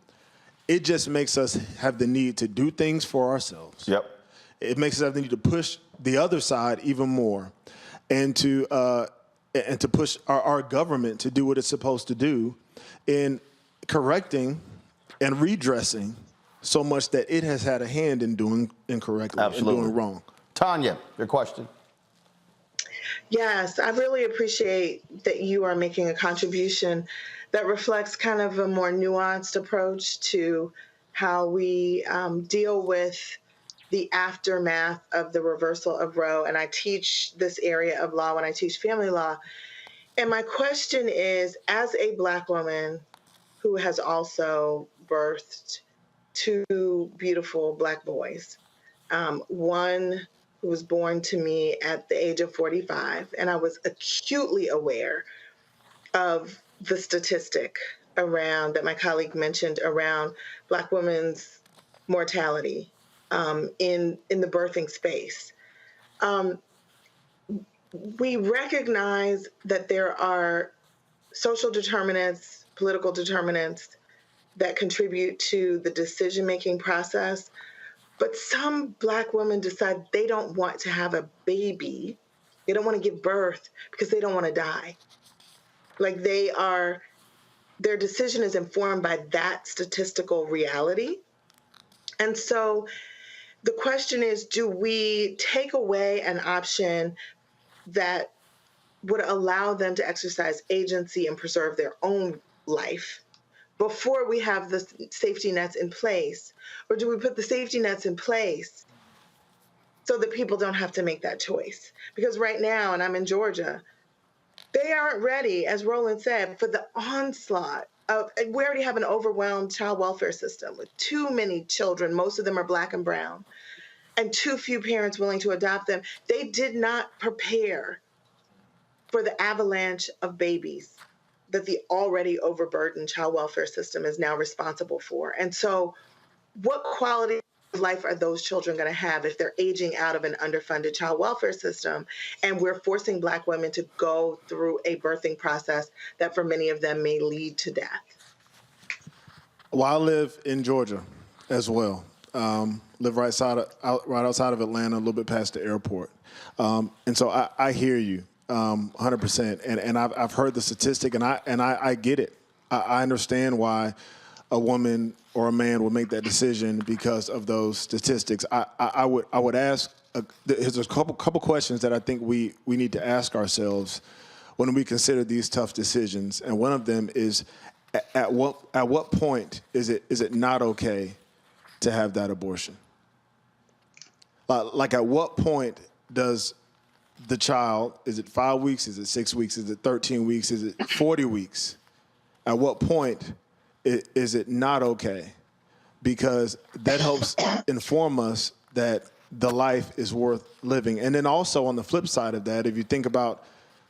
It just makes us have the need to do things for ourselves. Yep. It makes us have the need to push the other side even more, and to push our government to do what it's supposed to do in correcting and redressing so much that it has had a hand in doing incorrectly and doing wrong. Tanya, your question. Yes, I really appreciate that you are making a contribution that reflects kind of a more nuanced approach to how we deal with the aftermath of the reversal of Roe. And I teach this area of law when I teach family law. And my question is, as a Black woman who has also birthed two beautiful Black boys, one who was born to me at the age of 45, and I was acutely aware of the statistic around that my colleague mentioned around Black women's mortality in the birthing space. We recognize that there are social determinants, political determinants that contribute to the decision-making process, But some Black women decide they don't want to have a baby. They don't want to give birth because they don't want to die. Like their decision is informed by that statistical reality. And so the question is, do we take away an option that would allow them to exercise agency and preserve their own life before we have the safety nets in place? Or do we put the safety nets in place so that people don't have to make that choice? Because right now, and I'm in Georgia, they aren't ready, as Roland said, for the onslaught of, we already have an overwhelmed child welfare system with too many children. Most of them are Black and brown, and too few parents willing to adopt them. They did not prepare for the avalanche of babies that the already overburdened child welfare system is now responsible for. And so what quality of life are those children going to have if they're aging out of an underfunded child welfare system and we're forcing Black women to go through a birthing process that for many of them may lead to death? Well, I live in Georgia as well. Live right outside of Atlanta, a little bit past the airport. And so I hear you 100%. And I've heard the statistic, and I get it. I understand why a woman or a man would make that decision because of those statistics. I would ask, there's a couple questions that I think we need to ask ourselves when we consider these tough decisions. And one of them is, at what point is it not okay to have that abortion? Like at what point does the child, is it 5 weeks, is it 6 weeks, is it 13 weeks, is it 40 weeks? At what point is it not okay? Because that helps inform us that the life is worth living. And then also on the flip side of that, if you think about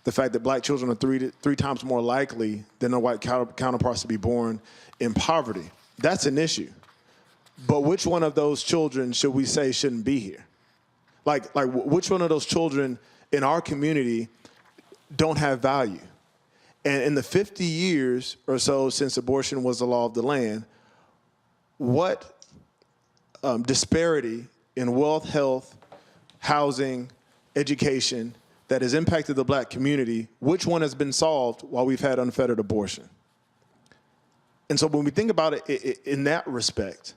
the fact that Black children are three times more likely than their white counterparts to be born in poverty, that's an issue. But which one of those children should we say shouldn't be here? Like which one of those children in our community don't have value? And in the 50 years or so since abortion was the law of the land, what disparity in wealth, health, housing, education that has impacted the Black community, which one has been solved while we've had unfettered abortion? And so when we think about it in that respect,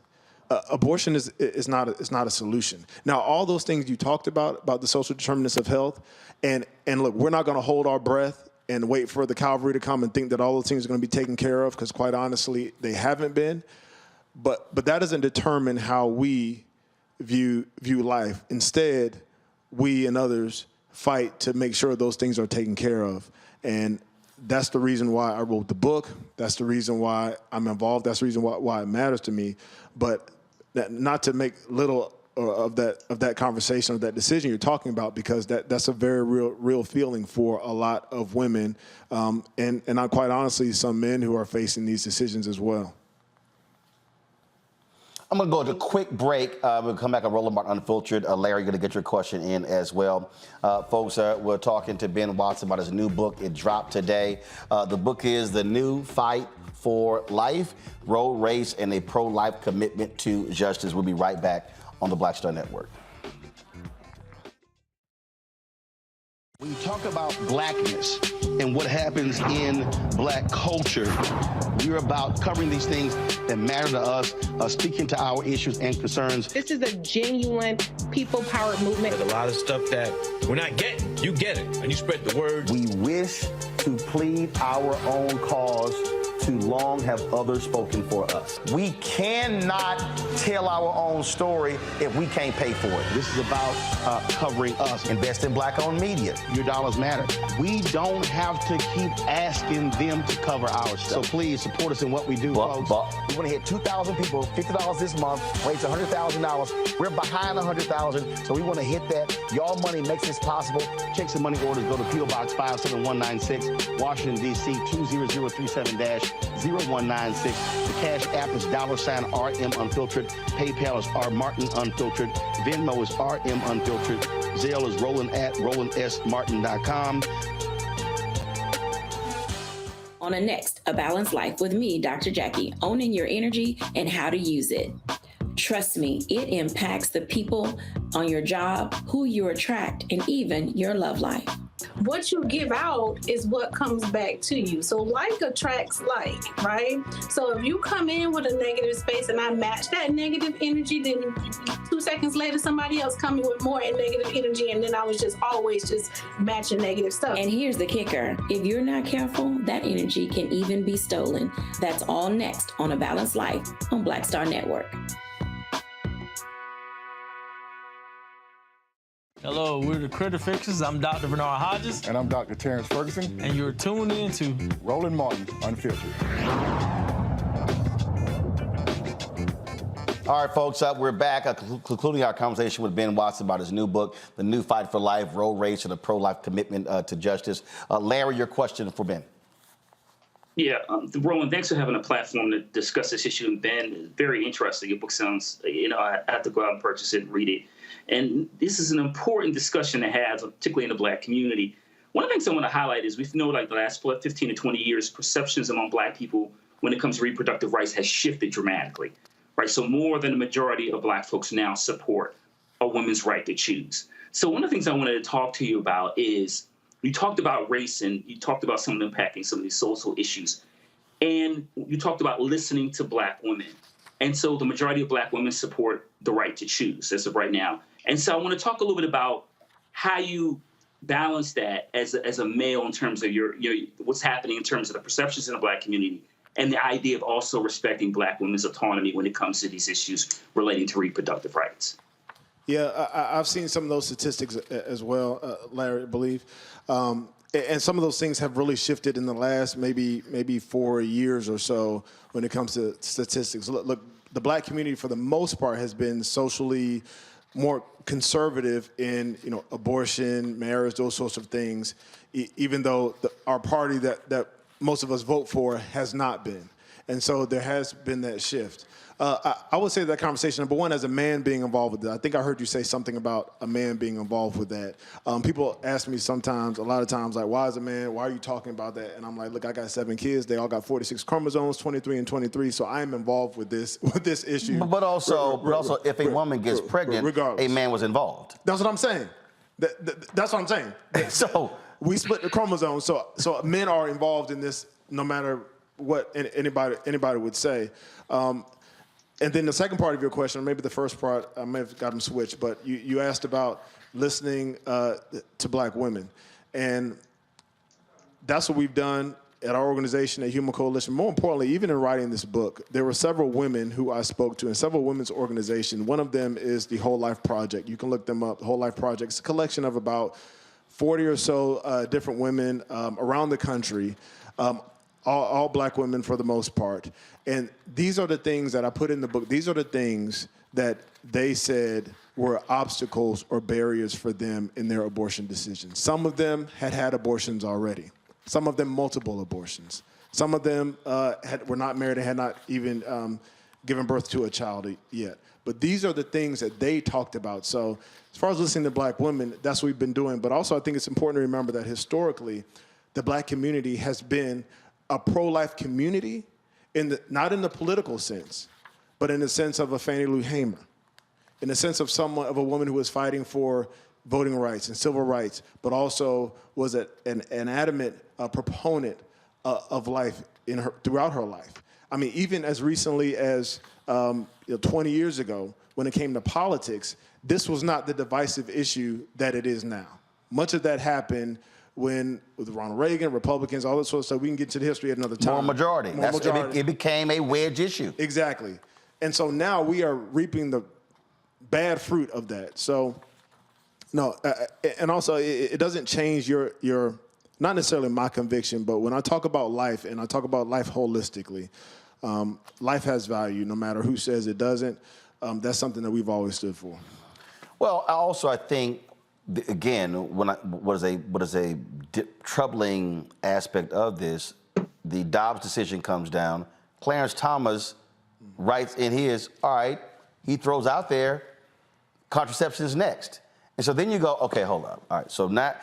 abortion is not a solution. Now, all those things you talked about the social determinants of health, and look, we're not going to hold our breath and wait for the cavalry to come and think that all those things are going to be taken care of, because quite honestly, they haven't been. But that doesn't determine how we view life. Instead, we and others fight to make sure those things are taken care of. And that's the reason why I wrote the book. That's the reason why I'm involved. That's the reason why it matters to me. But not to make little of that conversation, of that decision you're talking about, because that's a very real feeling for a lot of women, and quite honestly, some men who are facing these decisions as well. I'm going to go to a quick break. We'll come back on Roland Martin Unfiltered. Larry, you're going to get your question in as well. Folks, we're talking to Ben Watson about his new book. It dropped today. The book is The New Fight for Life, Road Race, and a Pro-Life Commitment to Justice. We'll be right back on the Black Star Network. When you talk about blackness and what happens in Black culture, we're about covering these things that matter to us, speaking to our issues and concerns. This is a genuine people-powered movement. There's a lot of stuff that we're not getting. You get it, and you spread the word. We wish to plead our own cause. Too long have others spoken for us. We cannot tell our own story if we can't pay for it. This is about covering us. Invest in Black-owned media. Your dollars matter. We don't have to keep asking them to cover our stuff. So please support us in what we do, folks. We want to hit 2,000 people, $50 this month, raise $100,000. We're behind $100,000, so we want to hit that. Y'all money makes this possible. Check some money orders. Go to P.O. Box 57196, Washington, D.C. 20037-0196. The Cash App is $RM Unfiltered. PayPal is R Martin Unfiltered. Venmo is RM Unfiltered. Zelle is Roland at RolandSMartin.com. On a next, A Balanced Life with me, Dr. Jackie, owning your energy and how to use it. Trust me, it impacts the people on your job, who you attract, and even your love life. What you give out is what comes back to you. So like attracts like, right? So if you come in with a negative space and I match that negative energy, then 2 seconds later, somebody else coming with more negative energy, and then I was just always just matching negative stuff. And here's the kicker. If you're not careful, that energy can even be stolen. That's all next on A Balanced Life on Black Star Network. Hello, we're the Critter Fixers. I'm Dr. Bernard Hodges. And I'm Dr. Terrence Ferguson. And you're tuned in to Roland Martin Unfiltered. All right, folks, we're back, concluding our conversation with Ben Watson about his new book, The New Fight for Life, Road Race and a Pro-Life Commitment to Justice. Larry, your question for Ben. Yeah, Roland, thanks for having a platform to discuss this issue. And Ben, very interesting. Your book sounds, I have to go out and purchase it and read it. And this is an important discussion to have, particularly in the Black community. One of the things I want to highlight is we've known like the last 15 to 20 years, perceptions among Black people when it comes to reproductive rights has shifted dramatically, right? So more than the majority of Black folks now support a woman's right to choose. So one of the things I wanted to talk to you about is you talked about race and you talked about some of them impacting some of these social issues. And you talked about listening to Black women. And so the majority of Black women support the right to choose as of right now. And so I want to talk a little bit about how you balance that as a male in terms of your what's happening in terms of the perceptions in the Black community and the idea of also respecting Black women's autonomy when it comes to these issues relating to reproductive rights. Yeah, I've seen some of those statistics as well, Larry, I believe. And some of those things have really shifted in the last maybe 4 years or so when it comes to statistics. Look, the Black community, for the most part, has been socially more conservative in abortion, marriage, those sorts of things, even though our party that most of us vote for has not been. And so there has been that shift. I would say that conversation, number one, as a man being involved with that, I think I heard you say something about a man being involved with that. People ask me a lot of times, like, why are you talking about that? And I'm like, look, I got 7 kids. They all got 46 chromosomes, 23 and 23. So I am involved with this issue. But also, if a woman gets pregnant, regardless, a man was involved. That's what I'm saying. That's what I'm saying. So we split the chromosomes. So men are involved in this no matter what anybody would say. And then the second part of your question, or maybe the first part, I may have got them switched, but you asked about listening to Black women. And that's what we've done at our organization, at Human Coalition. More importantly, even in writing this book, there were several women who I spoke to in several women's organizations. One of them is the Whole Life Project. You can look them up. The Whole Life Project is a collection of about 40 or so different women around the country, all Black women for the most part. And these are the things that I put in the book. These are the things that they said were obstacles or barriers for them in their abortion decisions. Some of them had abortions already. Some of them multiple abortions. Some of them were not married and had not even given birth to a child yet. But these are the things that they talked about. So as far as listening to Black women, that's what we've been doing. But also I think it's important to remember that historically, the Black community has been a pro-life community, not in the political sense, but in the sense of a Fannie Lou Hamer, in the sense of a woman who was fighting for voting rights and civil rights, but also was an adamant proponent of life throughout her life. I mean, even as recently as 20 years ago, when it came to politics, this was not the divisive issue that it is now. Much of that happened with Ronald Reagan, Republicans, all that sort of stuff. We can get to the history at another time. More majority. It became a wedge issue. Exactly. And so now we are reaping the bad fruit of that. So, no, and also it doesn't change your, not necessarily my conviction, but when I talk about life and I talk about life holistically, life has value no matter who says it doesn't. That's something that we've always stood for. Well, I think, again, what is a troubling aspect of this, the Dobbs decision comes down. Clarence Thomas writes in his, all right, he throws out there, contraception is next. And so then you go, okay, hold up. All right, so now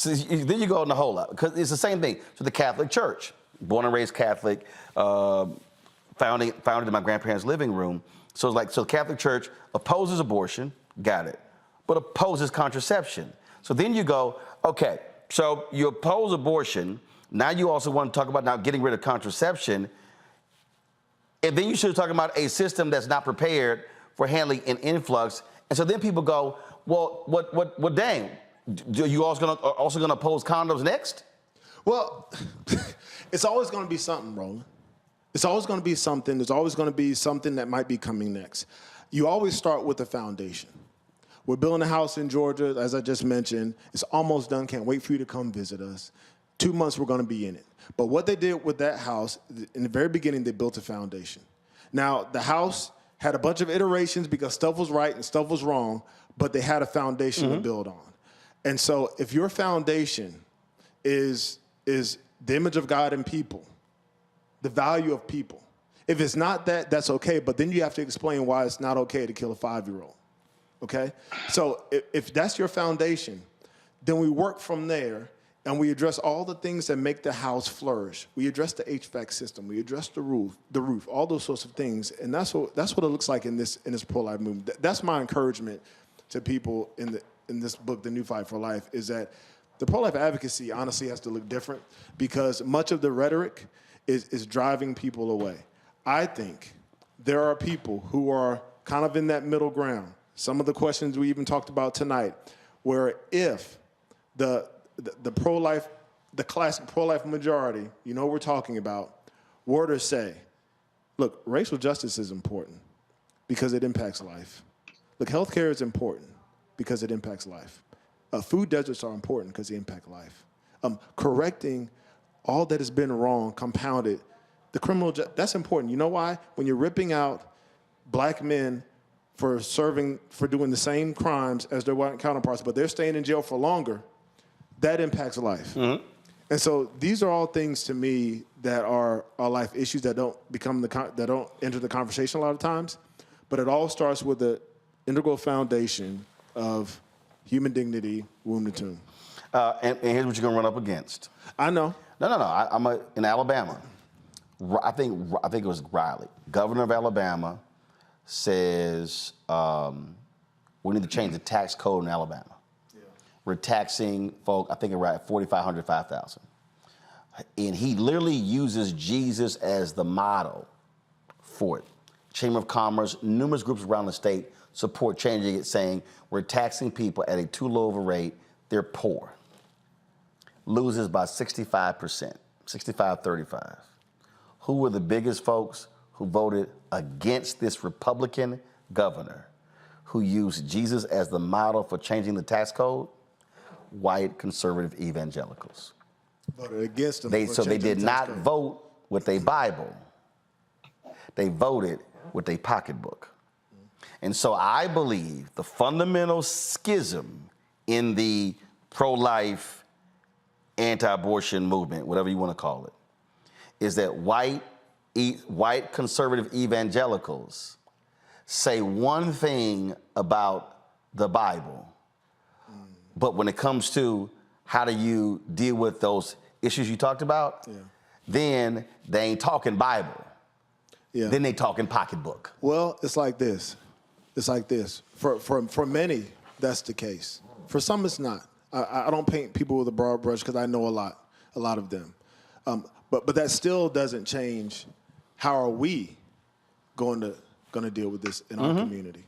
then you go in the hold up, because it's the same thing. So the Catholic Church, born and raised Catholic, founded in my grandparents' living room, So it's like, so the Catholic Church opposes abortion, got it, but opposes contraception. So then you go, okay, so you oppose abortion, now you also want to talk about now getting rid of contraception, and then you should talk about a system that's not prepared for handling an influx. And so then people go, well, what dang, are you also gonna oppose condoms next? Well, it's always gonna be something, Roland. It's always gonna be something. There's always gonna be something that might be coming next. You always start with the foundation. We're building a house in Georgia, as I just mentioned. It's almost done. Can't wait for you to come visit us. 2 months, we're gonna be in it. But what they did with that house, in the very beginning, they built a foundation. Now, the house had a bunch of iterations because stuff was right and stuff was wrong, but they had a foundation to build on. And so if your foundation is the image of God in people, the value of people, if it's not that, that's okay, but then you have to explain why it's not okay to kill a 5-year-old, okay? So if that's your foundation, then we work from there and we address all the things that make the house flourish. We address the HVAC system, we address the roof, all those sorts of things, and that's what it looks like in this pro-life movement. That's my encouragement to people in this book, The New Fight for Life, is that the pro-life advocacy honestly has to look different because much of the rhetoric is driving people away. I think there are people who are kind of in that middle ground. Some of the questions we even talked about tonight, where if the pro-life, the classic pro-life majority, you know what we're talking about, were to say, look, racial justice is important because it impacts life. Look, healthcare is important because it impacts life. Food deserts are important because they impact life. Correcting all that has been wrong, compounded, the criminal, that's important. You know why? When you're ripping out black men for doing the same crimes as their white counterparts, but they're staying in jail for longer, that impacts life. And so these are all things to me that are life issues that don't enter the conversation a lot of times, but it all starts with the integral foundation of human dignity, womb to tomb. And here's what you're gonna run up against. I know. No. In Alabama. I think it was Riley, governor of Alabama, says we need to change the tax code in Alabama. Yeah. We're taxing folk, I think around 4,500, 5,000. And he literally uses Jesus as the model for it. Chamber of Commerce, numerous groups around the state support changing it, saying we're taxing people at a too low of a rate, they're poor. Loses by 65%, 65-35. Who were the biggest folks who voted against this Republican governor who used Jesus as the model for changing the tax code? White conservative evangelicals. Voted against them. So they did not vote with a Bible. They voted with a pocketbook. And so I believe the fundamental schism in the pro-life, anti-abortion movement, whatever you want to call it, is that white conservative evangelicals say one thing about the Bible, but when it comes to how do you deal with those issues you talked about, then they ain't talking Bible. Yeah. Then they talking pocketbook. Well, it's like this. For many, that's the case. For some, it's not. I don't paint people with a broad brush because I know a lot of them. But that still doesn't change how are we going to deal with this in our community.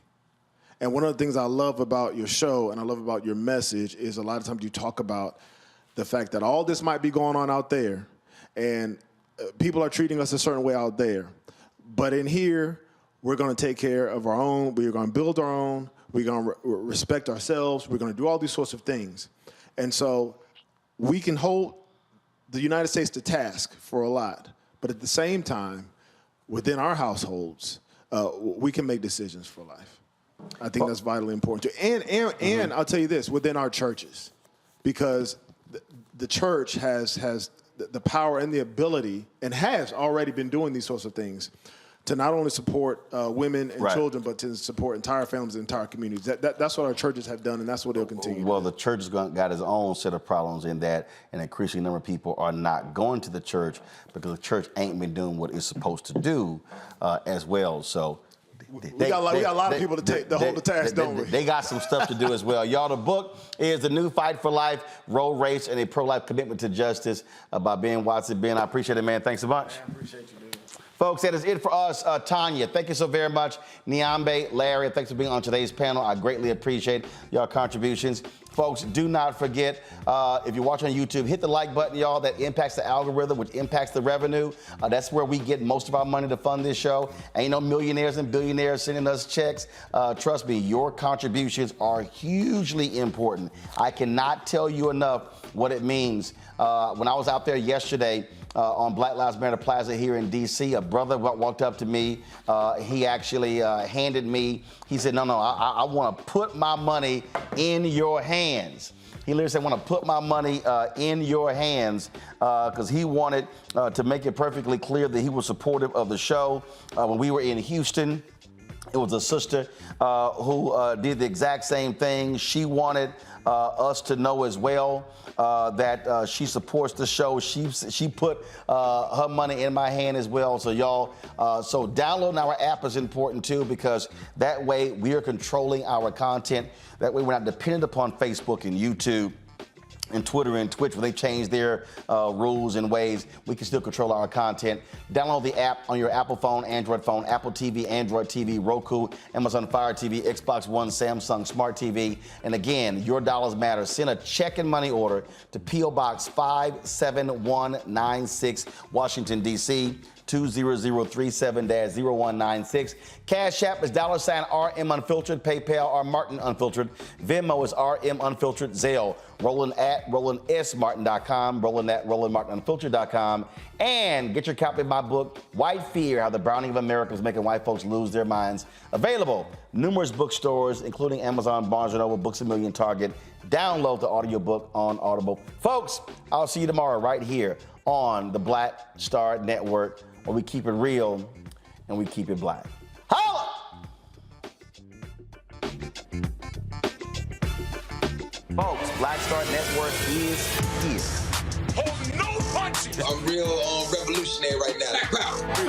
And one of the things I love about your show and I love about your message is a lot of times you talk about the fact that all this might be going on out there and people are treating us a certain way out there. But in here, we're going to take care of our own. We're going to build our own. We're going to respect ourselves. We're going to do all these sorts of things. And so we can hold the United States to task for a lot. But at the same time, within our households, we can make decisions for life. I think that's vitally important too. And I'll tell you this, within our churches, because the church has the power and the ability and has already been doing these sorts of things to not only support women and children, but to support entire families and entire communities. That's what our churches have done, and that's what they'll continue. Well, the church has got its own set of problems in that an increasing number of people are not going to the church because the church ain't been doing what it's supposed to do as well. So We got a lot of people to hold the task, don't we? They got some stuff to do as well. Y'all, the book is The New Fight for Life, Road Race, and a Pro-Life Commitment to Justice by Ben Watson. Ben, I appreciate it, man. Thanks so much. I appreciate you, dude. Folks, that is it for us. Tanya, thank you so very much. Niambe, Larry, thanks for being on today's panel. I greatly appreciate your contributions. Folks, do not forget, if you're watching on YouTube, hit the like button, y'all. That impacts the algorithm, which impacts the revenue. That's where we get most of our money to fund this show. Ain't no millionaires and billionaires sending us checks. Trust me, your contributions are hugely important. I cannot tell you enough what it means. When I was out there yesterday, on Black Lives Matter Plaza here in D.C., a brother walked up to me. He actually handed me, he said, no, I want to put my money in your hands. He literally said, I want to put my money in your hands because he wanted to make it perfectly clear that he was supportive of the show. When we were in Houston, it was a sister who did the exact same thing. She wanted us to know as well that she supports the show. She put her money in my hand as well. So y'all, so downloading our app is important too, because that way we are controlling our content. That way we're not dependent upon Facebook and YouTube and Twitter and Twitch, where they change their rules and ways. We can still control our content. Download the app on your Apple phone, Android phone, Apple TV, Android TV, Roku, Amazon Fire TV, Xbox One, Samsung Smart TV. And again, your dollars matter. Send a check and money order to P.O. Box 57196, Washington, D.C. 20037-0196. Cash App is $RM Unfiltered. PayPal R Martin Unfiltered. Venmo is RM Unfiltered. Zelle, Roland at RolandSMartin.com. Roland at RolandMartinUnfiltered.com. And get your copy of my book, White Fear, How the Browning of America is Making White Folks Lose Their Minds. Available numerous bookstores, including Amazon, Barnes & Noble, Books A Million, Target. Download the audiobook on Audible. Folks, I'll see you tomorrow right here on the Black Star Network, where we keep it real and we keep it black. Holla! Folks, Black Star Network is here. Hold no punches! I'm real revolutionary right now.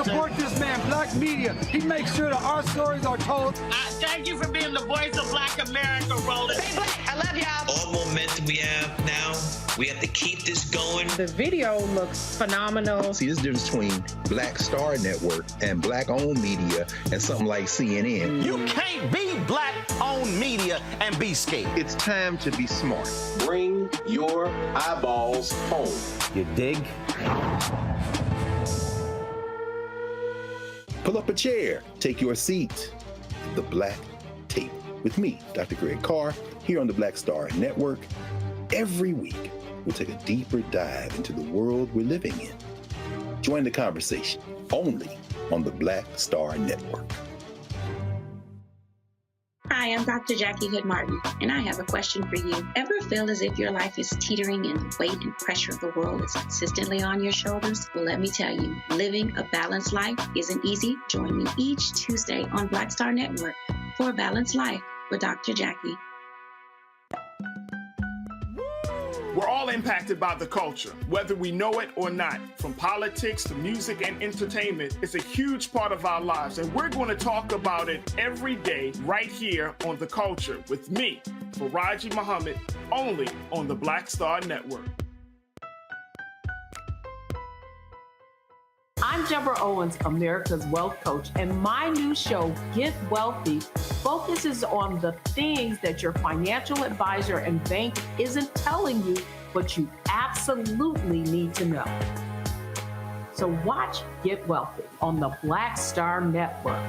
Support this man, Black Media. He makes sure that our stories are told. Thank you for being the voice of Black America, Roland. Stay black. I love y'all. All momentum we have now, we have to keep this going. The video looks phenomenal. See, this difference between Black Star Network and black-owned media and something like CNN. You can't be black-owned media and be scared. It's time to be smart. Bring your eyeballs home. You dig? Pull up a chair, take your seat. The Black Table with me, Dr. Greg Carr, here on the Black Star Network. Every week, we'll take a deeper dive into the world we're living in. Join the conversation only on the Black Star Network. Hi, I'm Dr. Jackie Hood Martin, and I have a question for you. Ever feel as if your life is teetering and the weight and pressure of the world is consistently on your shoulders? Well, let me tell you, living a balanced life isn't easy. Join me each Tuesday on Black Star Network for A Balanced Life with Dr. Jackie. We're all impacted by the culture, whether we know it or not. From politics to music and entertainment, it's a huge part of our lives, and we're going to talk about it every day right here on The Culture with me, Faraji Muhammad, only on the Black Star Network. I'm Deborah Owens, America's Wealth Coach, and my new show, Get Wealthy, focuses on the things that your financial advisor and bank isn't telling you, but you absolutely need to know. So watch Get Wealthy on the Black Star Network.